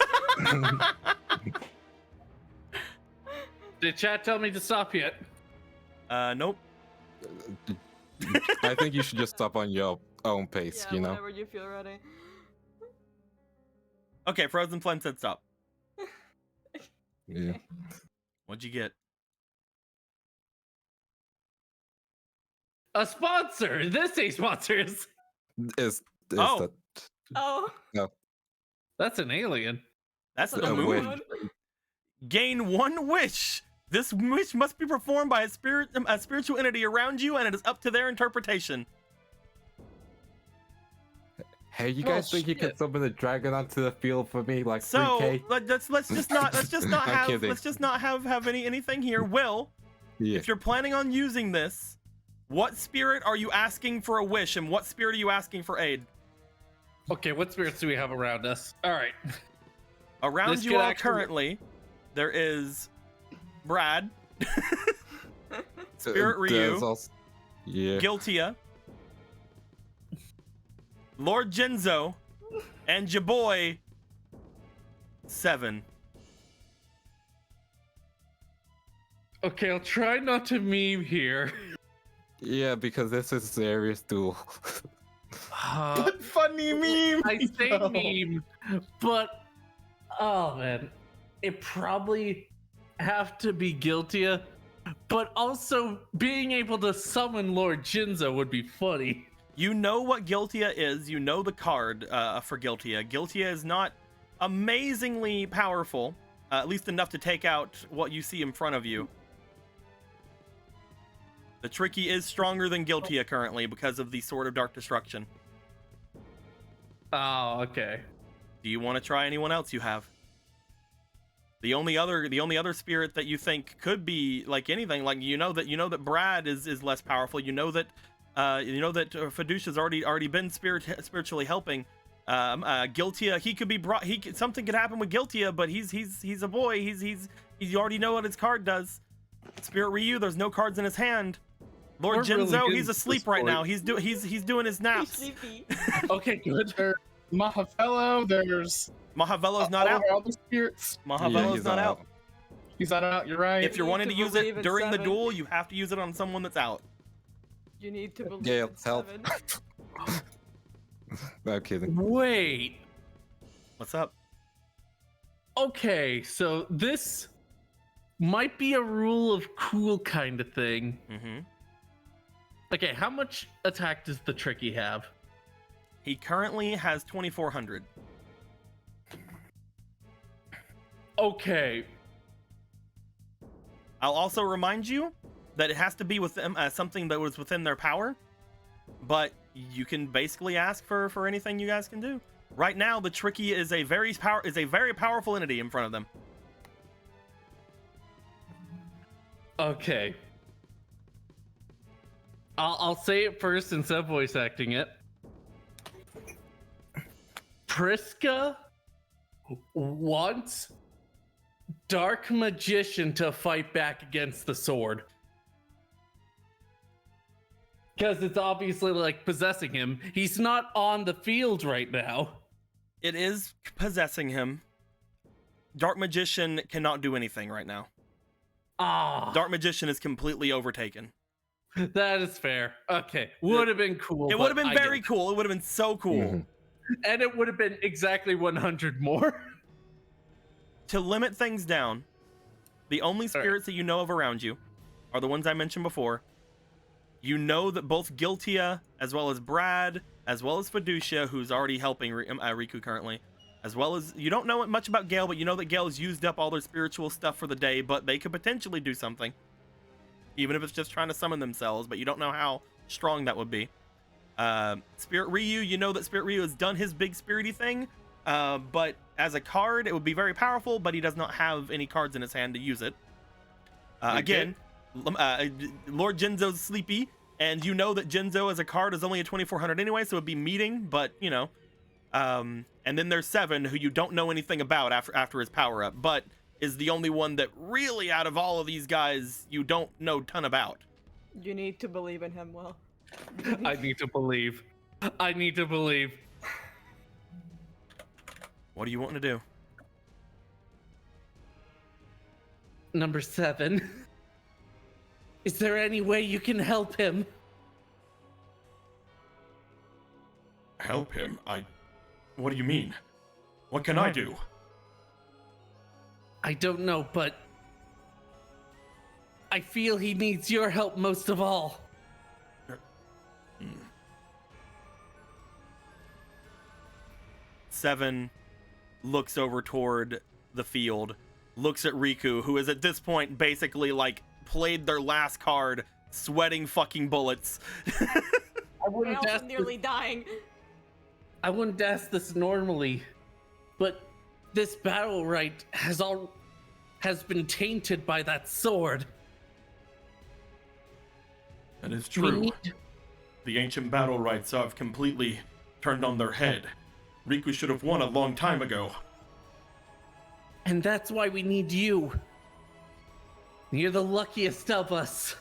Did chat tell me to stop yet? Nope. I think you should just stop on your own pace, Yeah, you know? whenever you feel ready. Okay, Frozen Flame said stop. Yeah. What'd you get? A sponsor! This a sponsors! Is Oh. that Oh, That's an alien. That's that's the a moon. wish. moon. Gain one wish. This wish must be performed by a spiritual entity around you, and it is up to their interpretation. Hey, you Well, guys think you can shit. summon a dragon onto the field for me, like So 3K? let's just not I'm have kidding. let's just not have anything here. Will, Yeah. if you're planning on using this, what spirit are you asking for a wish, and what spirit are you asking for aid? Okay, what spirits do we have around us? Alright. Around This you could all actually- currently, there is Brad, Spirit There's Ryu, also- Yeah. Guiltia, Lord Genzo, and your boy 7. Okay, I'll try not to meme here. Yeah, because this is a serious duel. But funny meme. I say though. meme, but oh man, it probably have to be Guiltia, but also being able to summon Lord Jinzo would be funny. You know what Guiltia is. You know the card for Guiltia. Guiltia is not amazingly powerful. at least enough to take out what you see in front of you. The Tricky is stronger than Guiltia currently because of the Sword of Dark Destruction. Oh, okay. Do you want to try anyone else you have? The only other spirit that you think could be like anything, like you know that Brad is less powerful. You know that Fiducia's already been spiritually helping. Guiltia, he could be brought. Something could happen with Guiltia, but he's a boy. You already know what his card does. Spirit Ryu, there's no cards in his hand. Lord We're really Jinzo, good he's at asleep this right point. now. He's doing his He's naps. sleepy. Okay, good. There's Mahavello, there's Mahavelo's not all out. the other spirits. Mahavelo's he's not out. He's not out, you're right. If you're You wanting need to to use believe it in during the 7. duel, you have to use it on someone that's out. You need to believe Gale, in help. 7. No kidding. Wait. What's up? Okay, so this might be a rule of cool kind of thing. Mm-hmm. Okay, how much attack does the Tricky have? He currently has 2,400. Okay. I'll also remind you that it has to be with them something that was within their power, but you can basically ask for anything you guys can do. Right now, the Tricky is a very powerful entity in front of them. Okay. I'll say it first instead of voice acting it. Priska wants Dark Magician to fight back against the sword. Because it's obviously like possessing him. He's not on the field right now. It is possessing him. Dark Magician cannot do anything right now. Ah, Dark Magician is completely overtaken. that is fair. Okay, would have been cool. It but would have been I very get cool. It would have been so cool. Mhm. it. And it would have been exactly 100 more. To limit things down, the only spirits that you know of around you are the ones I mentioned before. You know that both Guiltia, as well as Brad, as well as Fiducia, who's already helping Riku currently, as well as, you don't know much about Gale, but you know that Gale has used up all their spiritual stuff for the day, but they could potentially do something. Even if it's just trying to summon themselves, but you don't know how strong that would be. Spirit Ryu, you know that Spirit Ryu has done his big spirity thing, but as a card, it would be very powerful, but he does not have any cards in his hand to use it. Again, Lord Jinzo's sleepy, and you know that Jinzo as a card is only a 2,400 anyway, so it'd be meeting, but, you know. And then there's 7, who you don't know anything about after his power-up, but is the only one that really, out of all of these guys, you don't know a ton about. You need to believe in him, Will. I need to believe. I need to believe. What do you want to do? Number 7. Is there any way you can help him? Help him? What do you mean? What can I do? I don't know, but I feel he needs your help most of all. Seven looks over toward the field, looks at Riku, who is at this point basically like played their last card, sweating fucking bullets. I I wouldn't also ask nearly dying. I wouldn't ask this normally, but this battle right has been tainted by that sword. That is We need- The ancient battle rites have completely turned on their head. Riku should have won a long time ago. And that's why we need you. You're the luckiest of us.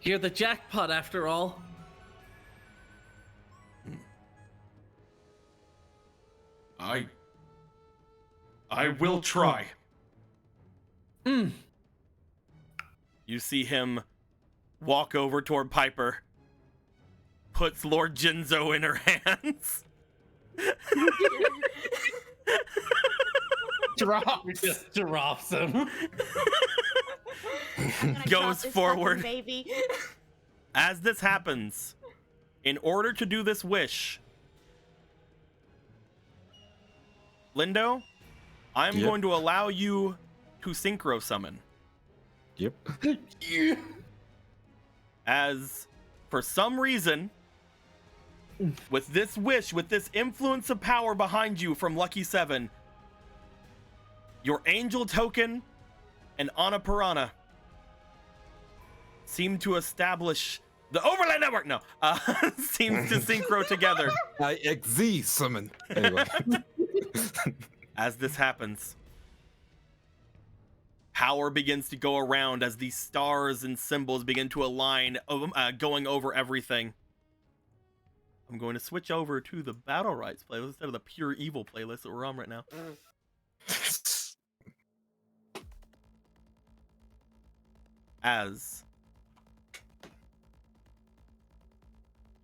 You're the jackpot after all. I will try. Mm. You see him walk over toward Piper, puts Lord Jinzo in her hands. Drops. Just drops him. I'm gonna Goes drop this forward. fucking baby. As this happens, in order to do this wish, Lindo, I'm Yep. going to allow you to synchro summon. Yep. As, for some reason, with this wish, with this influence of power behind you from Lucky 7, your angel token and Ana Piranha seem to establish the overlay network. No, seems to synchro together. I XZ summon. Anyway. As this happens, power begins to go around as these stars and symbols begin to align, going over everything. I'm going to switch over to the Battle Rights playlist instead of the Pure Evil playlist that we're on right now. As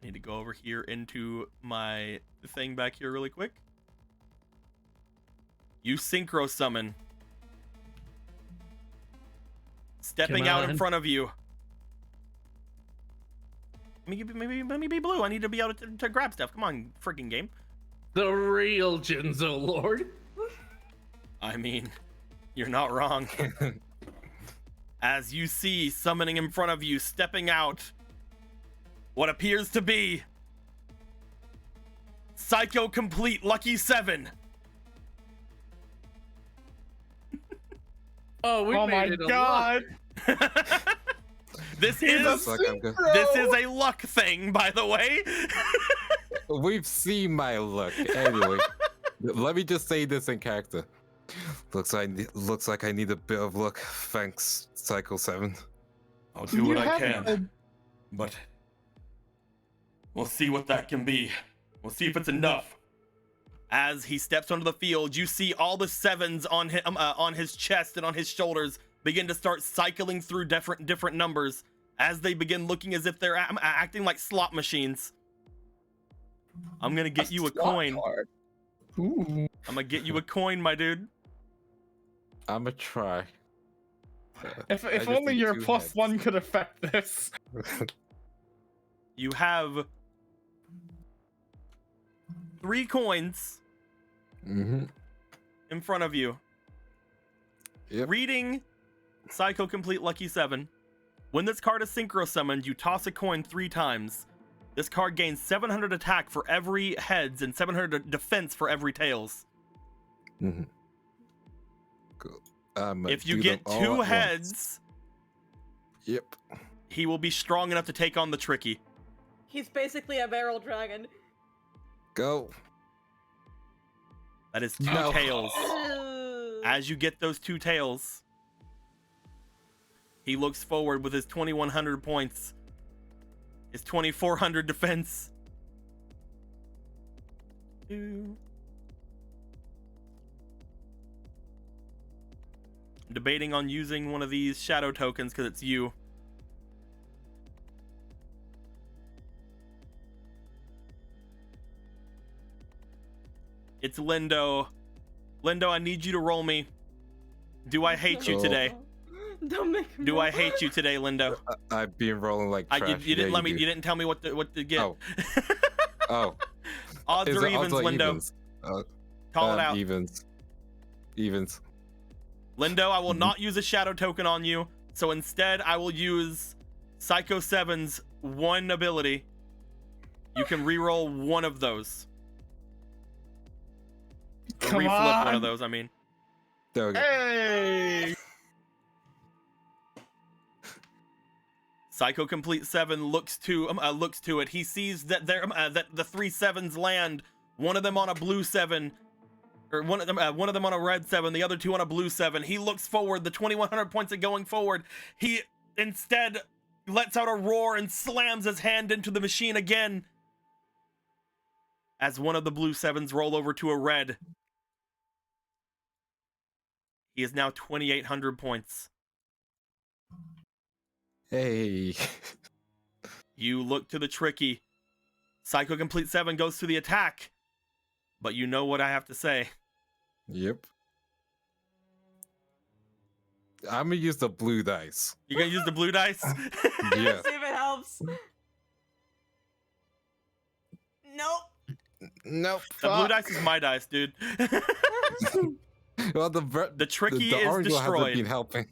I need to go over here into my thing back here really quick. You synchro summon. Stepping out in front of you. Let me be blue. I need to be able to grab stuff. Come on, freaking game. The real Jinzo Lord. I mean, you're not wrong. As you see summoning in front of you, stepping out, what appears to be Psycho Complete Lucky 7. Oh, we Oh my made it a god! This is a luck thing, by the way. We've seen my luck. Anyway, let me just say this in character. Looks like I need a bit of luck. Thanks, Cycle 7. I'll do what I can, but we'll see what that can be. We'll see if it's enough. As he steps onto the field, you see all the 7s on his chest and on his shoulders begin to start cycling through different numbers as they begin looking as if they're acting like slot machines. I'm gonna get you a coin. Ooh. I'm gonna get you a coin, my dude. I'ma try. If only your +1 could affect this. You have 3 coins in front of you. Yep. Reading Psycho Complete Lucky 7. When this card is synchro summoned, you toss a coin 3 times. This card gains 700 attack for every heads and 700 defense for every tails. Cool. If you get 2 heads, yep, he will be strong enough to take on the Tricky. He's basically a barrel dragon. go. That is 2 No. tails. As you get those 2 tails, he looks forward with his 2100 points, his 2400 defense. I'm debating on using one of these shadow tokens because it's you. It's Lindo. Lindo, I need you to roll me. Do I hate you today? Don't make me Do I hate you today, Lindo? I've been rolling like trash. You didn't Yeah, let me. do. You didn't tell me what to get. Oh. Oh. Odds Is or it evens, odds or Lindo? evens? Call it out. Evens. Evens. Lindo, I will not use a shadow token on you. So instead, I will use Psycho 7's 1 ability. You can reroll 1 of those. Or Come reflip 1 on. of those, I mean. There we go. Hey! Psycho Complete 7 looks to it. He sees that that the 3 7s land. One of them on a blue 7, or one of them on a red 7. The other 2 on a blue 7. He looks forward. The 2100 points are going forward. He instead lets out a roar and slams his hand into the machine again. As one of the blue 7s roll over to a red. He is now 2800 points. Hey. You look to the Tricky. Psycho Complete 7 goes to the attack. But you know what I have to say. Yep. I'm gonna use the blue dice. You're gonna use the blue dice? Yeah. See if it helps. Nope. Nope. The blue dice is my dice, dude. Well, The Tricky the is orange one hasn't been destroyed. helping.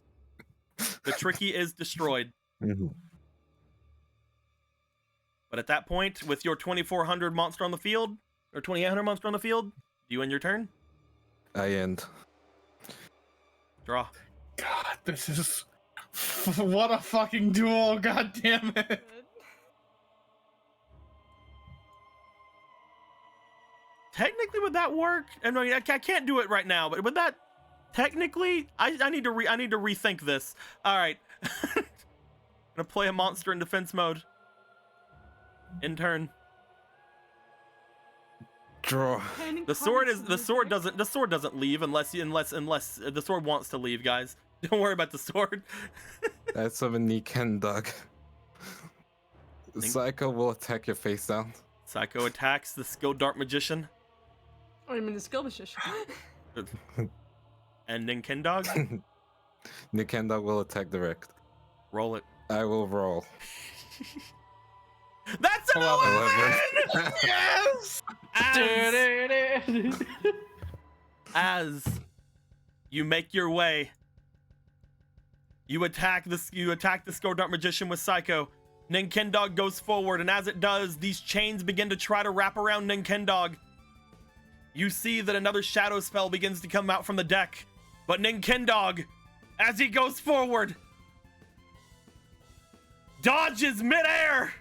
The Tricky is destroyed. Mhm. But at that point, with your 2400 monster on the field, or 2800 monster on the field, do you end your turn? I end. Draw. God, this is what a fucking duel. God damn it. Technically, would that work? And I mean, I can't do it right now, but would that technically? I need to rethink this. All right, I'm gonna play a monster in defense mode. In turn. Draw. The sword doesn't leave unless the sword wants to leave, guys. Don't worry about the sword. I summon Niken Dog. Psycho will attack your face down. Psycho attacks the skilled dark magician. Oh, you mean the skill magician? And Niken Dog. Niken Dog will attack direct. Roll it. I will roll. That's an 11! 11. Yes! As you make your way, you attack the skilled dark magician with Psycho. Ninkendog goes forward, and as it does, these chains begin to try to wrap around Ninkendog. You see that another shadow spell begins to come out from the deck, but Ninkendog, as he goes forward, dodges midair,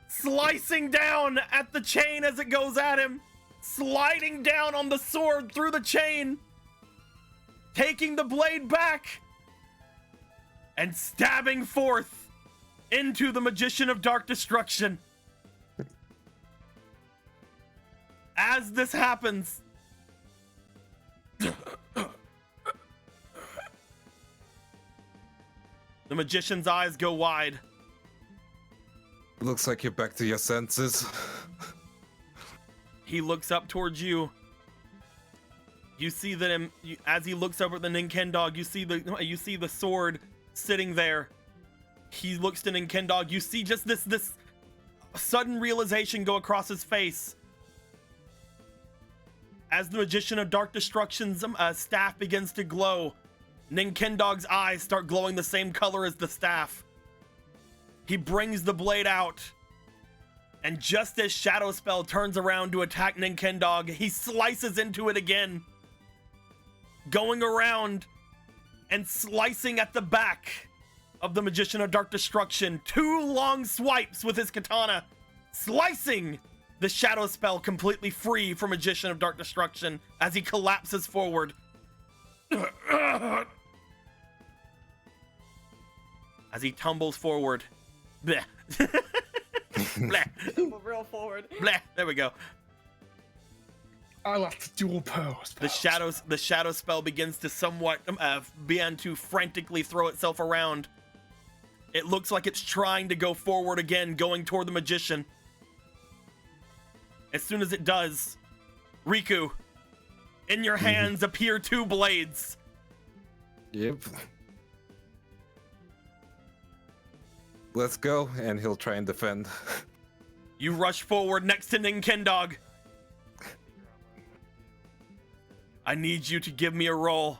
slicing down at the chain as it goes at him, sliding down on the sword through the chain, taking the blade back, and stabbing forth into the Magician of Dark Destruction. As this happens, the Magician's eyes go wide. Looks like you're back to your senses. He looks up towards you. You see that as he looks over at the Ninkendog, you see the sword sitting there. He looks to Ninkendog. You see just this sudden realization go across his face. As the Magician of Dark Destruction's staff begins to glow, Ninkendog's eyes start glowing the same color as the staff. He brings the blade out, and just as Shadow Spell turns around to attack Ninkendog, he slices into it again, going around and slicing at the back of the Magician of Dark Destruction. 2 long swipes with his katana, slicing the Shadow Spell completely free from Magician of Dark Destruction as he collapses forward. As he tumbles forward. Bleh. Bleh. Real forward. Bleh. There we go. I like the dual pose. The shadow spell begins to somewhat begin to frantically throw itself around. It looks like it's trying to go forward again, going toward the Magician. As soon as it does, Riku, in your hands appear 2 blades. Yep. Let's go, and he'll try and defend. You rush forward next to Ninkendog. I need you to give me a roll.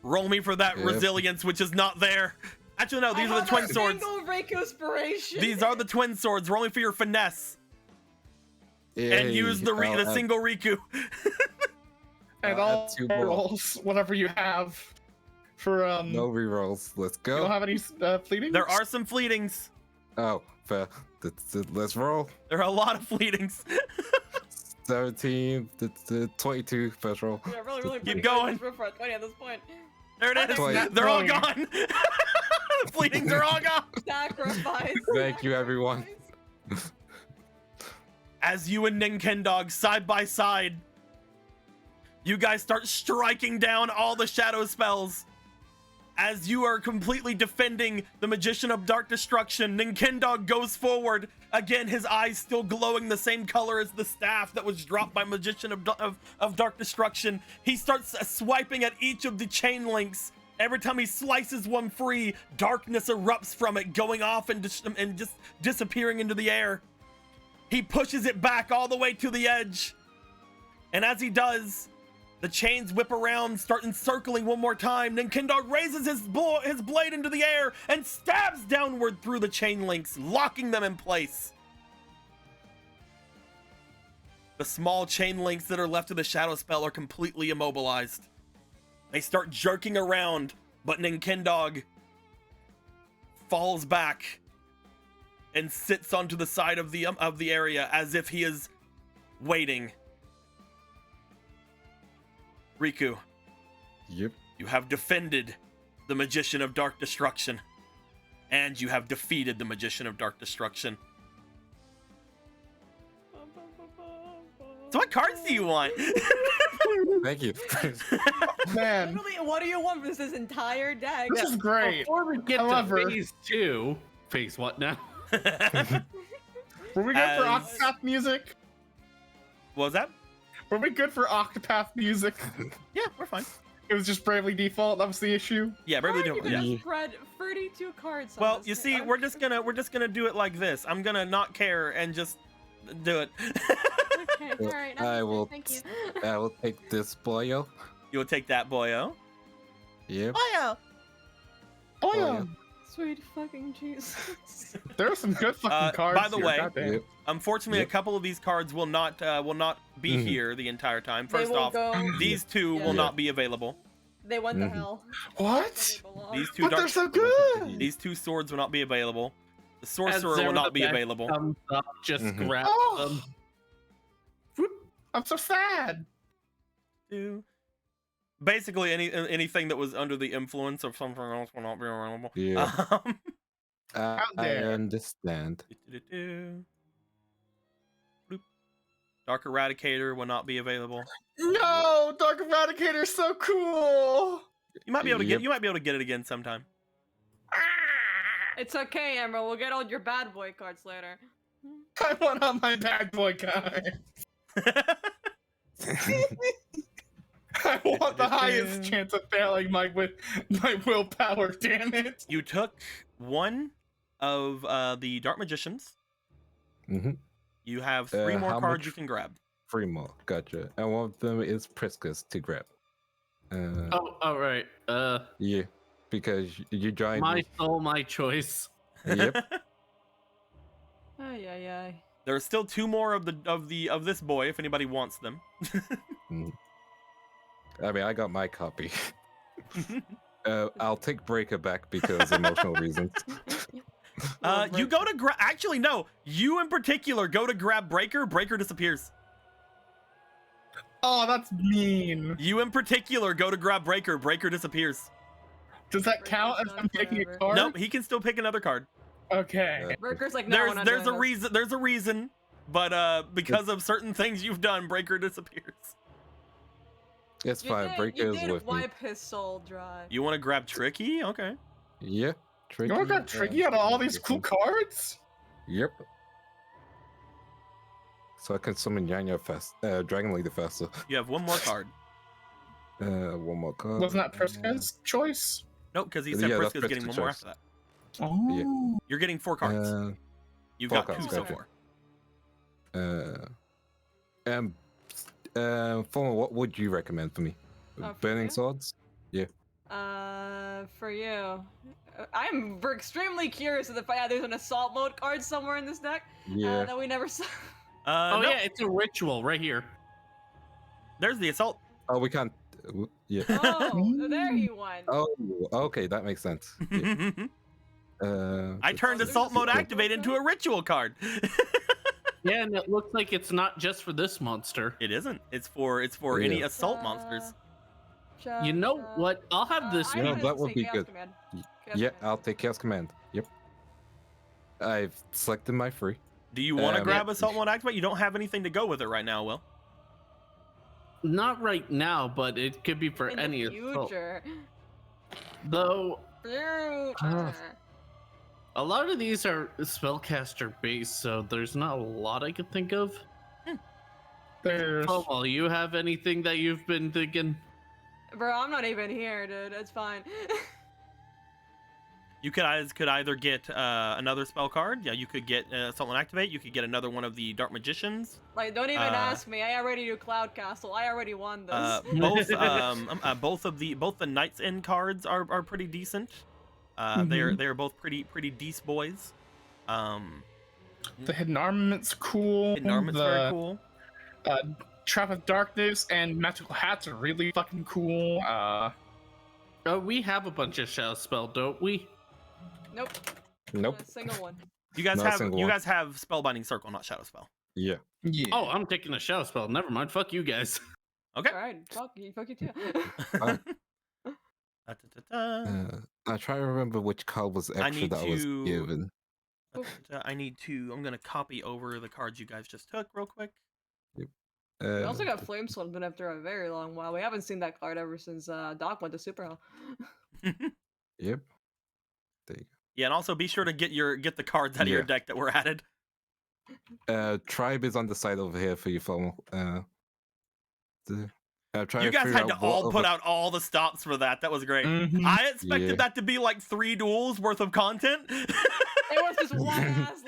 Roll me for that resilience, which is not there. Actually, no, these are the twin swords. These are the twin swords. Roll me for your finesse. And use the single Riku. And all rolls, whatever you have. For no rerolls. Let's go. You don't have any fleetings? There are some fleetings. Oh, fair. Let's roll. There are a lot of fleetings. 17, 22 first roll. Yeah, really keep going. We're for 20 at this point. There it is. 20. They're all gone. The fleetings are all gone. Sacrifice. Thank you, everyone. As you and Ninkendog side by side, you guys start striking down all the shadow spells. As you are completely defending the Magician of Dark Destruction, Ninkendog goes forward. Again, his eyes still glowing the same color as the staff that was dropped by Magician of Dark Destruction. He starts swiping at each of the chain links. Every time he slices one free, darkness erupts from it, going off and just disappearing into the air. He pushes it back all the way to the edge. And as he does, The chains whip around, start encircling one more time. Then Kindog raises his blade into the air and stabs downward through the chain links, locking them in place. The small chain links that are left of the shadow spell are completely immobilized. They start jerking around, but Ninkindog falls back and sits onto the side of the area as if he is waiting. Riku, Yep. you have defended the Magician of Dark Destruction, and you have defeated the Magician of Dark Destruction. So what cards do you want? Thank you. Man, Literally, what do you want from this entire deck? this is great. Before we get However- to phase 2, phase what now? Were we good for As- Octopath music? What was that? Were we good for Octopath music? Yeah, we're fine. It was just Bravely Default. That was the issue. Yeah, Why Bravely are you Default. gonna Yeah. spread 32 cards on Well, this you thing? see, we're just gonna do it like this. I'm gonna not care and just do it. Okay, Well, alright, I will. thank you. I will take this boyo. You will take that, boyo. Yep. Boyo. Oh yeah. yeah. Sweet fucking Jesus. There are some good fucking cards. by the here, way- goddamn. Yep. Unfortunately, Yep. a couple of these cards will not be Mhm. here the entire time. They First will off, go. these two Yeah. will not be available. They went to Mhm. hell. What? They belong. These two But they're dark, so good. these two swords will not be available. The As sorcerer Zero will the not be Best available. Comes up, just Mhm. grab Oh. them. I'm so sad. Basically, anything that was under the influence of something else will not be available. Yeah. Um, I dare. understand. Bloop. Dark Eradicator will not be available. No, Dark Eradicator is so cool. You might be able to Yep. you might be able to get it again sometime. It's okay, Emerald. We'll get all your bad boy cards later. I want all my bad boy card. I want the highest chance of failing my willpower. Damn it. You took one of the Dark Magicians. Mm-hmm. You have three more how cards much? you can grab. 3 more. Gotcha. And one of them is Priscus to grab. Oh, all right. Yeah. Because you joined. My me. soul, my choice. Yep. Ay, ay, ay. There are still two more of this boy if anybody wants them. I mean, I got my copy. I'll take Breaker back because emotional reasons. You go to grab. Actually, no. You in particular go to grab Breaker. Breaker disappears. Oh, that's mean. You in particular go to grab Breaker. Breaker disappears. Does that count as him taking a card? No, he can still pick another card. Okay. Breaker's like, no, we're not There's a doing reason. There's a reason. But because of certain things you've done, Breaker disappears. It's this. fine. Breaker is with me. Wipe his soul dry. You want to grab Tricky? Okay. Yeah. Tricky. You want to Tricky out of all these cool cards? Yep. So I can summon Yanya fast. Dragon Leader faster. You have one more card. One more card. Wasn't that Prisca's choice? Nope, because he said Yeah, that's Priska's getting one Priska's more choice. after that. Oh. You're getting 4 cards. You've 4 got cards, 2 so okay. far. Fulmer, what would you recommend for me? For Burning you? swords? For you. I'm extremely curious of the fact that there's an assault mode card somewhere in this deck Yeah. that we never saw. Oh Nope, yeah, it's a ritual right here. There's the assault. Oh, we can't. Yeah. Oh, there you went. Oh, okay, that makes sense. Yeah. I turned there's assault mode assault activate mode into a ritual card. Yeah, and it looks like it's not just for this monster. It isn't. It's for any Yeah. assault monsters. You know what? I'll have this You know, one. that would be good. Yeah, I'll take Chaos Command. Yep. I've selected my 3. Do you want to grab yeah. assault mode activate? You don't have anything to go with it right now, Will. Not right now, but it could be for In any the assault. future. Though Future. a lot of these are spellcaster based, so there's not a lot I could think of. There's. Oh, well, you have anything that you've been thinking? Bro, I'm not even here, dude. It's fine. You could either get another spell card. Yeah, you could get Assault and Activate. You could get another one of the Dark Magicians. Like, don't even ask me. I already do Cloud Castle. I already won this. Both the Knights End cards are pretty decent. They're both pretty decent boys. The Hidden Armament's cool. Hidden Armament's very cool. Trap of Darkness and Magical Hats are really fucking cool. Oh, we have a bunch of Shadow Spell, don't we? Nope. Nope. Not a single one. You guys Not a have single one. Spellbinding Circle, not Shadow Spell. Yeah. Yeah. Oh, I'm taking a Shadow Spell. Never mind. Fuck you guys. Okay. All right, fuck you too. I try to remember which card was extra need that I was to- given. I'm gonna copy over the cards you guys just took real quick. We also got Flame Swordsman after a very long while. We haven't seen that card ever since Doc went to Super Hell. Yep. There you Yeah, and also be sure to get the cards out of your Yeah. deck that were added. go. Tribe is on the side over here for you, Fomo. Try You to guys figure had to out what all put other- out all the stops for that. That was great. Mhm. I expected Yeah. that to be like 3 duels worth of content. It was just long ass.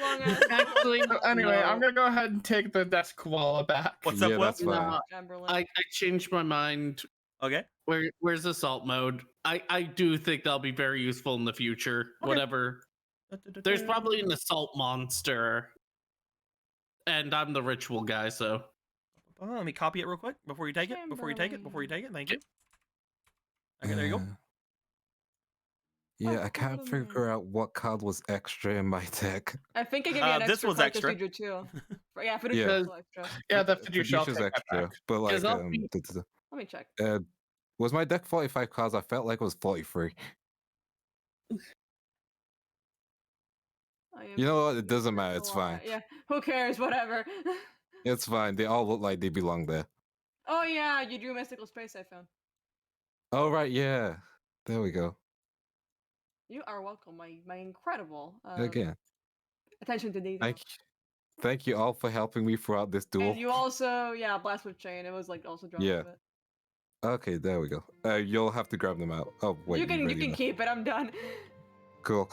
Actually, So anyway, no. I'm gonna go ahead and take the desk koala back. What's Yeah, up, Will? that's fine. Nah, Chamberlain. I changed my mind. Okay. Where's Assault Mode? I do think that'll be very useful in the future. Okay. Whatever. There's probably an Assault monster. And I'm the ritual guy, so. Let me copy it real quick before you take it. Thank you. Okay, there you go. Yeah, I can't figure out what card was extra in my deck. I think I gave you an this extra was card extra. to Fiducia too. Yeah, Fiducia Yeah. was extra. Yeah, the Fiducia. I'll Fiducia's take that extra, back. but like, I'll be- Let me check. was my deck 45 cards? I felt like it was 43. You know what? It doesn't matter. It's fine. Yeah, who cares? Whatever. It's fine. They all look like they belong there. Oh yeah, you drew Mystical Space. I found. Oh right, yeah. There we go. You are welcome. My incredible Again, attention to detail. thank you all for helping me throughout this duel. And you also, blast with chain. It was like also drawn Yeah. a bit. Okay, there we go. You'll have to grab them out. Oh wait, you can ready now. keep it. I'm done. Cool.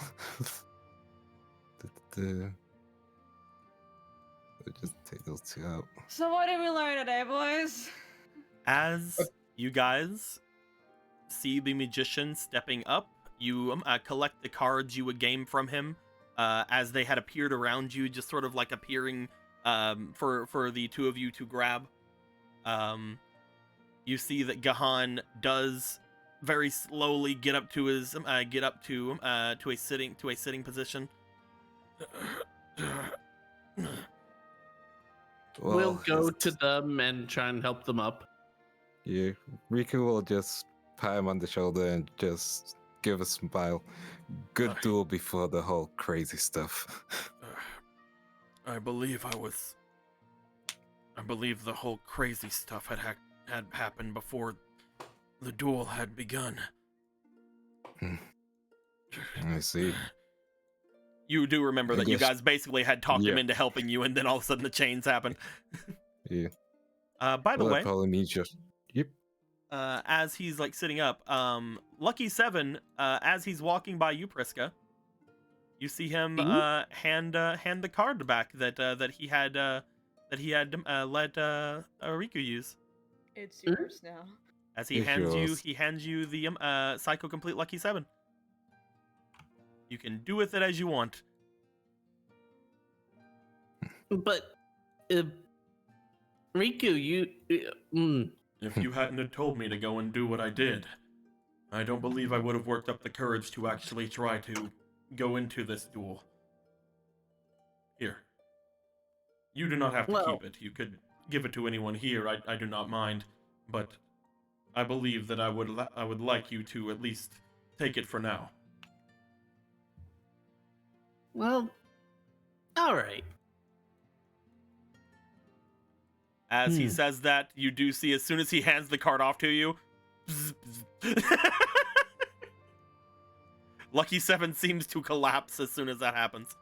We'll just take those two out. So what did we learn today, boys? As you guys see the magician stepping up, you collect the cards you would gain from him as they had appeared around you, just sort of like appearing for the two of you to grab. You see that Gahan does very slowly get up to his to a sitting position. We'll go it's- to them and try and help them up. Yeah, Riku will just pat him on the shoulder and just give a smile. Good duel before the whole crazy stuff. I believe the whole crazy stuff had happened before the duel had begun. I see. You do remember I that you guess- guys basically had talked him Yeah. into helping you, and then all of a sudden the chains happened. Yeah. By the Well, that way, probably means just. Yep. as he's like sitting up, Lucky Seven, as he's walking by you, Priska, you see him hand the card back that he had let Riku use. It's yours now. As he It's hands yours. you the Psycho Complete Lucky Seven. You can do with it as you want. But, Riku, If you hadn't have told me to go and do what I did, I don't believe I would have worked up the courage to actually try to go into this duel. Here. You do not have to Well- keep it. You could give it to anyone here. I do not mind. But I believe that I would like you to at least take it for now. well, alright. As he says that, you do see as soon as he hands the card off to you, Lucky Seven seems to collapse as soon as that happens.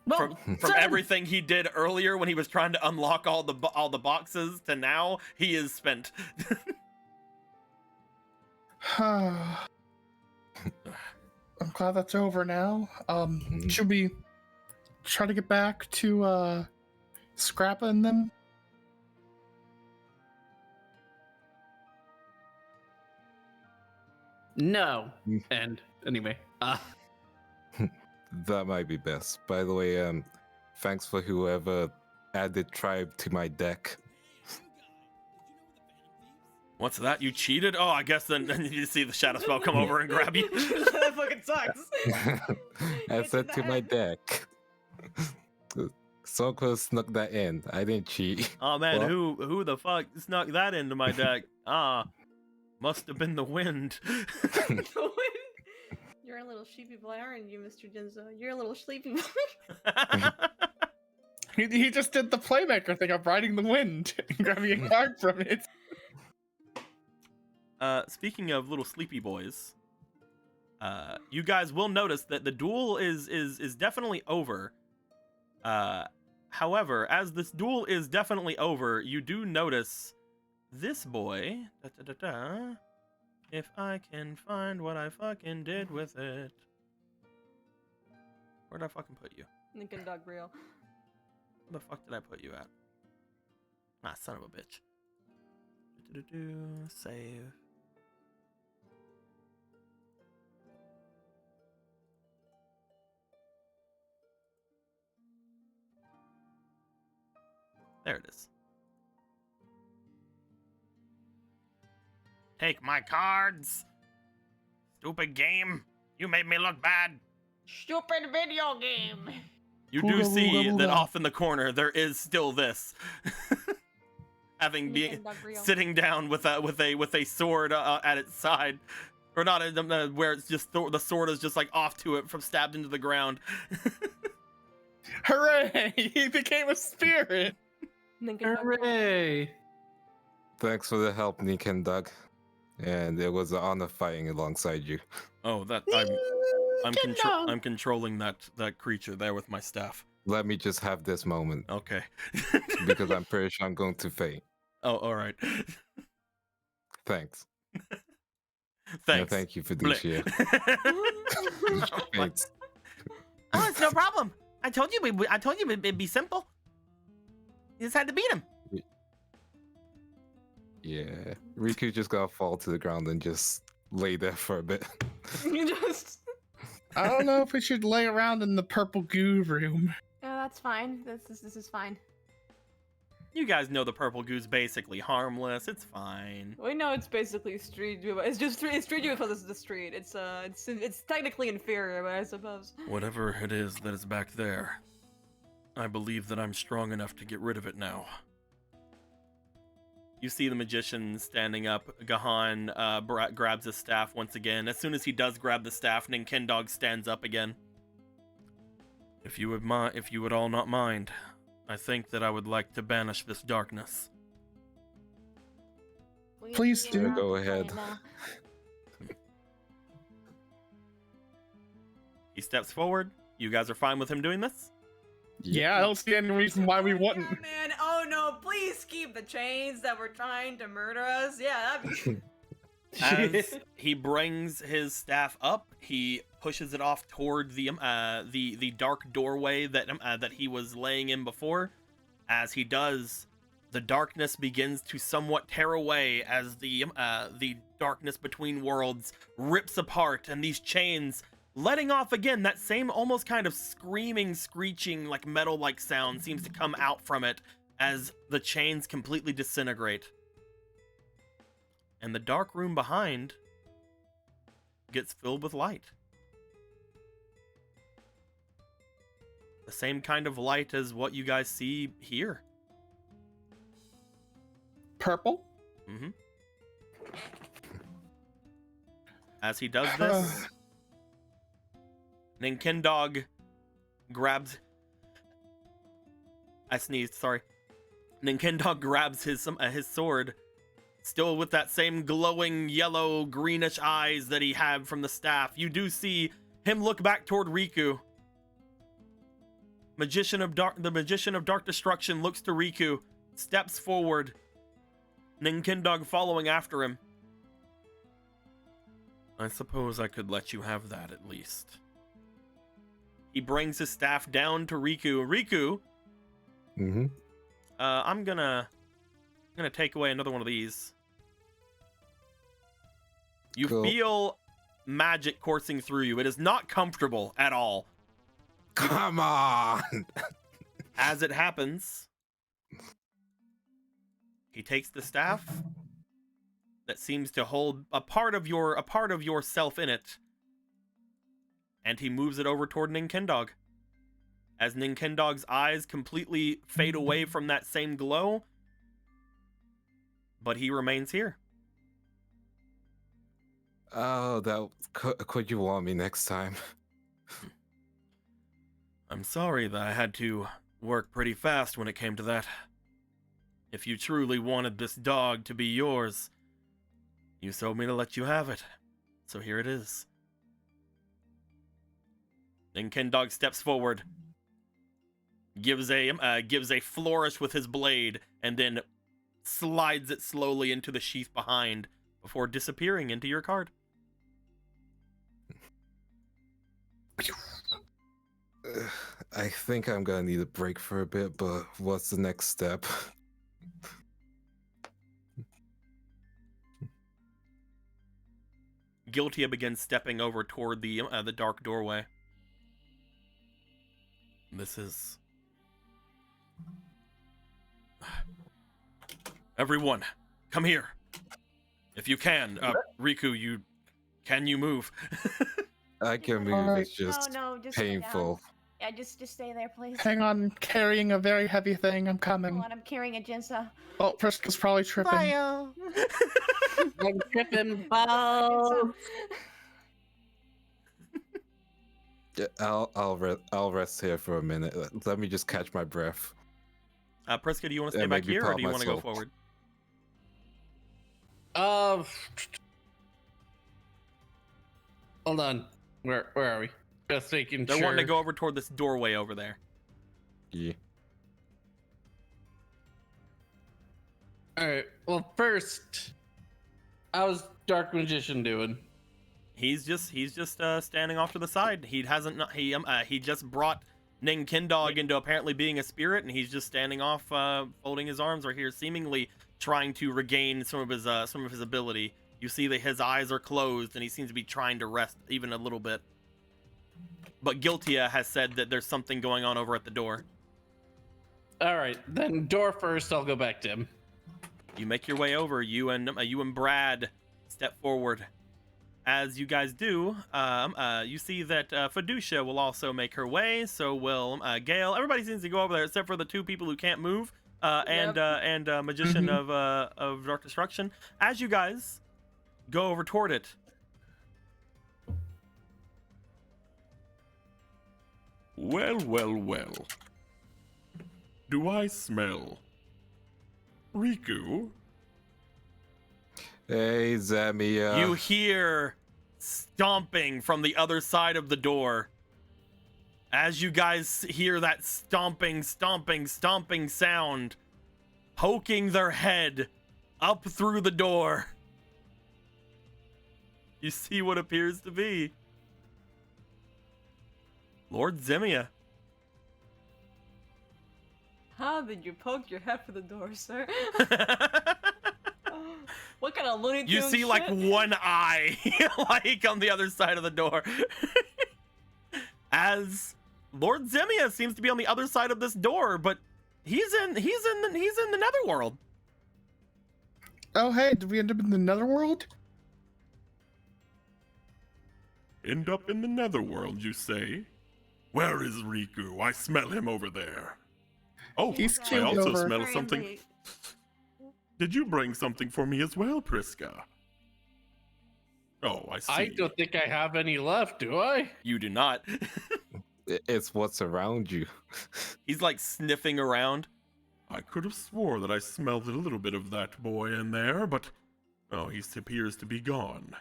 Well, From everything he did earlier when he was trying to unlock all the boxes to now, he is spent. I'm glad that's over now. Should we try to get back to Scrappa and them? No. And anyway, That might be best. By the way, thanks for whoever added tribe to my deck. What's that? You cheated? Oh, I guess then you see the shadow spell come over and grab you. That fucking sucks. I It's said in the to my head. deck. Soko snuck that in. I didn't cheat. Oh man, Well- who the fuck snuck that into my deck? Must have been the wind. You're a little sleepy boy, aren't you, Mr. Jinzo? You're a little sleepy boy. He just did the playmaker thing of riding the wind and grabbing a card from it. Speaking of little sleepy boys, you guys will notice that the duel is definitely over. However, as this duel is definitely over, you do notice this boy. If I can find what I fucking did with it. Where'd I fucking put you? Lincoln Dog Real. Where the fuck did I put you at? Ah, son of a bitch. Save. There it is. Take my cards. Stupid game. You made me look bad. Stupid video game. You do Ooga, see ooga, that ooga. off in the corner there is still this. Having been Lincoln Dog Real. sitting down with a sword at its side, or not where it's just the sword is just like off to it from stabbed into the ground. Hooray! He became a spirit. Lincoln Dog Real. hooray! Thanks for the help, Nick and Doug. And it was an honor fighting alongside you. Oh, that I'm controlling that creature there with my staff. Let me just have this moment Okay. because I'm pretty sure I'm going to faint. Oh, all right. Thanks. Thanks. No, thank you for Bleh. this year. Thanks. Oh, it's no problem. I told you it'd be simple. You just had to beat him. Yeah. Riku just gotta fall to the ground and just lay there for a bit. You just. I don't know if we should lay around in the purple goo room. Yeah, that's fine. This is fine. You guys know the purple goo's basically harmless. It's fine. We know it's basically street. It's just street. It's street because it's the street. It's technically inferior, but I suppose. Whatever it is that is back there, I believe that I'm strong enough to get rid of it now. You see the magician standing up. Gahan grabs his staff once again. As soon as he does grab the staff, Ninkendog stands up again. If you would all not mind, I think that I would like to banish this darkness. Please do. Go ahead. He steps forward. You guys are fine with him doing this? Yeah, I don't see any reason why we wouldn't. Yeah, man. Oh no! Please keep the chains that were trying to murder us. Yeah, that'd be. As he brings his staff up, he pushes it off toward the dark doorway that he was laying in before. As he does, the darkness begins to somewhat tear away as the darkness between worlds rips apart, and these chains letting off again that same almost kind of screaming, screeching, like metal-like sound seems to come out from it as the chains completely disintegrate. And the dark room behind gets filled with light. The same kind of light as what you guys see here. Purple? Mm-hmm. As he does this, Ninkendog grabs... I sneezed, sorry. Ninkendog grabs his sword, still with that same glowing yellow greenish eyes that he had from the staff. You do see him look back toward Riku. The magician of dark destruction looks to Riku, steps forward, Ninkendog following after him. I suppose I could let you have that at least. He brings his staff down to Riku. Riku, Mm-hmm. I'm gonna take away another one of these. You Cool. feel magic coursing through you. It is not comfortable at all. Come on! As it happens, he takes the staff that seems to hold a part of yourself in it, and he moves it over toward Ninkendog. As Ninkendog's eyes completely fade away from that same glow, but he remains here. Oh, that could you want me next time? I'm sorry that I had to work pretty fast when it came to that. If you truly wanted this dog to be yours, you told me to let you have it. So here it is. Ninkendog steps forward, gives a flourish with his blade, and then slides it slowly into the sheath behind before disappearing into your card. I think I'm gonna need a break for a bit, but what's the next step? Guiltia begins stepping over toward the dark doorway. This is... Everyone, come here. If you can. Riku, can you move? I can move, Alright. it's just no, just stay down. painful. Yeah, just stay there, please. Hang on, carrying a very heavy thing. I'm Hold coming. on, I'm carrying a Jinsa. Oh, Priska's probably tripping. Bio. I'm tripping. Jinsa. Yeah, I'll rest here for a minute. Let me just catch my breath. Priska, do you want to stay Yeah, back maybe here, or pop do you want to go myself. forward? Hold on. Where are we? Just making They're sure. wanting to go over toward this doorway over there. Yeah. All right. Well, first, how's Dark Magician doing? He's just standing off to the side. He just brought Ninkendog into apparently being a spirit, and he's just standing off, folding his arms right here, seemingly trying to regain some of his ability. You see that his eyes are closed, and he seems to be trying to rest even a little bit. But Guiltia has said that there's something going on over at the door. All right, then door first. I'll go back to him. You make your way over. You and Brad step forward. As you guys do, you see that Fiducia will also make her way. So will Gale. Everybody seems to go over there except for the two people who can't move, and Magician of Dark Destruction. As you guys go over toward it, Well, well, well. Do I smell Riku? Hey, Zamia. you hear stomping from the other side of the door. As you guys hear that stomping sound, poking their head up through the door, you see what appears to be Lord Zemia. How did you poke your head through the door, sir? What kind of Looney Tunes You see like shit? one eye like on the other side of the door. As Lord Zemia seems to be on the other side of this door, but he's in the netherworld. Oh, hey, did we end up in the netherworld? End up in the netherworld, you say? Where is Riku? I smell him over there. Oh, He's I cute also over. smell something. Did you bring something for me as well, Priska? Oh, I see. I don't think I have any left, do I? You do not. It's what's around you. He's like sniffing around. I could have swore that I smelled a little bit of that boy in there, but he appears to be gone.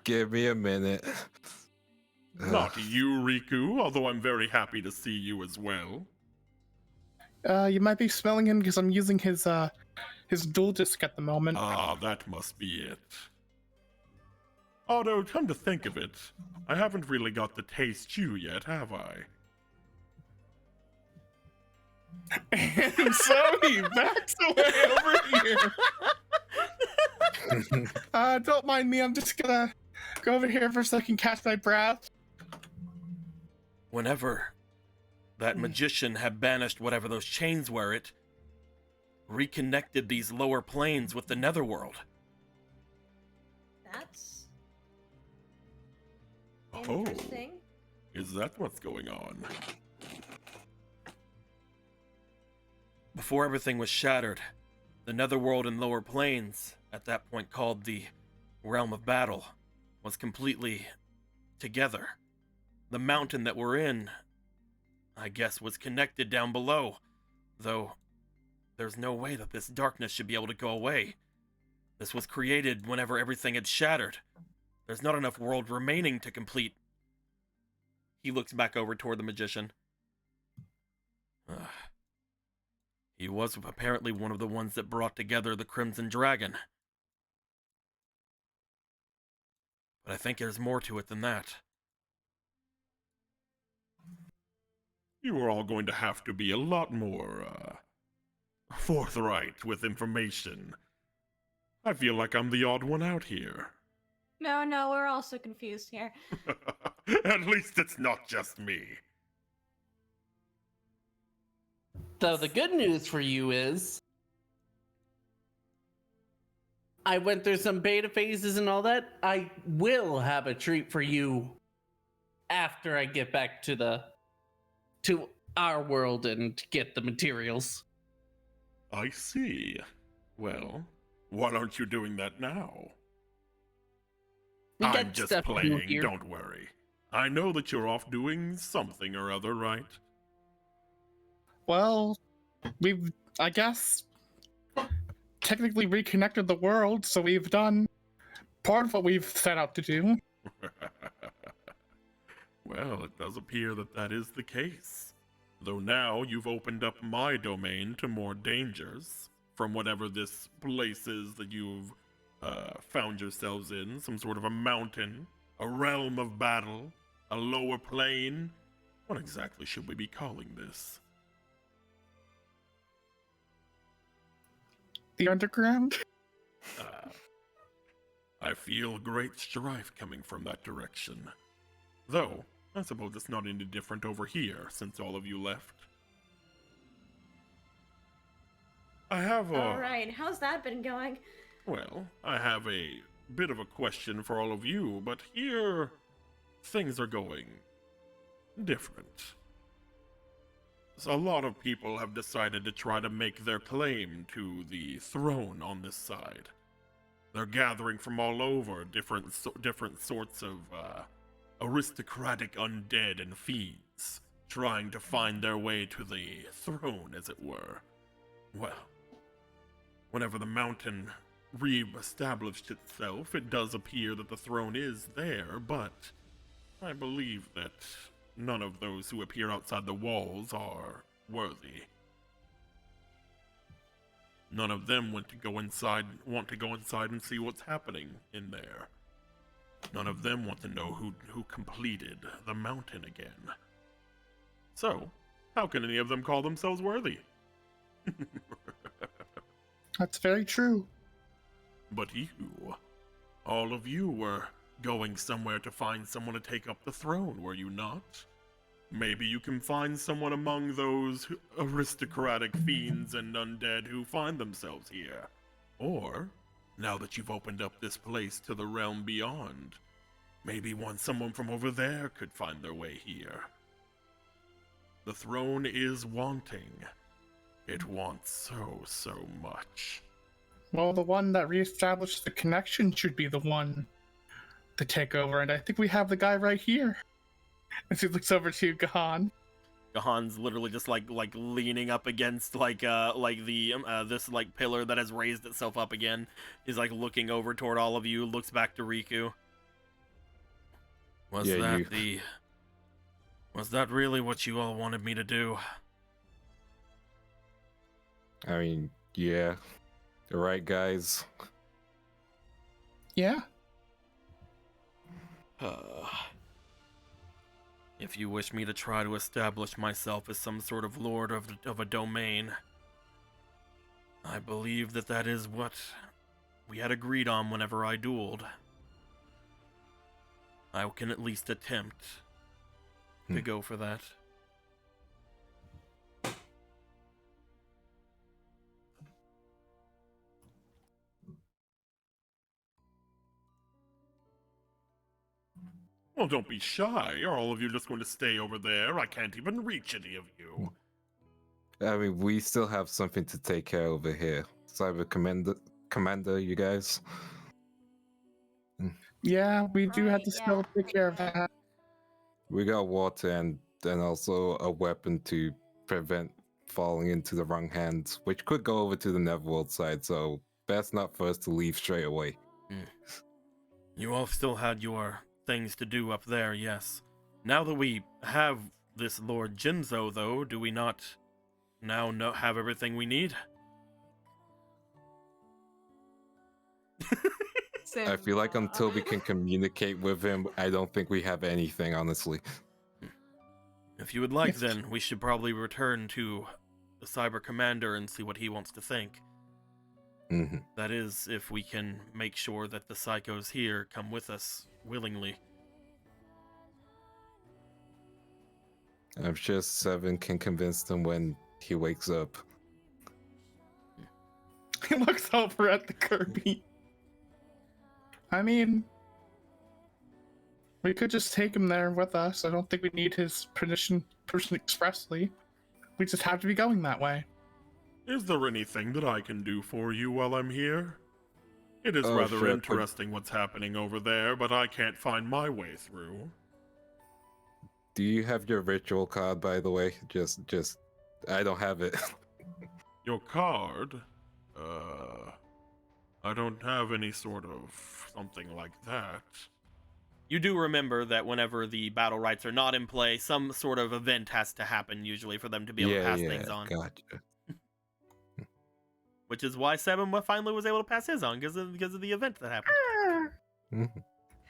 Give me a minute. Not you, Riku, although I'm very happy to see you as well. You might be smelling him because I'm using his dual disc at the moment. Ah, that must be it. Although, come to think of it, I haven't really got to taste you yet, have I? And so he backs away over here. Don't mind me, I'm just gonna go over here for a second, catch my breath. Whenever that magician had banished whatever those chains were, it reconnected these lower planes with the netherworld. That's Oh, interesting. is that what's going on? Before everything was shattered, the netherworld and lower planes, at that point called the realm of battle, was completely together. The mountain that we're in, I guess, was connected down below, though there's no way that this darkness should be able to go away. This was created whenever everything had shattered. There's not enough world remaining to complete. He looks back over toward the magician. He was apparently one of the ones that brought together the Crimson Dragon. But I think there's more to it than that. You are all going to have to be a lot more, forthright with information. I feel like I'm the odd one out here. No, we're also confused here. At least it's not just me. So the good news for you is I went through some beta phases and all that. I will have a treat for you after I get back to our world and get the materials. I see. Well, why aren't you doing that now? We I'm got just stuff to do playing, here. don't worry. I know that you're off doing something or other, right? Well, we've, I guess, technically reconnected the world, so we've done part of what we've set out to do. Well, it does appear that that is the case. Though now you've opened up my domain to more dangers from whatever this place is that you've found yourselves in. Some sort of a mountain, a realm of battle, a lower plane. What exactly should we be calling this? The underground? I feel great strife coming from that direction. Though, I suppose it's not any different over here since all of you left. I have a... Alright, how's that been going? Well, I have a bit of a question for all of you, but here things are going different. So a lot of people have decided to try to make their claim to the throne on this side. They're gathering from all over different sorts of aristocratic undead and fiends, trying to find their way to the throne, as it were. Well, whenever the mountain re-established itself, it does appear that the throne is there, but I believe that none of those who appear outside the walls are worthy. None of them want to go inside and see what's happening in there. None of them want to know who completed the mountain again. So, how can any of them call themselves worthy? That's very true. But you, all of you were going somewhere to find someone to take up the throne, were you not? Maybe you can find someone among those aristocratic fiends and undead who find themselves here. Or, now that you've opened up this place to the realm beyond, maybe someone from over there could find their way here. The throne is wanting. It wants so much. Well, the one that reestablished the connection should be the one to take over, and I think we have the guy right here. As he looks over to Gahan. Gahan's literally just like leaning up against this pillar that has raised itself up again. He's like looking over toward all of you, looks back to Riku. Was that really what you all wanted me to do? I mean, yeah. Right, guys? Yeah. If you wish me to try to establish myself as some sort of lord of a domain, I believe that is what we had agreed on whenever I dueled. I can at least attempt to go for that. Well, don't be shy. Are all of you just going to stay over there? I can't even reach any of you. I mean, we still have something to take care of over here. Cyber Commander, you guys. Yeah, we do have Right, to still yeah, take care of okay. that. We got water and also a weapon to prevent falling into the wrong hands, which could go over to the Netherworld side, so best not for us to leave straight away. You all still had your things to do up there, yes. Now that we have this Lord Jinzo, though, do we not now have everything we need? I feel like until we can communicate with him, I don't think we have anything, honestly. If you would like, Yes. then, we should probably return to the Cyber Commander and see what he wants to think. That is, if we can make sure that the psychos here come with us willingly. I'm sure Seven can convince them when he wakes up. He looks over at the Kirby. I mean, we could just take him there with us. I don't think we need his permission expressly. We just have to be going that way. Is there anything that I can do for you while I'm here? It is Oh, rather sure, but- interesting what's happening over there, but I can't find my way through. Do you have your ritual card, by the way? Just, I don't have it. Your card? I don't have any sort of something like that. You do remember that whenever the battle rights are not in play, some sort of event has to happen usually for them to be able to pass things on. Gotcha. Which is why Seven finally was able to pass his on because of the event that happened.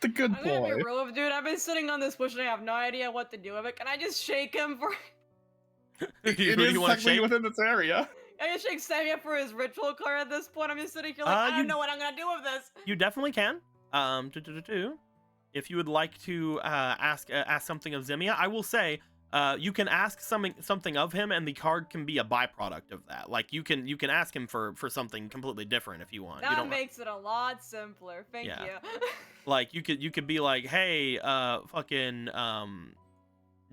The good I'm gonna boy. be real, dude. I've been sitting on this bush and I have no idea what to do with it. Can I just shake him for? It Who is do you want to technically shake? within this area. I just shake Sammy up for his ritual card at this point. I'm just sitting here like I don't know what I'm gonna do with this. You definitely can. If you would like to ask something of Zemia, I will say you can ask something of him, and the card can be a byproduct of that. Like you can ask him for something completely different if you want. You That don't makes it a lot simpler. Thank Yeah. you. like you could be like, hey, fucking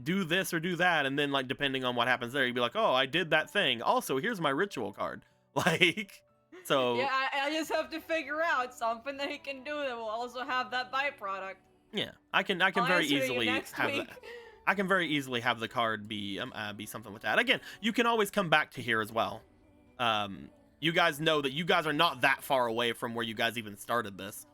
do this or do that, and then like depending on what happens there, you'd be like, oh, I did that thing. Also, here's my ritual card. Like, so Yeah, I just have to figure out something that he can do that will also have that byproduct. yeah, I can I'll very answer you easily next have week. that. I can very easily have the card be something like that. Again, you can always come back to here as well. You guys know that you guys are not that far away from where you guys even started this.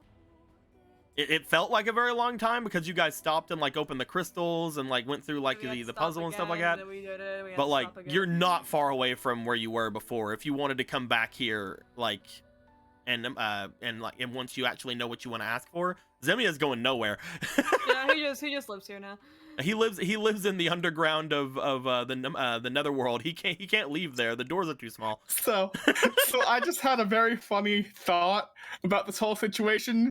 It felt like a very long time because you guys stopped and like opened the crystals and like went through like We had the to stop puzzle and stuff like again, that. then we did it, we had But to like stop again. you're not far away from where you were before. If you wanted to come back here, like, and once you actually know what you want to ask for, Zemia's going nowhere. Yeah, he just lives here now. He lives in the underground of the Netherworld. He can't leave there. The doors are too small. So I just had a very funny thought about this whole situation.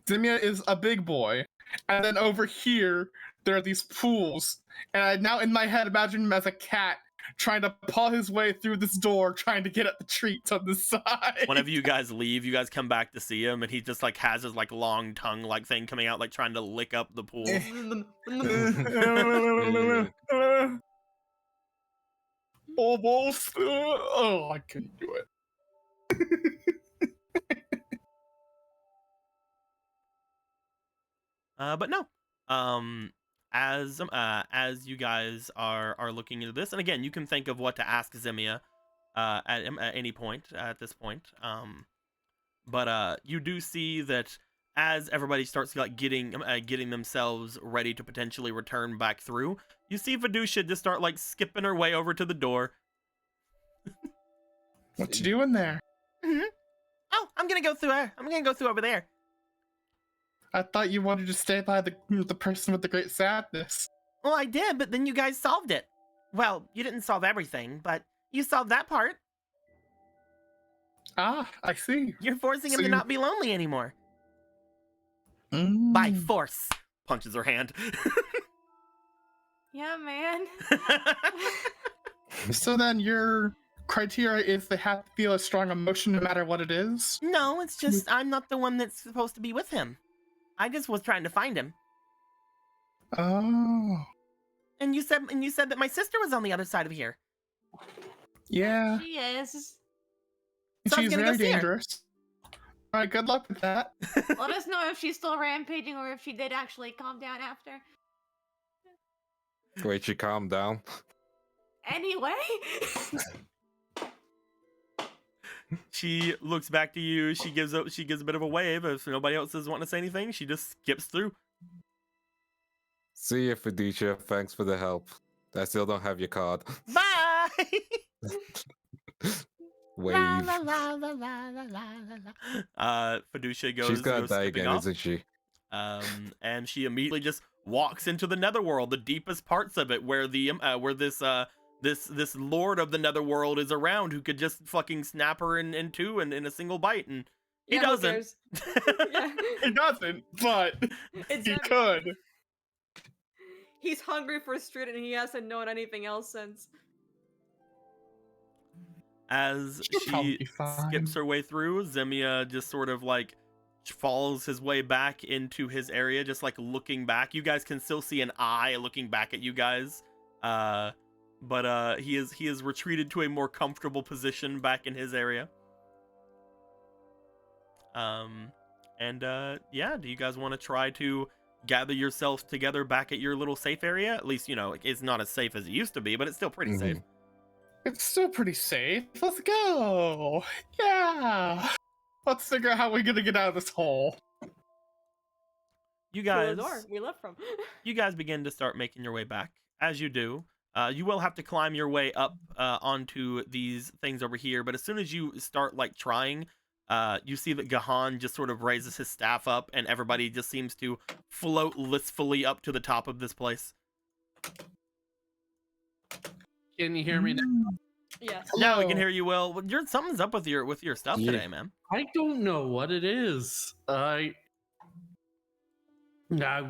Zemia is a big boy, and then over here there are these pools, and I now in my head imagine him as a cat trying to paw his way through this door, trying to get at the treats on the side. Whenever you guys leave, you guys come back to see him, and he just like has his like long tongue like thing coming out, like trying to lick up the pool. Almost. Oh, I couldn't do it. But no. As you guys are looking into this, and again, you can think of what to ask Zemia at any point at this point. But you do see that as everybody starts like getting themselves ready to potentially return back through, you see Vidusha just start like skipping her way over to the door. What you doing there? Oh, I'm gonna go through over there. I thought you wanted to stay by the person with the great sadness. Well, I did, but then you guys solved it. Well, you didn't solve everything, but you solved that part. Ah, I see. You're forcing him So to you- not be lonely anymore. Mm. By force. Punches her hand. Yeah, man. So then your criteria is they have to feel a strong emotion no matter what it is? No, it's just I'm not the one that's supposed to be with him. I just was trying to find him. Oh. And you said that my sister was on the other side of here. Yeah. She is. So I was She's gonna go very see her. dangerous. Alright, good luck with that. Let us know if she's still rampaging or if she did actually calm down after. Wait, she calmed down. Anyway. She looks back to you. She gives a bit of a wave. If nobody else is wanting to say anything, she just skips through. See you, Fiducia. Thanks for the help. I still don't have your card. Bye. Wave. La, la, la, la, la, la, la. Fiducia goes. She's gonna goes die skipping again, off. isn't she? And she immediately just walks into the netherworld, the deepest parts of it, where this lord of the netherworld is around, who could just fucking snap her in two in a single bite, and he Yeah, who doesn't. cares? Yeah. He doesn't, but It's he not- could. He's hungry for street and he hasn't known anything else since. As She'll probably she be fine. skips her way through, Zemia just sort of like follows his way back into his area, just like looking back. You guys can still see an eye looking back at you guys, but he is retreated to a more comfortable position back in his area. Yeah, do you guys want to try to gather yourselves together back at your little safe area? At least, you know, it's not as safe as it used to be, but it's still pretty safe. It's still pretty safe. Let's go. Yeah. Let's figure out how we're gonna get out of this hole. You Through guys the door we left from. you guys begin to start making your way back. As you do, you will have to climb your way up onto these things over here, but as soon as you start like trying, you see that Gahan just sort of raises his staff up, and everybody just seems to float blissfully up to the top of this place. Can you hear me now? Yes. Now we Hello. can hear you well. Something's up with your stuff Yeah. today, man. I don't know what it is. I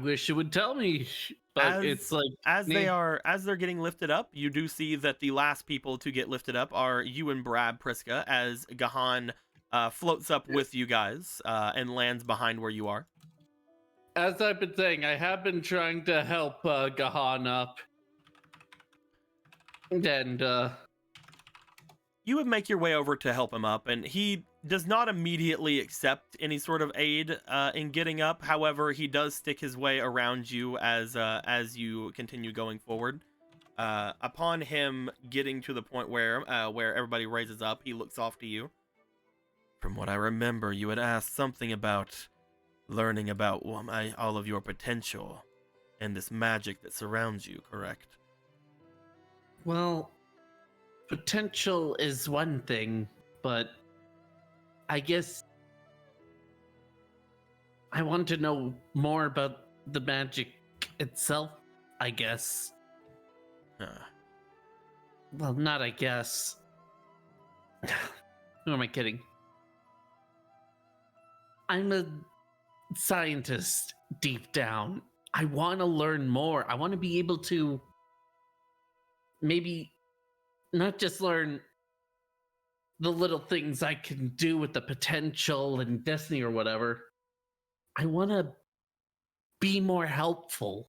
wish it would tell me, but it's like As nah. they're getting lifted up, you do see that the last people to get lifted up are you and Brad Priska, as Gahan floats up with you guys and lands behind where you are. As I've been saying, I have been trying to help Gahan up, and You would make your way over to help him up, and he does not immediately accept any sort of aid in getting up. However, he does stick his way around you as you continue going forward. Upon him getting to the point where everybody raises up, he looks off to you. From what I remember, you had asked something about learning about all of your potential and this magic that surrounds you, correct? well, potential is one thing, but I guess I want to know more about the magic itself, I guess. Well, not I guess. Who am I kidding? I'm a scientist deep down. I want to learn more. I want to be able to maybe not just learn the little things I can do with the potential and destiny or whatever. I want to be more helpful.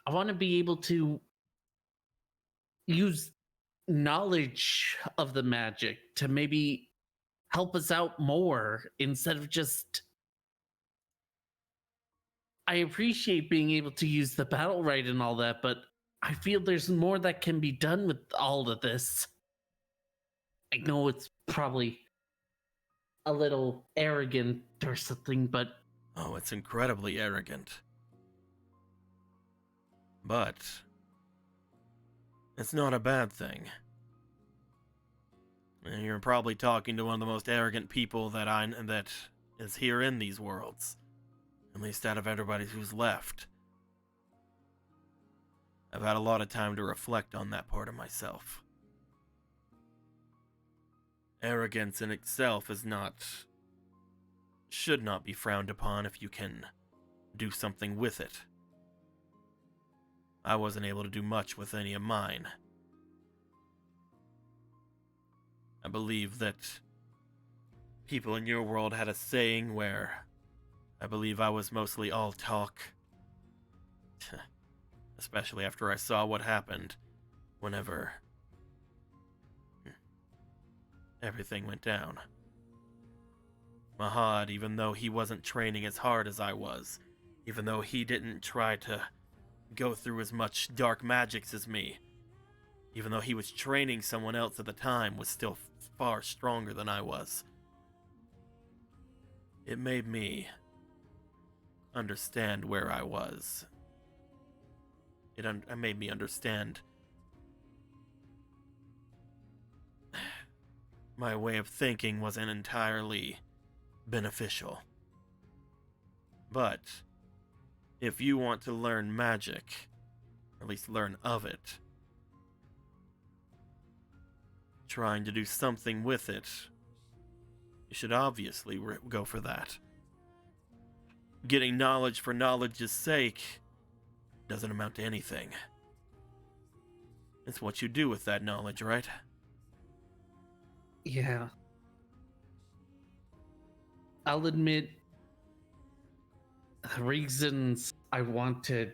I want to be able to use knowledge of the magic to maybe help us out more instead of just. I appreciate being able to use the battle right and all that, but I feel there's more that can be done with all of this. I know it's probably a little arrogant or something, but Oh, it's incredibly arrogant. But it's not a bad thing. And you're probably talking to one of the most arrogant people that is here in these worlds. At least out of everybody who's left. I've had a lot of time to reflect on that part of myself. Arrogance in itself should not be frowned upon if you can do something with it. I wasn't able to do much with any of mine. I believe that people in your world had a saying where I believe I was mostly all talk. Especially after I saw what happened whenever everything went down. Mahad, even though he wasn't training as hard as I was, even though he didn't try to go through as much dark magics as me, even though he was training someone else at the time, was still far stronger than I was. It made me understand where I was. It made me understand my way of thinking wasn't entirely beneficial. But if you want to learn magic, or at least learn of it, trying to do something with it, you should obviously go for that. Getting knowledge for knowledge's sake doesn't amount to anything. It's what you do with that knowledge, right? Yeah. I'll admit, the reasons I want to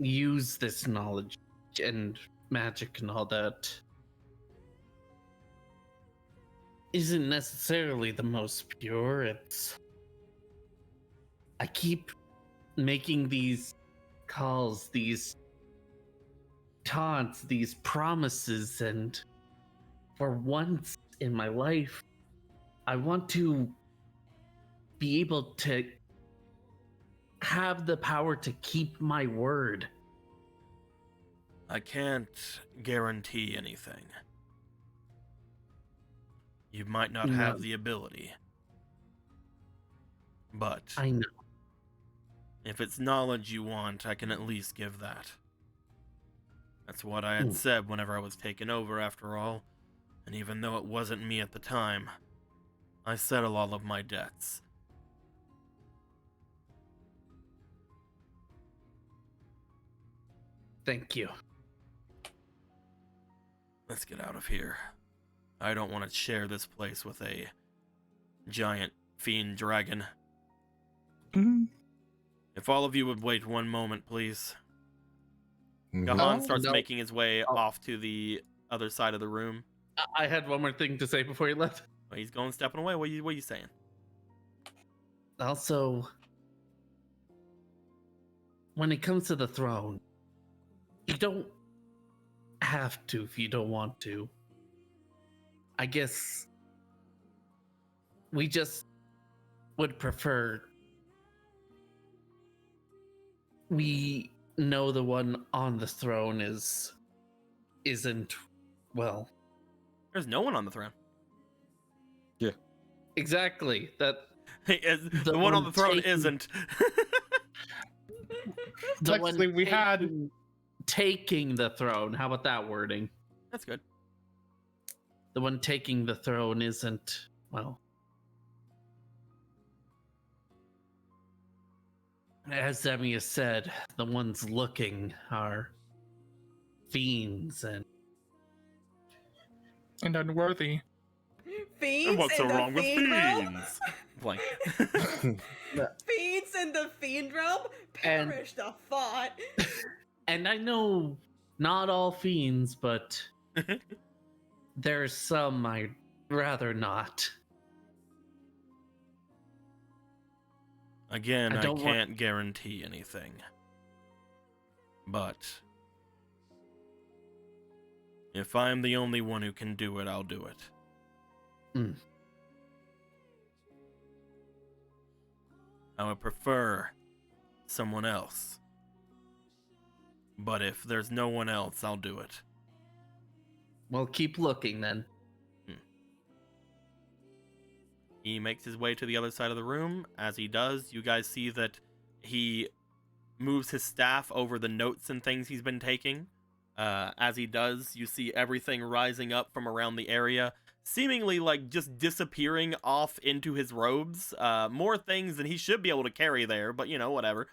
use this knowledge and magic and all that isn't necessarily the most pure. I keep making these calls, these taunts, these promises, and for once in my life, I want to be able to have the power to keep my word. I can't guarantee anything. You might not have the ability. But I know. if it's knowledge you want, I can at least give that. That's what I had said whenever I was taken over, after all. And even though it wasn't me at the time, I settle all of my debts. Thank you. Let's get out of here. I don't want to share this place with a giant fiend dragon. If all of you would wait one moment, please. Gahan starts making his way off to the other side of the room. I had one more thing to say before you left. Well, he's going stepping away. What are you saying? Also, when it comes to the throne, you don't have to if you don't want to. I guess we just would prefer we know the one on the throne isn't, well, there's no one on the throne. Yeah. Exactly. That the one on the throne isn't. Technically, we had taking the throne. How about that wording? That's good. The one taking the throne isn't, well, as Zemius said, the ones looking are fiends and unworthy. Fiends And what's so in the wrong with fiend realm? fiends? Blank. Fiends in the fiend realm? And- Perish the thought. And I know not all fiends, but there's some I'd rather not. Again, I I don't can't guarantee anything. But if I'm the only one who can do it, I'll do it. I would prefer someone else. But if there's no one else, I'll do it. Well, keep looking then. He makes his way to the other side of the room. As he does, you guys see that he moves his staff over the notes and things he's been taking. As he does, you see everything rising up from around the area, seemingly like just disappearing off into his robes. More things than he should be able to carry there, but you know, whatever.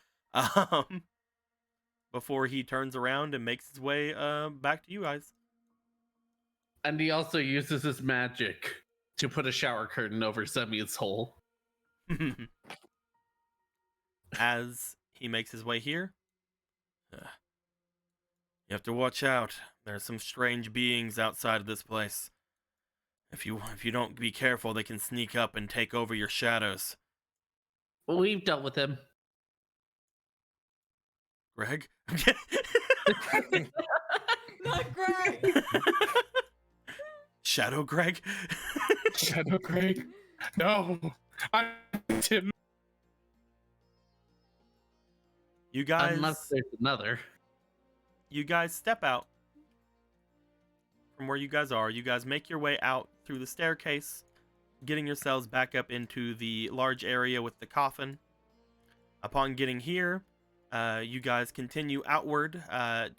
Before he turns around and makes his way back to you guys. And he also uses his magic to put a shower curtain over Semi's hole. As he makes his way here, you have to watch out. There are some strange beings outside of this place. If you don't be careful, they can sneak up and take over your shadows. We've dealt with him. Greg? Not Greg. Shadow Greg? Shadow Greg? No. I'm Tim. You guys, Unless there's another. you guys step out from where you guys are. You guys make your way out through the staircase, getting yourselves back up into the large area with the coffin. Upon getting here, you guys continue outward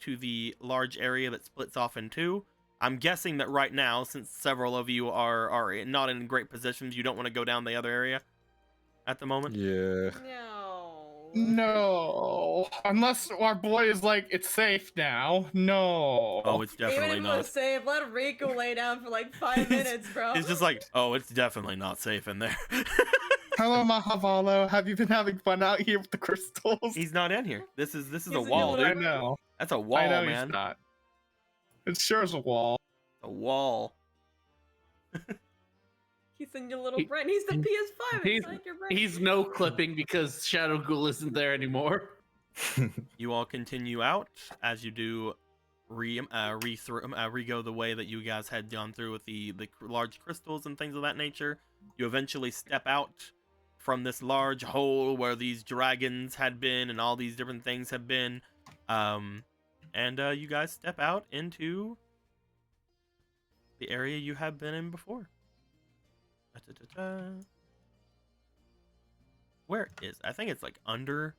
to the large area that splits off in two. I'm guessing that right now, since several of you are not in great positions, you don't want to go down the other area at the moment. Yeah. No. No. Unless our boy is like, it's safe now. No. Oh, it's Even if definitely it not. was safe, let Rico lay down for like 5 minutes, bro. It's just like, oh, it's definitely not safe in there. Hello, Mahavalo. Have you been having fun out here with the crystals? He's not in here. This is He's a in wall, your I dude. know. That's a wall, I know man. he's not. It sure is a wall. A wall. He's in your little He- brain. He's the PS5 he's- inside your brain. He's no clipping because Shadow Ghoul isn't there anymore. You all continue out as you do re-go the way that you guys had gone through with the large crystals and things of that nature. You eventually step out from this large hole where these dragons had been and all these different things have been. And you guys step out into the area you have been in before. Where is? I think it's like under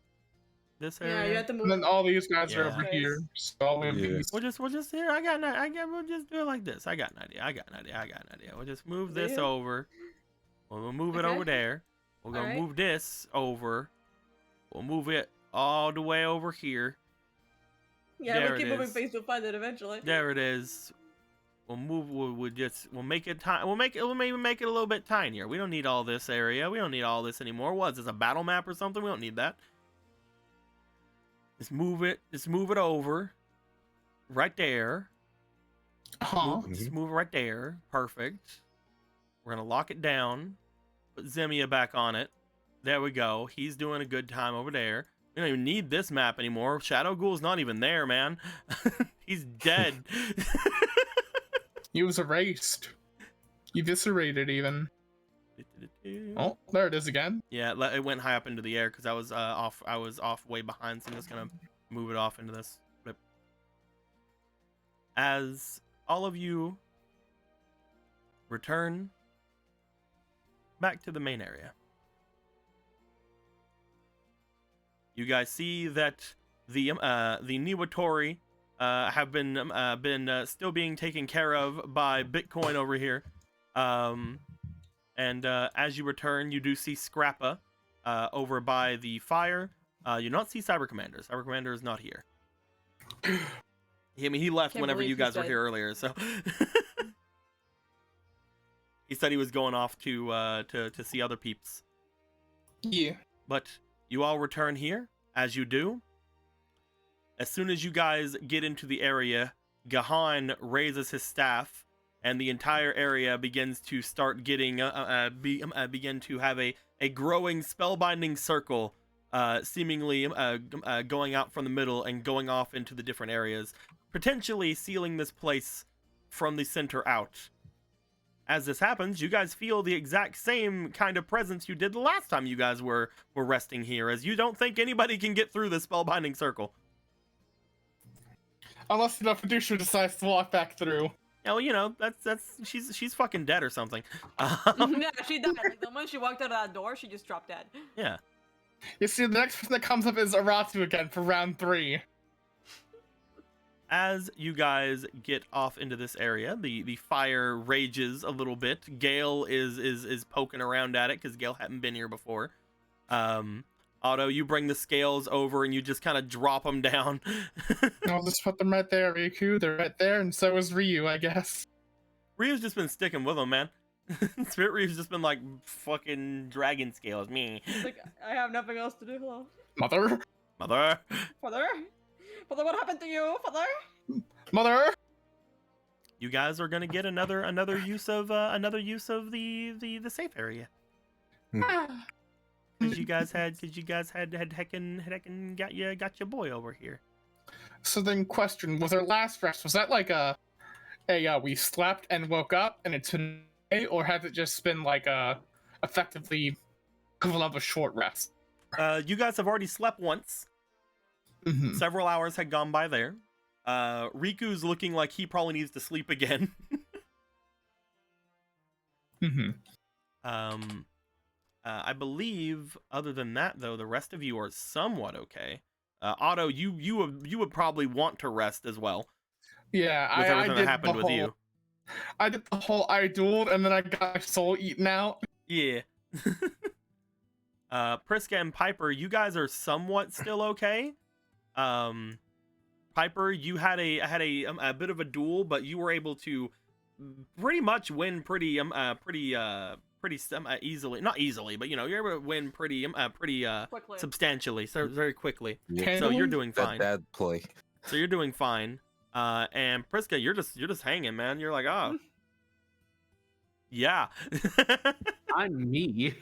this area. Yeah, you have to move. And then all these guys are Yeah. over here. So all of Yeah. these. We'll just here. We'll just do it like this. I got an idea. We'll just move this Yeah. over. We'll move it Okay. over there. We're gonna Alright. move this over. We'll move it all the way over here. Yeah, There we'll keep it moving is. things. We'll find it eventually. There it is. We'll move. We'll make it tiny. We'll maybe make it a little bit tinier. We don't need all this area. We don't need all this anymore. What is this, a battle map or something? We don't need that. Just move it. Just move it over. Right there. Huh. Just move it right there. Perfect. We're gonna lock it down. Put Zemia back on it. There we go. He's doing a good time over there. We don't even need this map anymore. Shadow Ghoul's not even there, man. He's dead. He was erased. You eviscerated even. Oh, there it is again. Yeah, it went high up into the air because I was off. I was off way behind, so I'm just gonna move it off into this. Flip. As all of you return back to the main area, you guys see that the Niwatori have been still being taken care of by Bitcoin over here. And as you return, you do see Scrappa over by the fire. You do not see Cyber Commander. Cyber Commander is not here. I mean, he left Can't whenever believe you he's guys were dead. here earlier, so he said he was going off to see other peeps. Yeah. But you all return here. As you do, as soon as you guys get into the area, Gahan raises his staff, and the entire area begins to start getting begin to have a growing spellbinding circle, seemingly going out from the middle and going off into the different areas, potentially sealing this place from the center out. As this happens, you guys feel the exact same kind of presence you did the last time you guys were resting here, as you don't think anybody can get through the spellbinding circle. Unless the producer decides to walk back through. Yeah, well, you know, she's fucking dead or something. Yeah, she died. Like, the moment she walked out of that door, she just dropped dead. Yeah. You see, the next person that comes up is Aratu again for round 3. As you guys get off into this area, the fire rages a little bit. Gale is poking around at it because Gale hadn't been here before. Otto, you bring the scales over and you just kind of drop them down. I'll just put them right there, Riku. They're right there, and so is Ryu, I guess. Ryu's just been sticking with them, man. Spirit Ryu's just been like fucking dragon scales. Me. It's like, I have nothing else to do. Hello. Mother? Mother. Father? Father, what happened to you, Father? Mother? You guys are gonna get another use of the safe area. Cause you guys had heckin' got your boy over here. So then, question: was our last rest, was that like we slept and woke up and it's been a day, or has it just been like effectively equivalent of a short rest? You guys have already slept once. Mm-hmm. Several hours had gone by there. Riku's looking like he probably needs to sleep again. Mm-hmm. I believe, other than that, though, the rest of you are somewhat okay. Otto, you would probably want to rest as well. Yeah, with everything I did that happened the with whole, you. I did the whole I dueled, and then I got my soul eaten out. Yeah. Priska and Piper, you guys are somewhat still okay. Piper, you had a bit of a duel, but you were able to pretty much win pretty easily. Not easily, but you know, you're able to win pretty Quickly. substantially, so very quickly. Yeah. So you're doing That fine. dad play. So you're doing fine. And Priska, you're just hanging, man. You're like, oh, yeah. I'm me.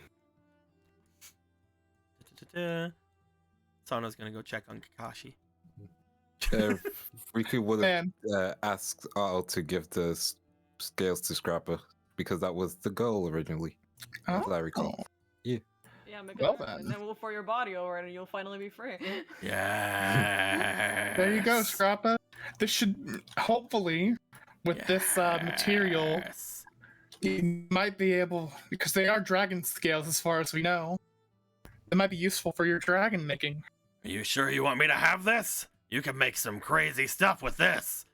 Sana's gonna go check on Kakashi. Riku would have asked Otto to give the scales to Scrapper because that was the goal originally, as I recall. Yeah, make Well it happen, then. and then we'll throw your body over it and you'll finally be free. Yeah. There you go, Scrappa. This should hopefully, with this material, you might be able, because they are dragon scales as far as we know. It might be useful for your dragon making. Are you sure you want me to have this? You can make some crazy stuff with this.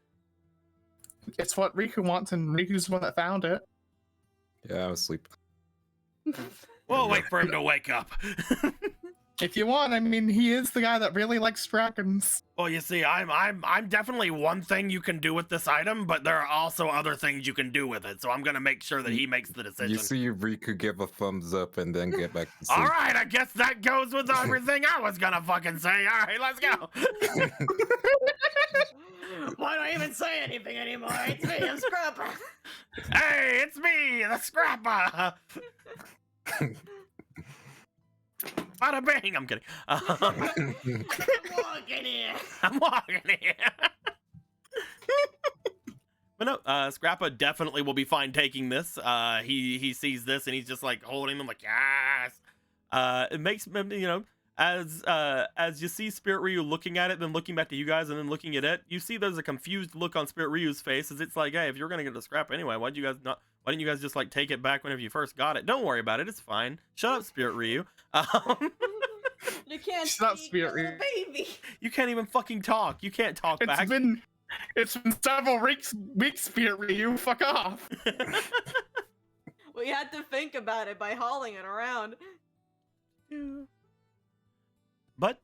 It's what Riku wants, and Riku's the one that found it. Yeah, I'm asleep. We'll wait for him to wake up. If you want, I mean, he is the guy that really likes dragons. Well, you see, I'm definitely one thing you can do with this item, but there are also other things you can do with it. So I'm gonna make sure that he makes the decision. You see Riku give a thumbs up and then get back to sleep. All right, I guess that goes with everything I was gonna fucking say. All right, let's go. Why don't I even say anything anymore? It's me, I'm Scrapper. Hey, it's me, the Scrapper. Bada bang! I'm kidding. I'm walking here. I'm walking here. But no, Scrappa definitely will be fine taking this. He sees this and he's just like holding them like yes. It makes him, you know, as you see Spirit Ryu looking at it, then looking back to you guys, and then looking at it, you see there's a confused look on Spirit Ryu's face as it's like, hey, if you're gonna get the scrap anyway, why didn't you guys just like take it back whenever you first got it? Don't worry about it, it's fine. Shut up, Spirit Ryu. You can't It's not speak, Spirit you're the baby. You can't even fucking talk. You can't talk back. It's been several weeks, Spirit Ryu. Fuck off. We had to think about it by hauling it around. But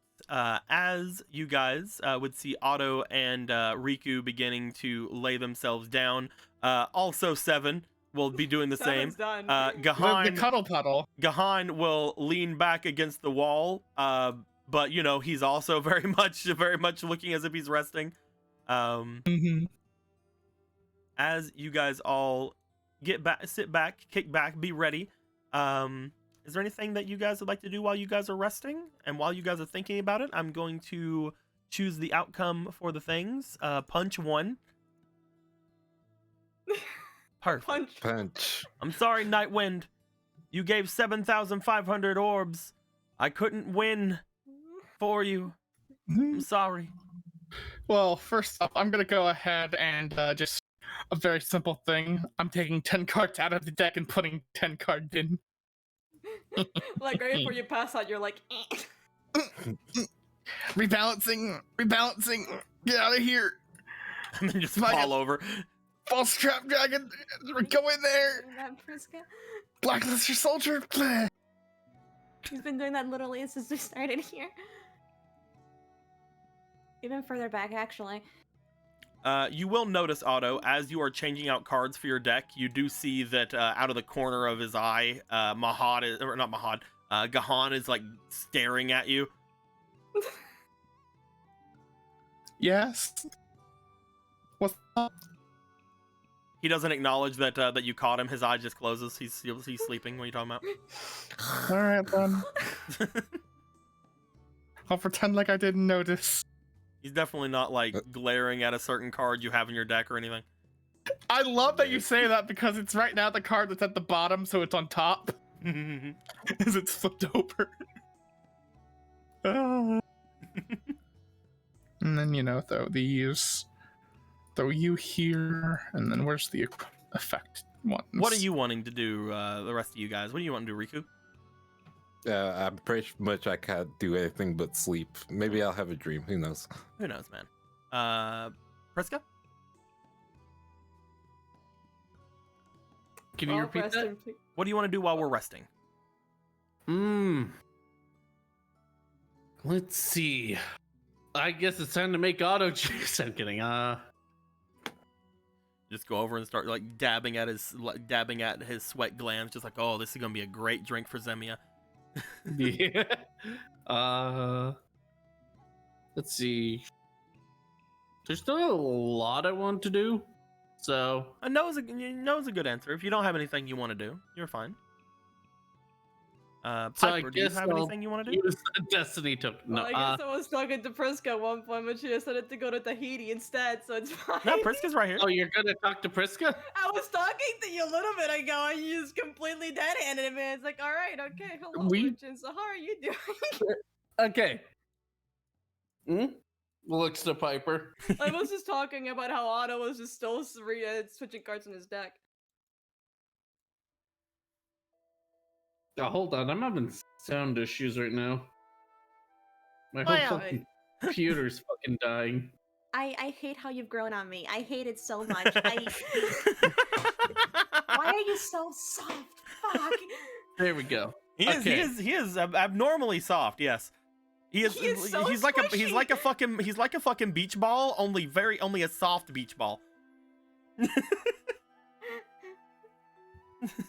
as you guys would see Otto and Riku beginning to lay themselves down, also Seven will be doing the same. Seven's done. Gahan, The cuddle puddle. Gahan will lean back against the wall, but you know he's also very much looking as if he's resting. As you guys all get back, sit back, kick back, be ready. Is there anything that you guys would like to do while you guys are resting? And while you guys are thinking about it, I'm going to choose the outcome for the things. Punch 1. Perfect. Punch. I'm sorry, Nightwind. You gave 7,500 orbs. I couldn't win for you. I'm sorry. Well, first up, I'm gonna go ahead and just a very simple thing. I'm taking 10 cards out of the deck and putting 10 cards in. Like right before you pass out, you're like, rebalancing, get out of here. And then just Fucking- fall over. False trap dragon, go in there. That Priska. Blackluster soldier. Bleh. He's been doing that literally since we started here. Even further back, actually. You will notice, Otto, as you are changing out cards for your deck, you do see that out of the corner of his eye, Gahan is like staring at you. Yes. What's up? He doesn't acknowledge that you caught him. His eye just closes. He's sleeping. What are you talking about? All right then. I'll pretend like I didn't notice. He's definitely not like glaring at a certain card you have in your deck or anything. I love that you say that because it's right now the card that's at the bottom, so it's on top. As it's flipped over. Ah. And then, throw these. Throw you here. And then where's the effect ones? What are you wanting to do, the rest of you guys? What do you want to do, Riku? I'm pretty much I can't do anything but sleep. Maybe I'll have a dream. Who knows? Who knows, man? Priska? Can you repeat that? What do you want to do while we're resting? Let's see. I guess it's time to make auto juice. I'm kidding. Just go over and start like dabbing at his sweat glands, just like, oh, this is gonna be a great drink for Zemia. Yeah. Let's see. There's still a lot I want to do, so A no is a good answer. If you don't have anything you want to do, you're fine. So I Piper, do you guess have I'll anything you want to do? use the Destiny token. No, I guess I was talking to Priska at one point, but she decided to go to Tahiti instead, so it's fine. No, Priska's right here. oh, you're gonna talk to Priska? I was talking to you a little bit ago, and you just completely dead-handed me. It's like, all right, okay, hello, Legend. So how are you doing? Okay. Looks to Piper. I was just talking about how Otto was just still switching cards in his deck. Oh, hold on, I'm having sound issues right now. My Oh, whole yeah. fucking computer's fucking dying. I hate how you've grown on me. I hate it so much. Why are you so soft? Fuck. There we go. He is abnormally soft. Yes, he is. He is so he's like a fucking beach ball, only a soft beach ball.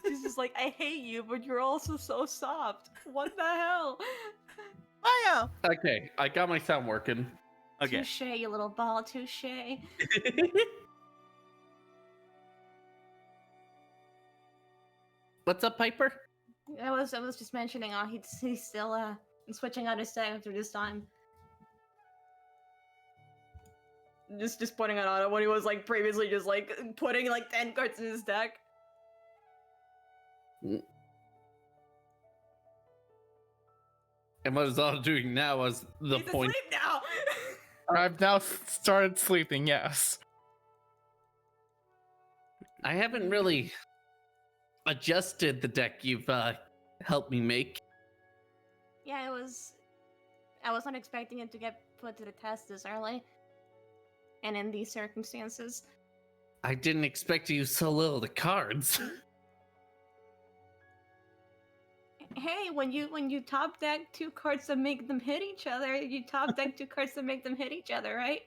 He's just like, I hate you, but you're also so soft. What the hell? Oh yeah. Okay, I got my sound working. Okay. Touche, you little ball. Touche. What's up, Piper? I was just mentioning, he's still switching out his deck through this time. Just pointing at Otto when he was like previously just like putting like 10 cards in his deck. And what is Otto doing now was the He's point. asleep now. I've now started sleeping, yes. I haven't really adjusted the deck you've helped me make. Yeah, I was not expecting it to get put to the test this early. And in these circumstances. I didn't expect to use so little the cards. Hey, when you top deck 2 cards that make them hit each other, you top deck 2 cards that make them hit each other, right?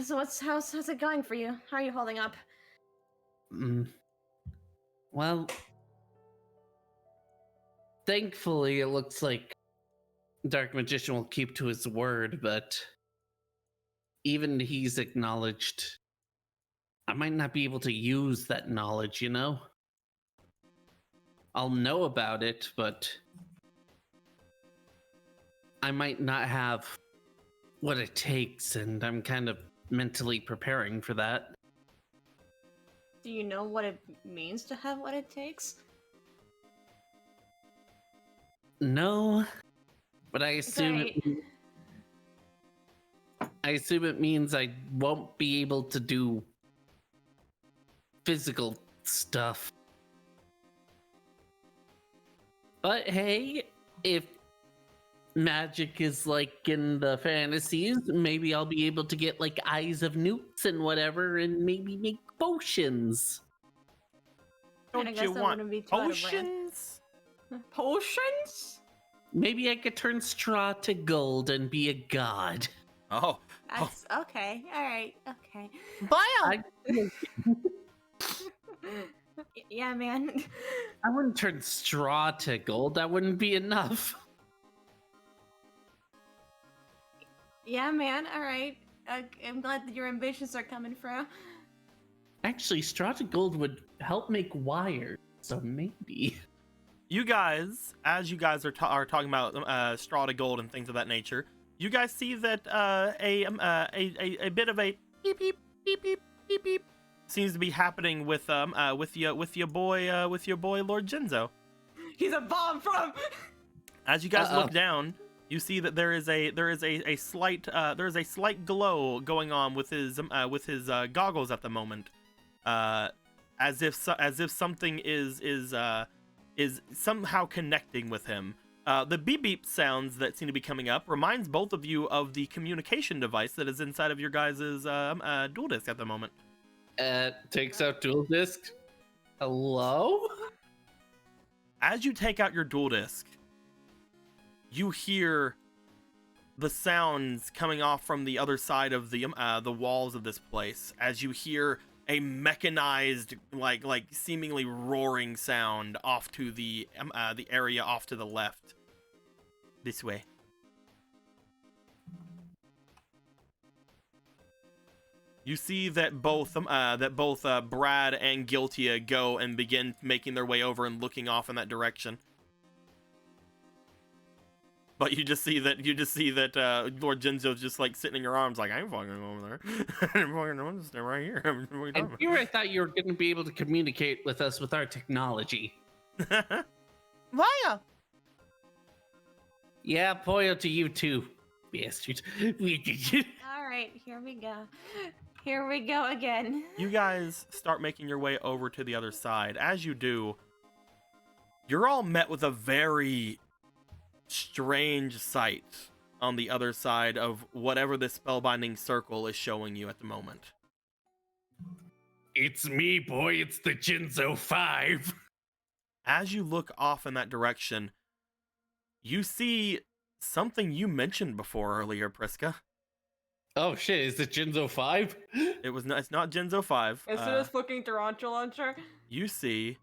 So how's it going for you? How are you holding up? Well, thankfully it looks like Dark Magician will keep to his word, but even he's acknowledged I might not be able to use that knowledge, you know? I'll know about it, but I might not have what it takes, and I'm kind of mentally preparing for that. Do you know what it means to have what it takes? No, but I assume it means I won't be able to do physical stuff. But hey, if magic is like in the fantasies, maybe I'll be able to get like eyes of newts and whatever and maybe make potions. I Don't guess you that want wouldn't be too out of brand. potions? Potions? Maybe I could turn straw to gold and be a god. Oh, That's okay. All right. Okay. Bile! Yeah, man. I wouldn't turn straw to gold. That wouldn't be enough. Yeah, man. All right. I'm glad that your ambitions are coming through. Actually, straw to gold would help make wires. So maybe. you guys, as you guys are talking about straw to gold and things of that nature, you guys see that a bit of a beep beep beep beep beep beep seems to be happening with your boy Lord Jinzo. He's a bomb from. As you guys look down, you see that there is a slight glow going on with his goggles at the moment, as if something is somehow connecting with him. The beep beep sounds that seem to be coming up reminds both of you of the communication device that is inside of your guys' dual disc at the moment. Takes out dual disc. Hello? As you take out your dual disc, you hear the sounds coming off from the other side of the walls of this place. As you hear a mechanized, like seemingly roaring sound off to the area off to the left. This way. You see that both Brad and Guiltia go and begin making their way over and looking off in that direction. But you just see that Lord Jinzo's just like sitting in your arms, like I ain't fucking going over there. I ain't fucking going to stay right here. And here I thought you were going to be able to communicate with us with our technology. Maya! Yeah, Poyo to you too, bastard. All right, here we go. Here we go again. You guys start making your way over to the other side. As you do, you're all met with a very strange sight on the other side of whatever this spellbinding circle is showing you at the moment. It's me, boy. It's the Jinzo 5. As you look off in that direction, you see something you mentioned before earlier, Priska. Oh shit, is it Jinzo 5? It's not Jinzo 5. Is this fucking tarantula launcher? You see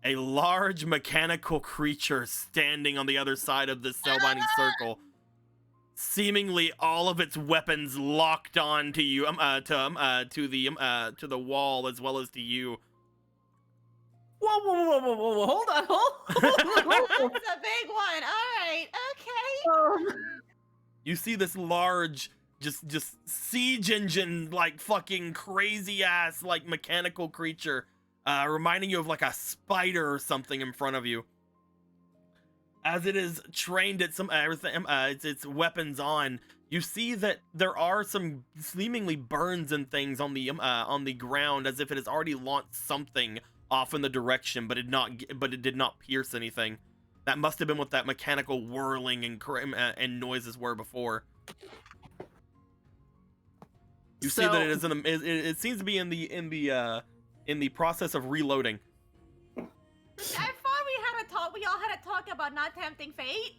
a large mechanical creature standing on the other side of this spellbinding circle, seemingly all of its weapons locked on to you, to the wall as well as to you. Whoa, hold on. That's a big one. All right, okay. You see this large, just siege engine, like fucking crazy ass, like mechanical creature, reminding you of like a spider or something in front of you. As it is trained at its weapons on, you see that there are some seemingly burns and things on the ground, as if it has already launched something off in the direction, but it did not pierce anything. That must have been what that mechanical whirling and noises were before. You see that it is it seems to be in the process of reloading. I thought we all had a talk about not tempting fate.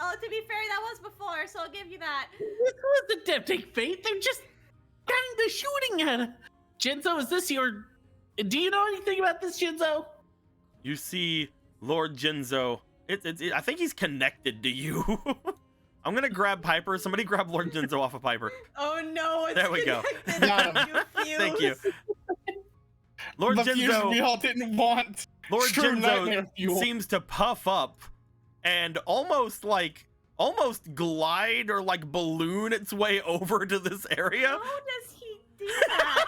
Oh, to be fair, that was before, so I'll give you that. This wasn't tempting fate. They're just kind of shooting at it. Jinzo, is this your... Do you know anything about this, Jinzo? You see Lord Jinzo. I think he's connected to you. I'm gonna grab Piper. Somebody grab Lord Jinzo off of Piper. Oh no, it's There we go. Got him. Thank you. Lord The fusion we Jinzo. all didn't want. Lord True nightmare Jinzo fuel. seems to puff up and almost glide or like balloon its way over to this area. How does he do that?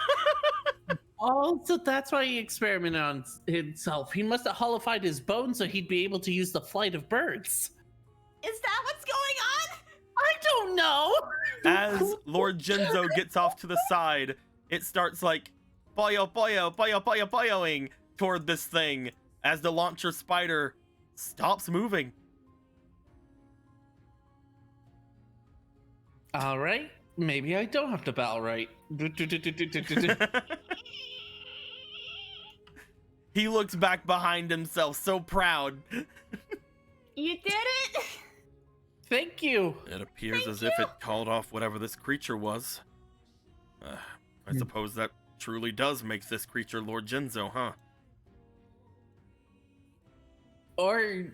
Oh, so that's why he experimented on himself. He must have hollified his bones so he'd be able to use the flight of birds. Is that what's going on? I don't know. As Lord Jinzo gets off to the side, it starts like poyoing toward this thing as the launcher spider stops moving. All right, maybe I don't have to battle right. He looks back behind himself, so proud. You did it! Thank you. It appears as if it called off whatever this creature was. I suppose that truly does make this creature Lord Jinzo, huh? Or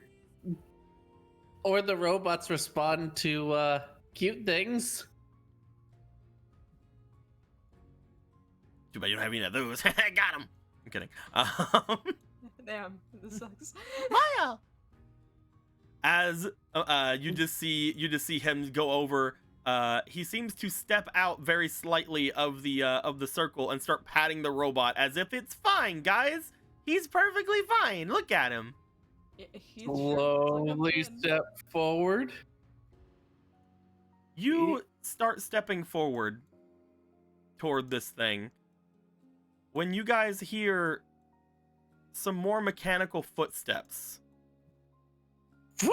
the robots respond to cute things. Too bad you don't have any of those. Got him. I'm kidding. Damn, this sucks. Maya! As you just see him go over. He seems to step out very slightly of the circle and start patting the robot as if it's fine, guys. He's perfectly fine. Look at him. He's Slowly step forward. You start stepping forward toward this thing when you guys hear some more mechanical footsteps. Oh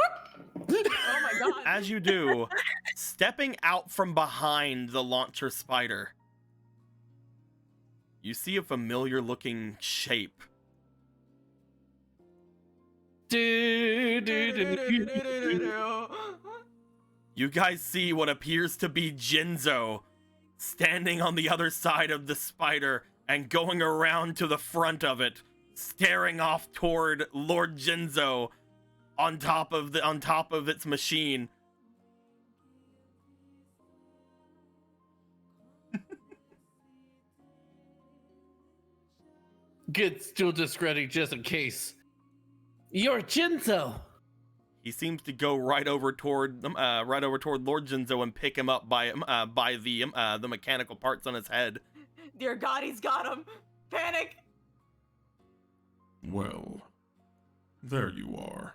my god. As you do, stepping out from behind the launcher spider, you see a familiar looking shape. You guys see what appears to be Jinzo standing on the other side of the spider and going around to the front of it, staring off toward Lord Jinzo on top of its machine. Good, still just ready just in case. You're Jinzo. He seems to go right over toward Lord Jinzo and pick him up by the mechanical parts on his head. Dear God, he's got him. Panic. Well, there you are.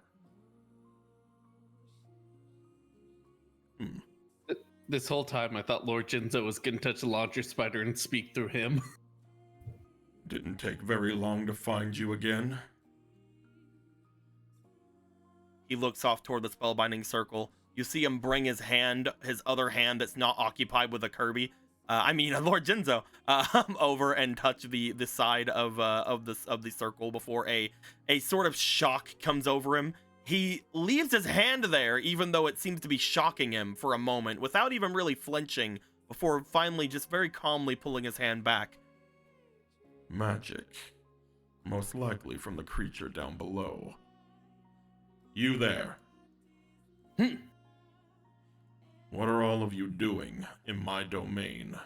This whole time I thought Lord Jinzo was gonna touch the launcher spider and speak through him. Didn't take very long to find you again. He looks off toward the spellbinding circle. You see him bring his other hand that's not occupied with a Kirby. Lord Jinzo, over and touch the side of the circle before a sort of shock comes over him. He leaves his hand there, even though it seems to be shocking him for a moment, without even really flinching, before finally just very calmly pulling his hand back. Magic. Most likely from the creature down below. You there. What are all of you doing in my domain?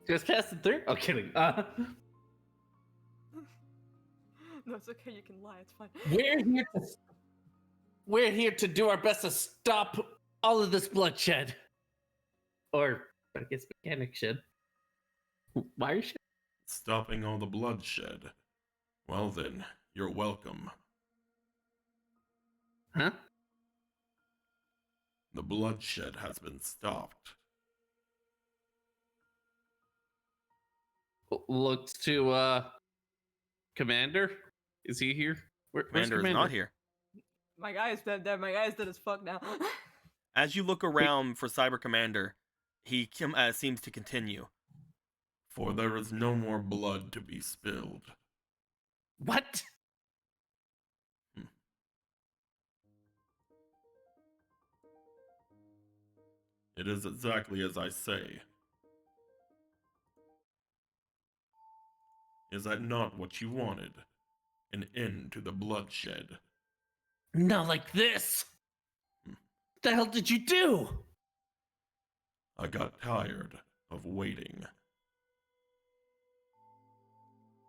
Just pass it through? Oh, kidding. No, it's okay. You can lie. It's fine. We're here to do our best to stop all of this bloodshed. Or, I guess, mechanic shed. Wire shed? Stopping all the bloodshed. Well then, you're welcome. Huh? The bloodshed has been stopped. Looks to, Commander? Is he here? Where's Commander is not here. My guy is dead. My guy is dead as fuck now. As you look around for Cyber Commander, he seems to continue. For there is no more blood to be spilled. What? It is exactly as I say. Is that not what you wanted? An end to the bloodshed? Not like this! What the hell did you do? I got tired of waiting.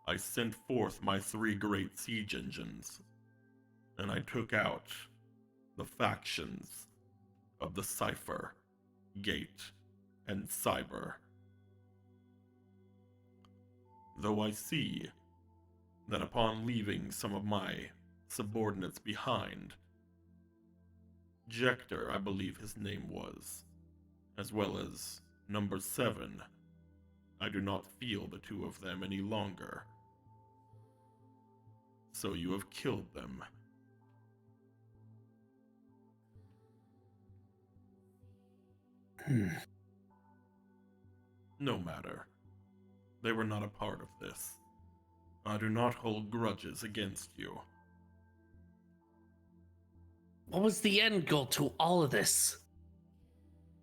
I sent forth my 3 great siege engines, and I took out the factions of the Cipher, Gate, and Cyber. Though I see that upon leaving some of my subordinates behind, Jector, I believe his name was, as well as Number 7. I do not feel the two of them any longer. So you have killed them. No matter. They were not a part of this. I do not hold grudges against you. What was the end goal to all of this?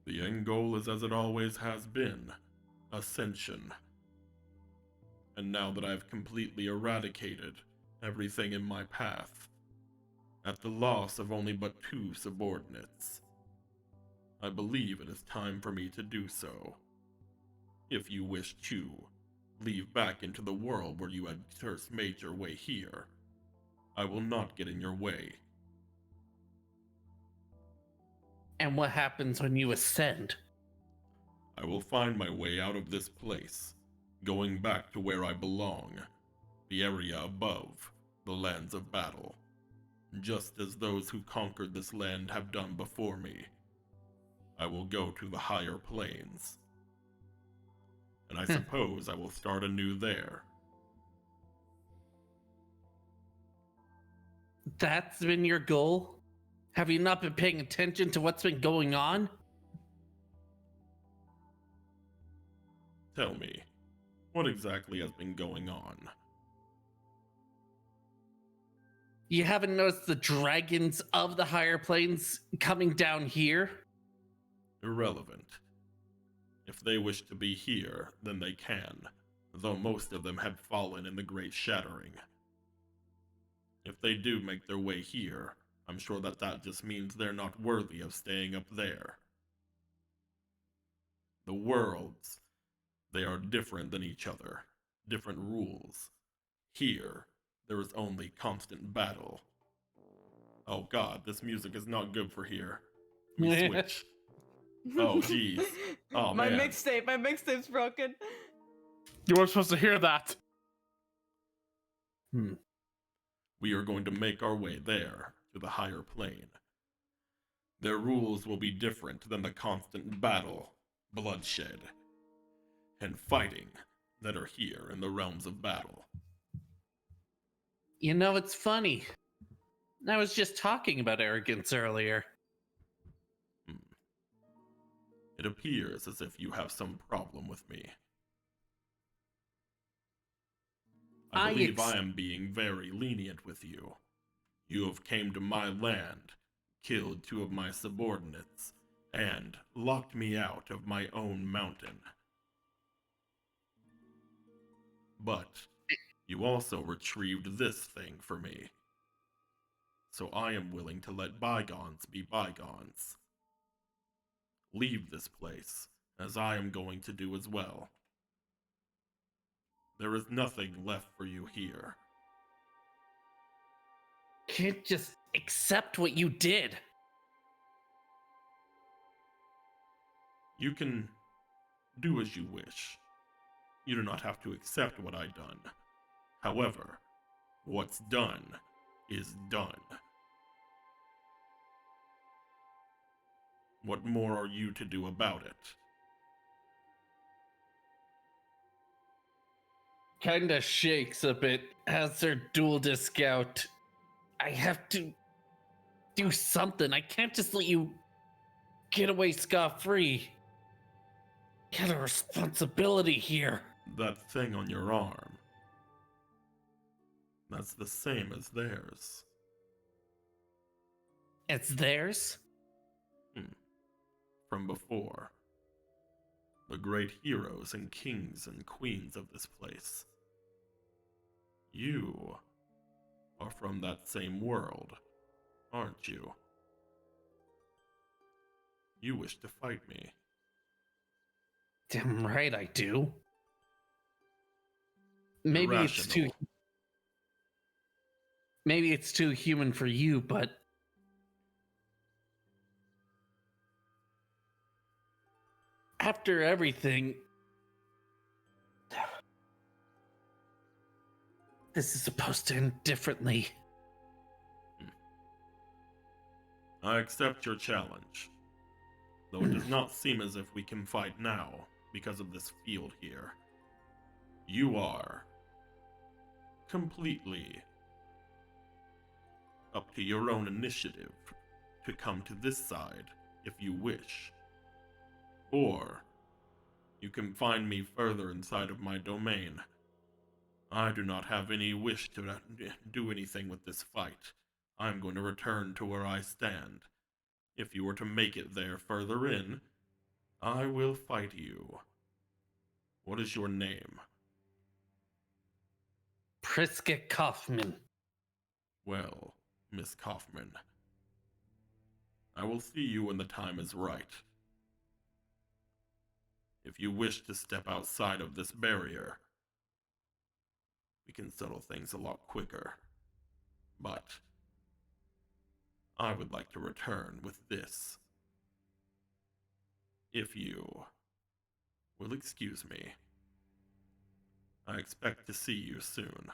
The end goal is as it always has been, ascension. And now that I've completely eradicated everything in my path, at the loss of only but 2 subordinates, I believe it is time for me to do so. If you wish to leave back into the world where you had first made your way here, I will not get in your way. And what happens when you ascend? I will find my way out of this place, going back to where I belong, the area above, the lands of battle, just as those who conquered this land have done before me. I will go to the higher planes, and I suppose I will start anew there. That's been your goal? Have you not been paying attention to what's been going on? Tell me, what exactly has been going on? You haven't noticed the dragons of the higher planes coming down here? Irrelevant. If they wish to be here, then they can, though most of them have fallen in the Great Shattering. If they do make their way here, I'm sure that just means they're not worthy of staying up there. The worlds, they are different than each other, different rules. Here, there is only constant battle. Oh god, this music is not good for here. We switch. Oh jeez. Oh my man. mixtape's broken. You weren't supposed to hear that. We are going to make our way there, to the higher plane. Their rules will be different than the constant battle, bloodshed, and fighting that are here in the realms of battle. You know, it's funny. I was just talking about arrogance earlier. It appears as if you have some problem with me. I believe I am being very lenient with you. You have came to my land, killed 2 of my subordinates, and locked me out of my own mountain. But you also retrieved this thing for me. So I am willing to let bygones be bygones. Leave this place, as I am going to do as well. There is nothing left for you here. Can't just accept what you did. You can do as you wish. You do not have to accept what I've done. However, what's done is done. What more are you to do about it? Kinda shakes a bit as their dual disc out. I have to do something. I can't just let you get away scot-free. Got a responsibility here. That thing on your arm. That's the same as theirs. It's theirs? From before. The great heroes and kings and queens of this place. You are from that same world, aren't you? You wish to fight me. Damn right I do. Maybe it's too... Irrational. Maybe it's too human for you, but... After everything... This is supposed to end differently. I accept your challenge. though it does not seem as if we can fight now because of this field here. You are completely up to your own initiative to come to this side if you wish. Or you can find me further inside of my domain. I do not have any wish to do anything with this fight. I'm going to return to where I stand. If you were to make it there further in, I will fight you. What is your name? Priska Kaufman. Well, Miss Kaufman, I will see you when the time is right. If you wish to step outside of this barrier, we can settle things a lot quicker. But I would like to return with this. If you will excuse me, I expect to see you soon.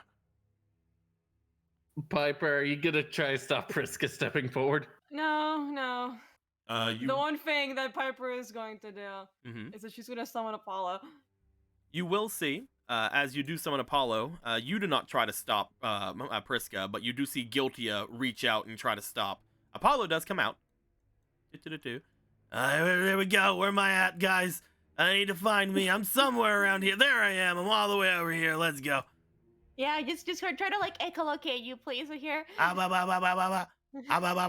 Piper, are you gonna try to stop Priska stepping forward? No. You The one thing that Piper is going to do is that she's going to summon Apollo. You will see, as you do summon Apollo, you do not try to stop Priska, but you do see Guiltia reach out and try to stop. Apollo does come out. There we go. Where am I at, guys? I need to find me. I'm somewhere around here. There I am. I'm all the way over here. Let's go. Yeah, just try to like echolocate you, please. Here. You got it.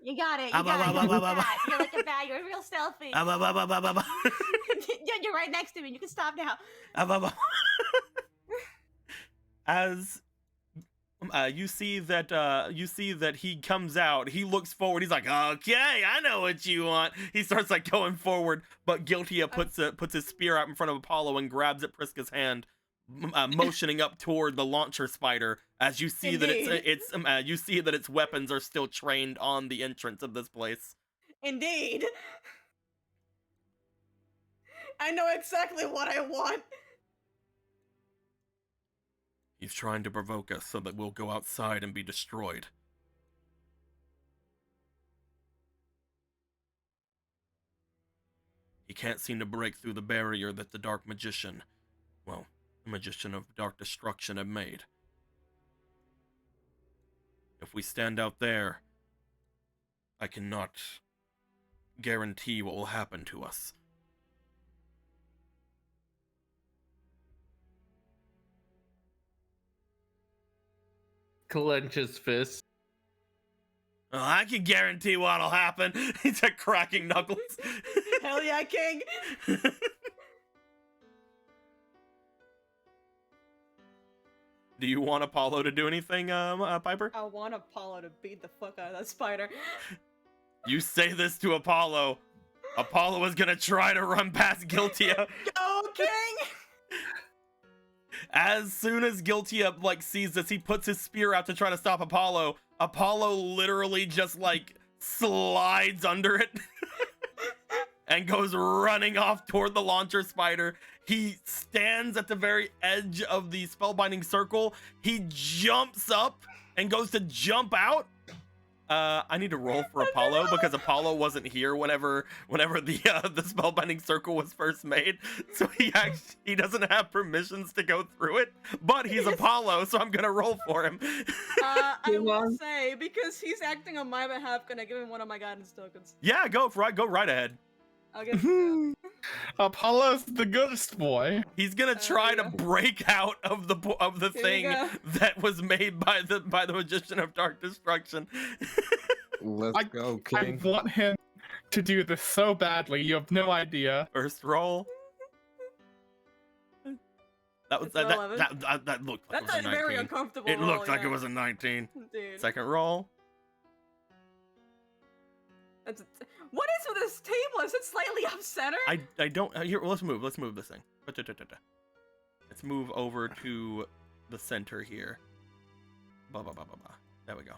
You got it. You're like a bat. You're real stealthy. You're right next to me. You can stop now. As you see that he comes out, he looks forward. He's like, "Okay, I know what you want." He starts like going forward, but Guiltia puts his spear out in front of Apollo and grabs at Priska's hand, motioning up toward the launcher spider. As you see that you see that its weapons are still trained on the entrance of this place. Indeed. I know exactly what I want. He's trying to provoke us so that we'll go outside and be destroyed. He can't seem to break through the barrier that the Dark Magician, well, the Magician of Dark Destruction had made. If we stand out there, I cannot guarantee what will happen to us. Clenches fist. Oh, I can guarantee what'll happen. He's like cracking knuckles. Hell yeah, King. Do you want Apollo to do anything, Piper? I want Apollo to beat the fuck out of that spider. You say this to Apollo. Apollo is gonna try to run past Guiltia. Go, King! As soon as Guiltia like sees this, he puts his spear out to try to stop Apollo. Apollo literally just like slides under it and goes running off toward the launcher spider. He stands at the very edge of the spellbinding circle. He jumps up and goes to jump out. I need to roll for Apollo because Apollo wasn't here whenever the spellbinding circle was first made, so he doesn't have permissions to go through it. But he's Apollo, so I'm gonna roll for him. I will say, because he's acting on my behalf, can I give him one of my guidance tokens? Yeah, go right ahead. I'll give him. Apollo's the goodest boy. He's gonna try to break out of the Here thing that was made by the Magician of Dark Destruction. Let's go, King. I want him to do this so badly. You have no idea. First roll. That was that looked like That's it was a 19. very uncomfortable. It looked roll, like yeah. it was a 19. Dude. Second roll. What is with this table? Is it slightly off center? I don't. Here, let's move this thing. Let's move over to the center here. There we go.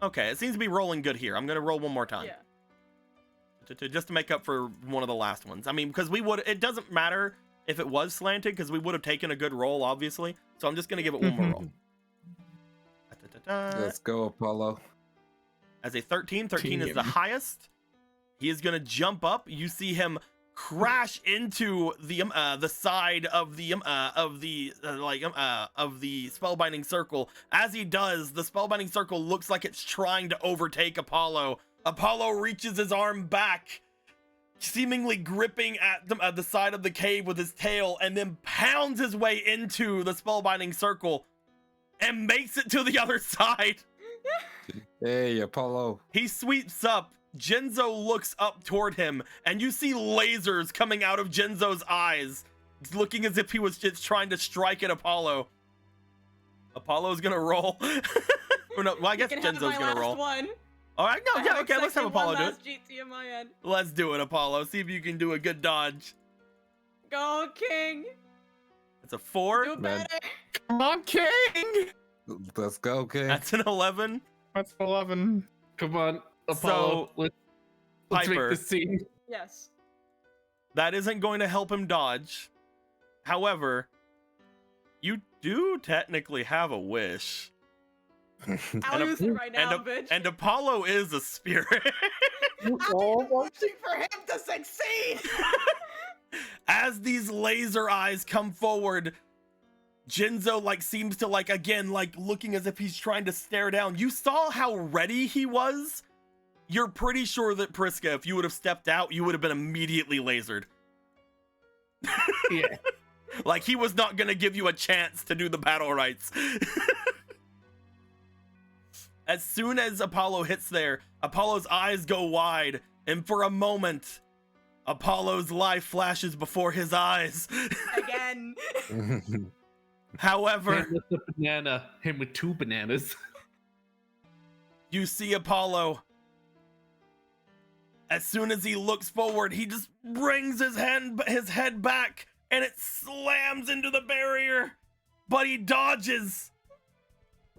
Okay, it seems to be rolling good here. I'm gonna roll one more time. Yeah. Just to make up for one of the last ones. I mean, because it doesn't matter if it was slanted, because we would have taken a good roll, obviously. So I'm just gonna give it one more roll. Let's go, Apollo. As a 13, 13 is the highest. He is gonna jump up. You see him crash into the side of the spellbinding circle. As he does, the spellbinding circle looks like it's trying to overtake Apollo. Apollo reaches his arm back, seemingly gripping at the side of the cave with his tail, and then pounds his way into the spellbinding circle and makes it to the other side. Hey, Apollo. He sweeps up. Genzo looks up toward him, and you see lasers coming out of Genzo's eyes, looking as if he was just trying to strike at Apollo. Apollo's gonna roll. Or no, well, I guess Genzo's gonna roll. One. All right, no, yeah, okay, let's have Apollo do it. GT on my end. Let's do it, Apollo. See if you can do a good dodge. Go, King. It's a 4. Do better. Come on, King! Let's go, King. That's an 11. That's 11. Come on, Apollo. So, let's Piper, make the scene. Yes. that isn't going to help him dodge. However, you do technically have a wish. I'll use it right now, bitch. And Apollo is a spirit. I'm wishing for him to succeed. As these laser eyes come forward, Genzo seems to again looking as if he's trying to stare down. You saw how ready he was. You're pretty sure that Priska, if you would have stepped out, you would have been immediately lasered. Yeah. He was not gonna give you a chance to do the battle rights. As soon as Apollo hits there, Apollo's eyes go wide, and for a moment, Apollo's life flashes before his eyes. Again. However, Him with the banana. Him with 2 bananas. you see Apollo. As soon as he looks forward, he just brings his head back, and it slams into the barrier. But he dodges.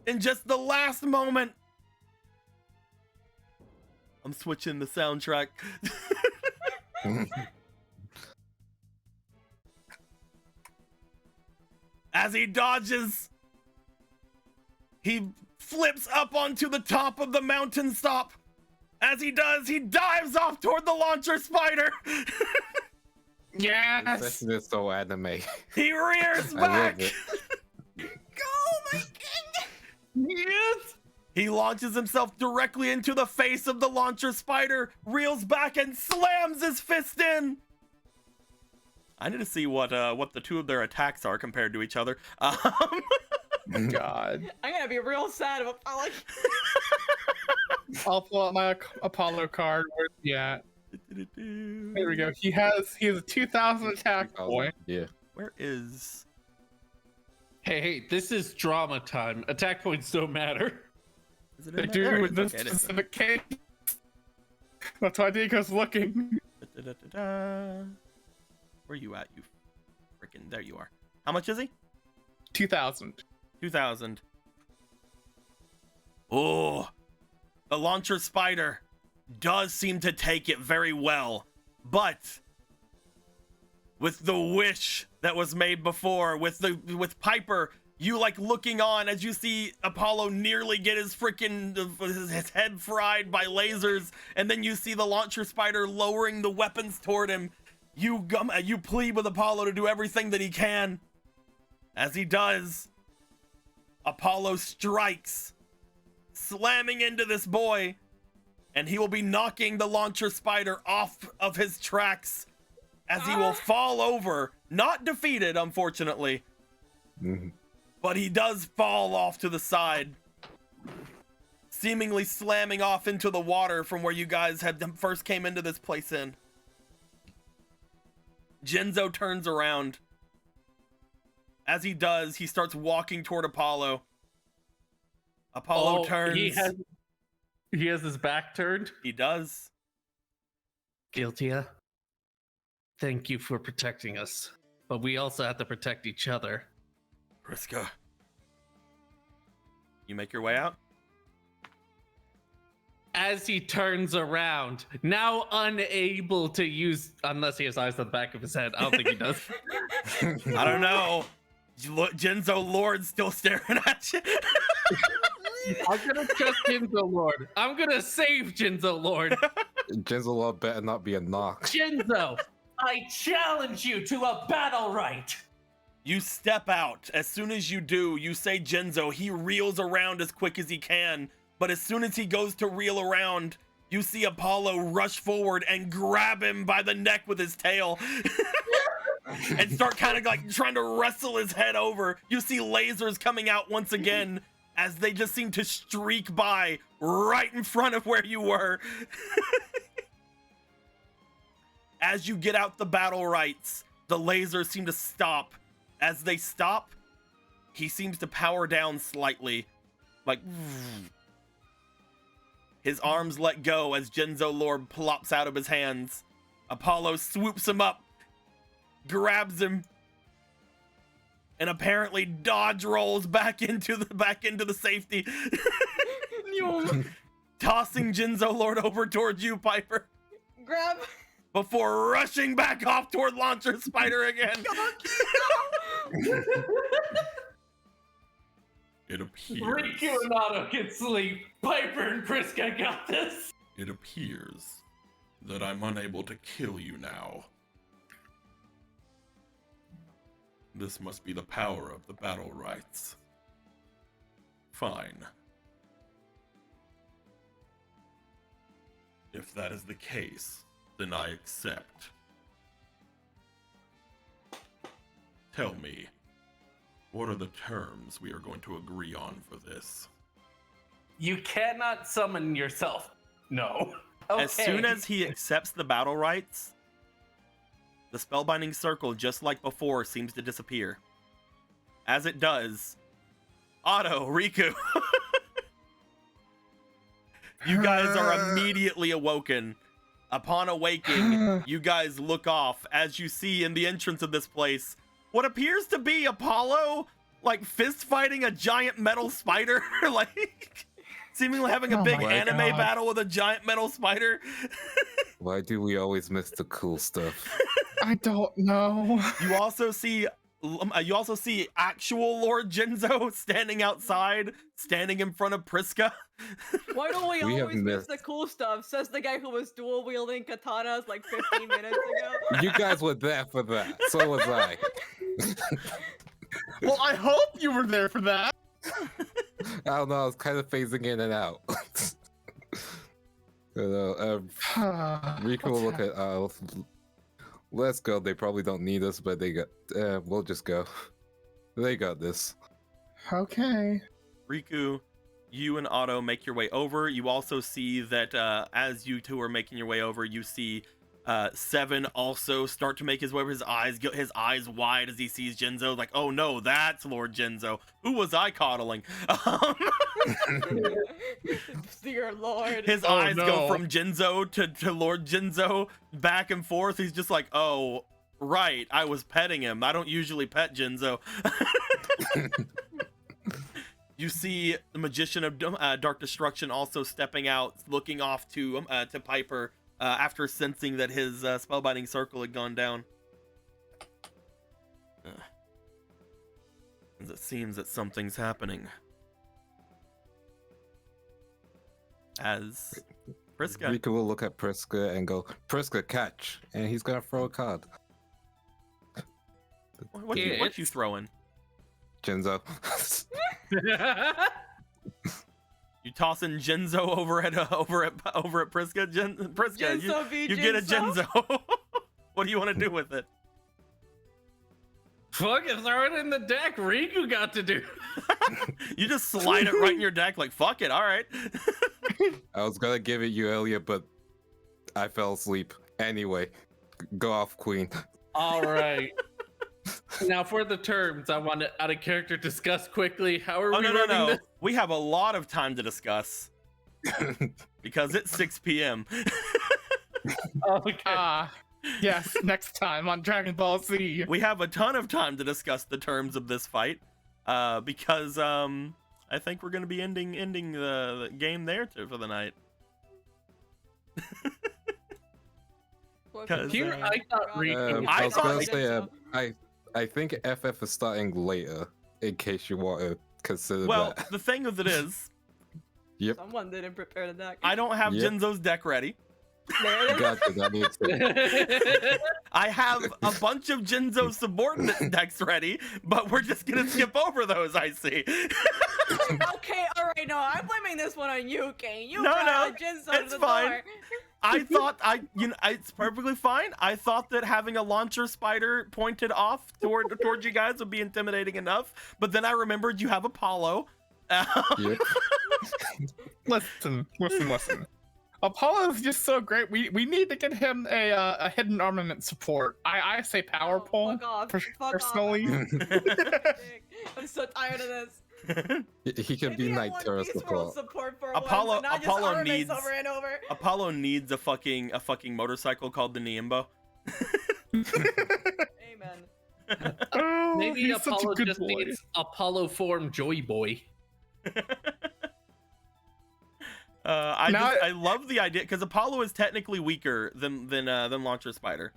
In just the last moment. I'm switching the soundtrack. As he dodges, he flips up onto the top of the mountain top. As he does, he dives off toward the launcher spider. Yes! This is so anime. He rears I back. love it. Go, my king. Yes. He launches himself directly into the face of the launcher spider, reels back, and slams his fist in. I need to see what the two of their attacks are compared to each other. God. I'm gonna be real sad about I'll pull out my Apollo card. Where's he at? There we go. He has a 2,000 attack point. Yeah. Where is? Hey, this is drama time. Attack points don't matter. Is it They in there? do with this Okay, it is. specific case. That's why Deco's looking. Where are you at, you freaking? There you are. How much is he? 2,000. 2,000. Oh, the launcher spider does seem to take it very well, but with the wish that was made before, with Piper, you looking on as you see Apollo nearly get his head fried by lasers, and then you see the launcher spider lowering the weapons toward him. You plead with Apollo to do everything that he can. As he does, Apollo strikes, slamming into this boy, and he will be knocking the launcher spider off of his tracks as he will fall over, not defeated, unfortunately. But he does fall off to the side, seemingly slamming off into the water from where you guys had first came into this place in. Genzo turns around. As he does, he starts walking toward Apollo. Apollo turns. He has his back turned. He does. Guiltia, thank you for protecting us, but we also have to protect each other. Priska. You make your way out? As he turns around, now unable to use, unless he has eyes on the back of his head. I don't think he does. I don't know. Genzo Lord's still staring at you. I'm gonna trust Jinzo Lord. I'm gonna save Jinzo Lord. Jinzo Lord better not be a knock. Jinzo, I challenge you to a battle right. You step out. As soon as you do, you say Jinzo. He reels around as quick as he can. But as soon as he goes to reel around, you see Apollo rush forward and grab him by the neck with his tail. And start kind of like trying to wrestle his head over. You see lasers coming out once again as they just seem to streak by right in front of where you were. As you get out the battle rights, the lasers seem to stop. As they stop, he seems to power down slightly. Like, his arms let go as Jinzo Lord plops out of his hands. Apollo swoops him up, grabs him, and apparently dodge rolls back into the safety. Tossing Jinzo Lord over towards you, Piper. Grab. Before rushing back off toward Launcher Spider again. It appears. Riku and Otto can sleep. Piper and Priska got this. It appears that I'm unable to kill you now. This must be the power of the battle rights. Fine. If that is the case, then I accept. Tell me, what are the terms we are going to agree on for this? You cannot summon yourself. No. Okay. As soon as he accepts the battle rights, the spellbinding circle, just like before, seems to disappear. As it does, Otto, Riku, you guys are immediately awoken. Upon awaking, you guys look off as you see in the entrance of this place what appears to be Apollo, like, fist fighting a giant metal spider, like, seemingly having a big anime battle with a giant metal spider. Why do we always miss the cool stuff? I don't know. You also see actual Lord Jinzo standing outside, standing in front of Priska. Why don't we We always have miss missed- the cool stuff? Says the guy who was dual wielding katanas like 15 minutes ago. You guys were there for that. So was I. Well, I hope you were there for that. I don't know. I was kind of phasing in and out. Riku will look at. Let's go. They probably don't need us, but they got. We'll just go. They got this. Okay. Riku, you and Otto make your way over. You also see that as you two are making your way over, you see Seven also start to make his way over. His eyes wide as he sees Jinzo. Like, oh no, that's Lord Jinzo. Who was I coddling? Dear Lord. His eyes go from Jinzo to Lord Jinzo back and forth. He's just like, oh, right, I was petting him. I don't usually pet Jinzo. You see the Magician of Dark Destruction also stepping out, looking off to Piper after sensing that his spellbinding circle had gone down. As it seems that something's happening. As Priska. Riku will look at Priska and go, Priska, catch. And he's going to throw a card. What you throwing? Jinzo. You tossing Jinzo over at Priska? Priska, you get a Jinzo. What do you want to do with it? Fucking throw it in the deck. Riku got to do. You just slide it right in your deck like, fuck it, all right. I was going to give it you earlier, but I fell asleep. Anyway, go off, Queen. All right. Now for the terms, I want to out of character discuss quickly. How are we running this? We have a lot of time to discuss because it's 6 p.m. Okay. Yes, next time on Dragon Ball Z. We have a ton of time to discuss the terms of this fight because I think we're going to be ending the game there for the night. Here, I thought Riku. I was going to say, I think FF is starting later, in case you want to consider that. Well, the thing of it is, Yep. Someone didn't prepare the deck. I don't have Yep. Jinzo's deck ready. There it is. Gotcha, that makes sense. I have a bunch of Jinzo subordinate decks ready, but we're just gonna skip over those, I see. Okay, alright, no, I'm blaming this one on you, Kane. You No, got no, Jinzo to it's the fine. door. I thought it's perfectly fine. I thought that having a launcher spider pointed off towards you guys would be intimidating enough, but then I remembered you have Apollo. Yep. Listen. Apollo is just so great. We need to get him a hidden armament support. I say power Oh, pole. fuck off. per- Fuck personally. off. I'm so tired of this. He can be Maybe I Night want Terror Beast World support. for Apollo- once, and not just Apollo armaments needs- over and over. Apollo needs a fucking motorcycle called the Niembo. Amen. Oh, Maybe he's such a Apollo good just boy. needs Apollo form Joy Boy. I love the idea because Apollo is technically weaker than Launcher Spider.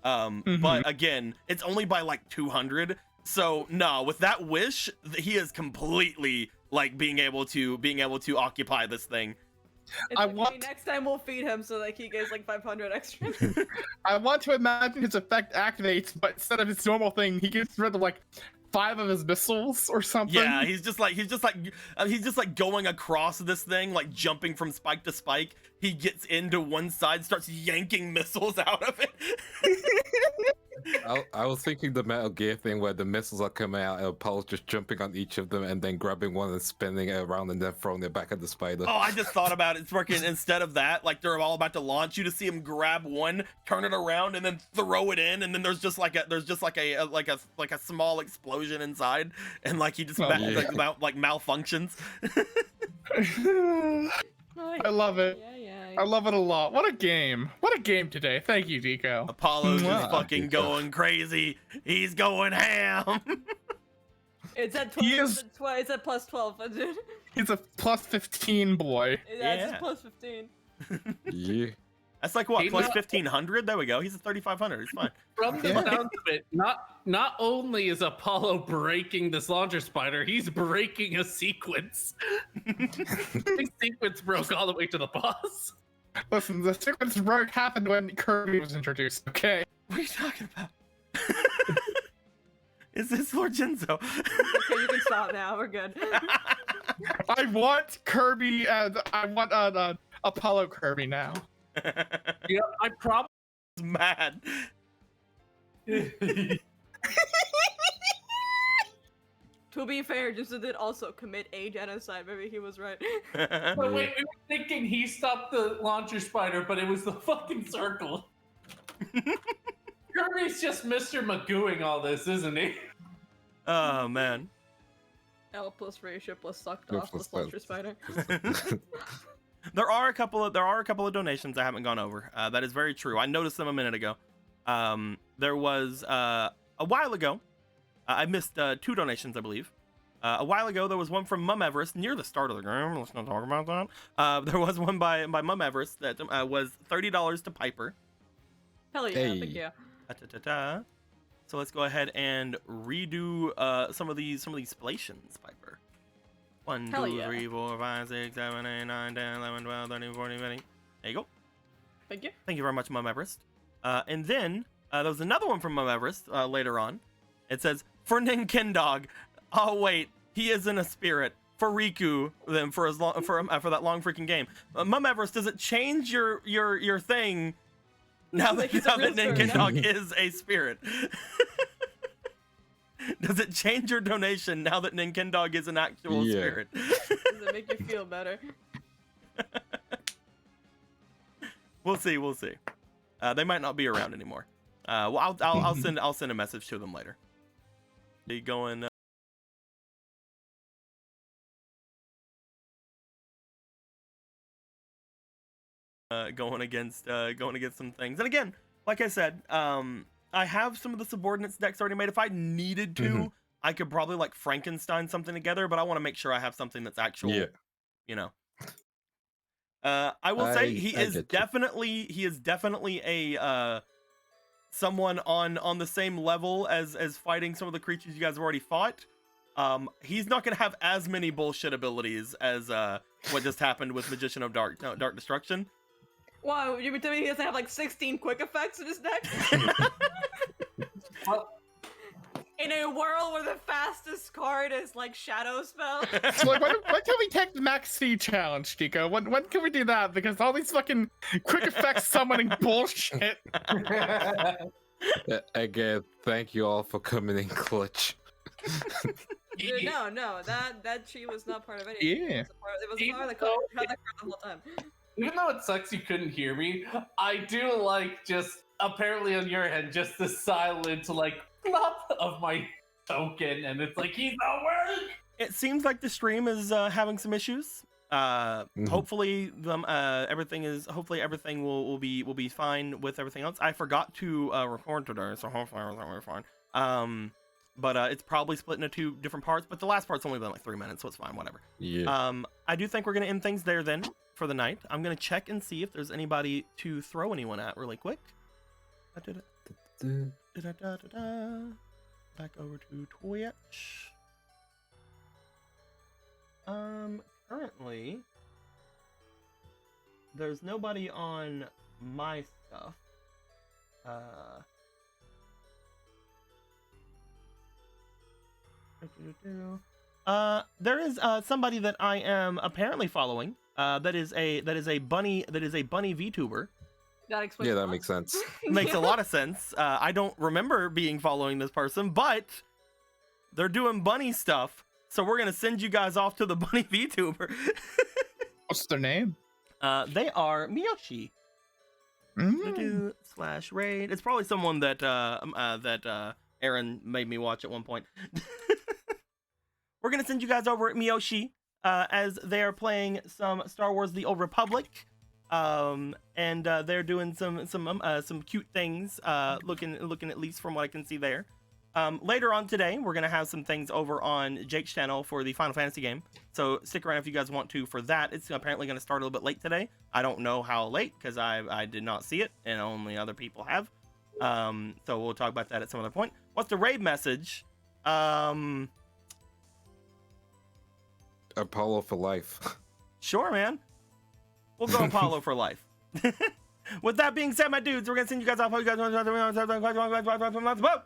But again, it's only by like 200. So no, with that wish, he is completely like being able to occupy this thing. It's I okay, want- next time we'll feed him so that he gets like 500 extra. I want to imagine his effect activates, but instead of his normal thing, he gets rid of like 5 of his missiles or something. Yeah, he's just like going across this thing, like jumping from spike to spike. He gets into one side, starts yanking missiles out of it. I was thinking the Metal Gear thing where the missiles are coming out and Apollo's just jumping on each of them and then grabbing one and spinning it around and then throwing it back at the spider. Oh, I just thought about it. It's working. Instead of that, like they're all about to launch, you just see him grab one, turn it around, and then throw it in, and then there's just like a small explosion inside, and like he just malfunctions. I love it. Yeah. I love it a lot. What a game. What a game today. Thank you, Deco. Apollo's just Mwah. fucking going crazy. He's going ham. It's at 12. He is- It's at plus 12, dude. He's a plus 15 boy. That's Yeah. plus 15. Yeah. That's like what, He plus not- 1500? There we go. He's at 3500. He's fine. From the sounds of it, not only is Apollo breaking this launcher spider, he's breaking a sequence. The sequence broke all the way to the boss. Listen, the sequence broke happened when Kirby was introduced, okay? What are you talking about? Is this Lord Jinzo? Okay, you can stop now. We're good. I want Kirby and I want Apollo Kirby now. Yeah, I probably. Mad. To be fair, Jinzo did also commit a genocide. Maybe he was right. But wait, we were thinking he stopped the launcher spider, but it was the fucking circle. Kirby's just Mr. Magooing all this, isn't he? Oh man. L plus ratio plus sucked L off plus plus launcher spider. There are a couple of donations I haven't gone over. That is very true. I noticed them a minute ago. There was a while ago. I missed 2 donations, I believe. A while ago, there was one from Mum Everest near the start of the game. Let's not talk about that. There was one by Mum Everest that was $30 to Piper. Hell yeah, Hey. thank you. So let's go ahead and redo some of these splations, Piper. 1, Hell 2, yeah. 3, 4, 5, 6, 7, 8, 9, 10, 11, 12, 13, 14, 15. There you go. Thank you. Thank you very much, Mum Everest. And then there was another one from Mum Everest later on. It says, for Ninkendog. Oh wait, he isn't a spirit. For Riku, then for that long freaking game. Mum Everest, does it change your thing now that He's a real spirit now. Ninkendog is a spirit? Does it change your donation now that Ninkendog is an actual Yeah. spirit? Does it make you feel better? We'll see. They might not be around anymore. Well, I'll send a message to them later. Be going. Going against some things, and again, like I said, I have some of the subordinates decks already made. If I needed to, I could probably like Frankenstein something together, but I want to make sure I have something that's actual. Yeah. You know. I will say he I is get you. definitely a someone on the same level as fighting some of the creatures you guys have already fought. He's not gonna have as many bullshit abilities as what just happened with Magician of Dark Destruction. Wow, you telling me he doesn't have like 16 quick effects in his deck? In a world where the fastest card is like Shadow Spell. So like, when can we take the Max C challenge, Chico? When can we do that? Because all these fucking quick effects summoning bullshit. Again, thank you all for coming in clutch. Dude, no, that tree was not part of anything. Yeah. It was a part of the card. You had that card the whole time. Even though it sucks you couldn't hear me, I do like just apparently on your end just the silent like plop of my token, and it's like he's not working. It seems like the stream is having some issues. Hopefully everything will be fine with everything else. I forgot to record today, so hopefully everything will be fine. But it's probably split into 2 different parts, but the last part's only been like 3 minutes, so it's fine, whatever. Yeah. I do think we're gonna end things there then for the night. I'm gonna check and see if there's anybody to throw anyone at really quick. Back over to Twitch. Currently, there's nobody on my stuff. There is somebody that I am apparently following. That is a bunny VTuber. That explains. Yeah, that makes sense. Makes a lot of sense. I don't remember being following this person, but they're doing bunny stuff. So we're gonna send you guys off to the bunny VTuber. What's their name? They are Miyoshi. /raid. It's probably someone that Aaron made me watch at one point. We're gonna send you guys over at Miyoshi as they are playing some Star Wars: The Old Republic, and they're doing some cute things. Looking at least from what I can see there. Later on today, we're gonna have some things over on Jake's channel for the Final Fantasy game. So stick around if you guys want to for that. It's apparently gonna start a little bit late today. I don't know how late because I did not see it and only other people have. So we'll talk about that at some other point. What's the raid message? Apollo for life. Sure, man. We'll go Apollo for life. With that being said, my dudes, we're gonna send you guys off. Hope you guys want to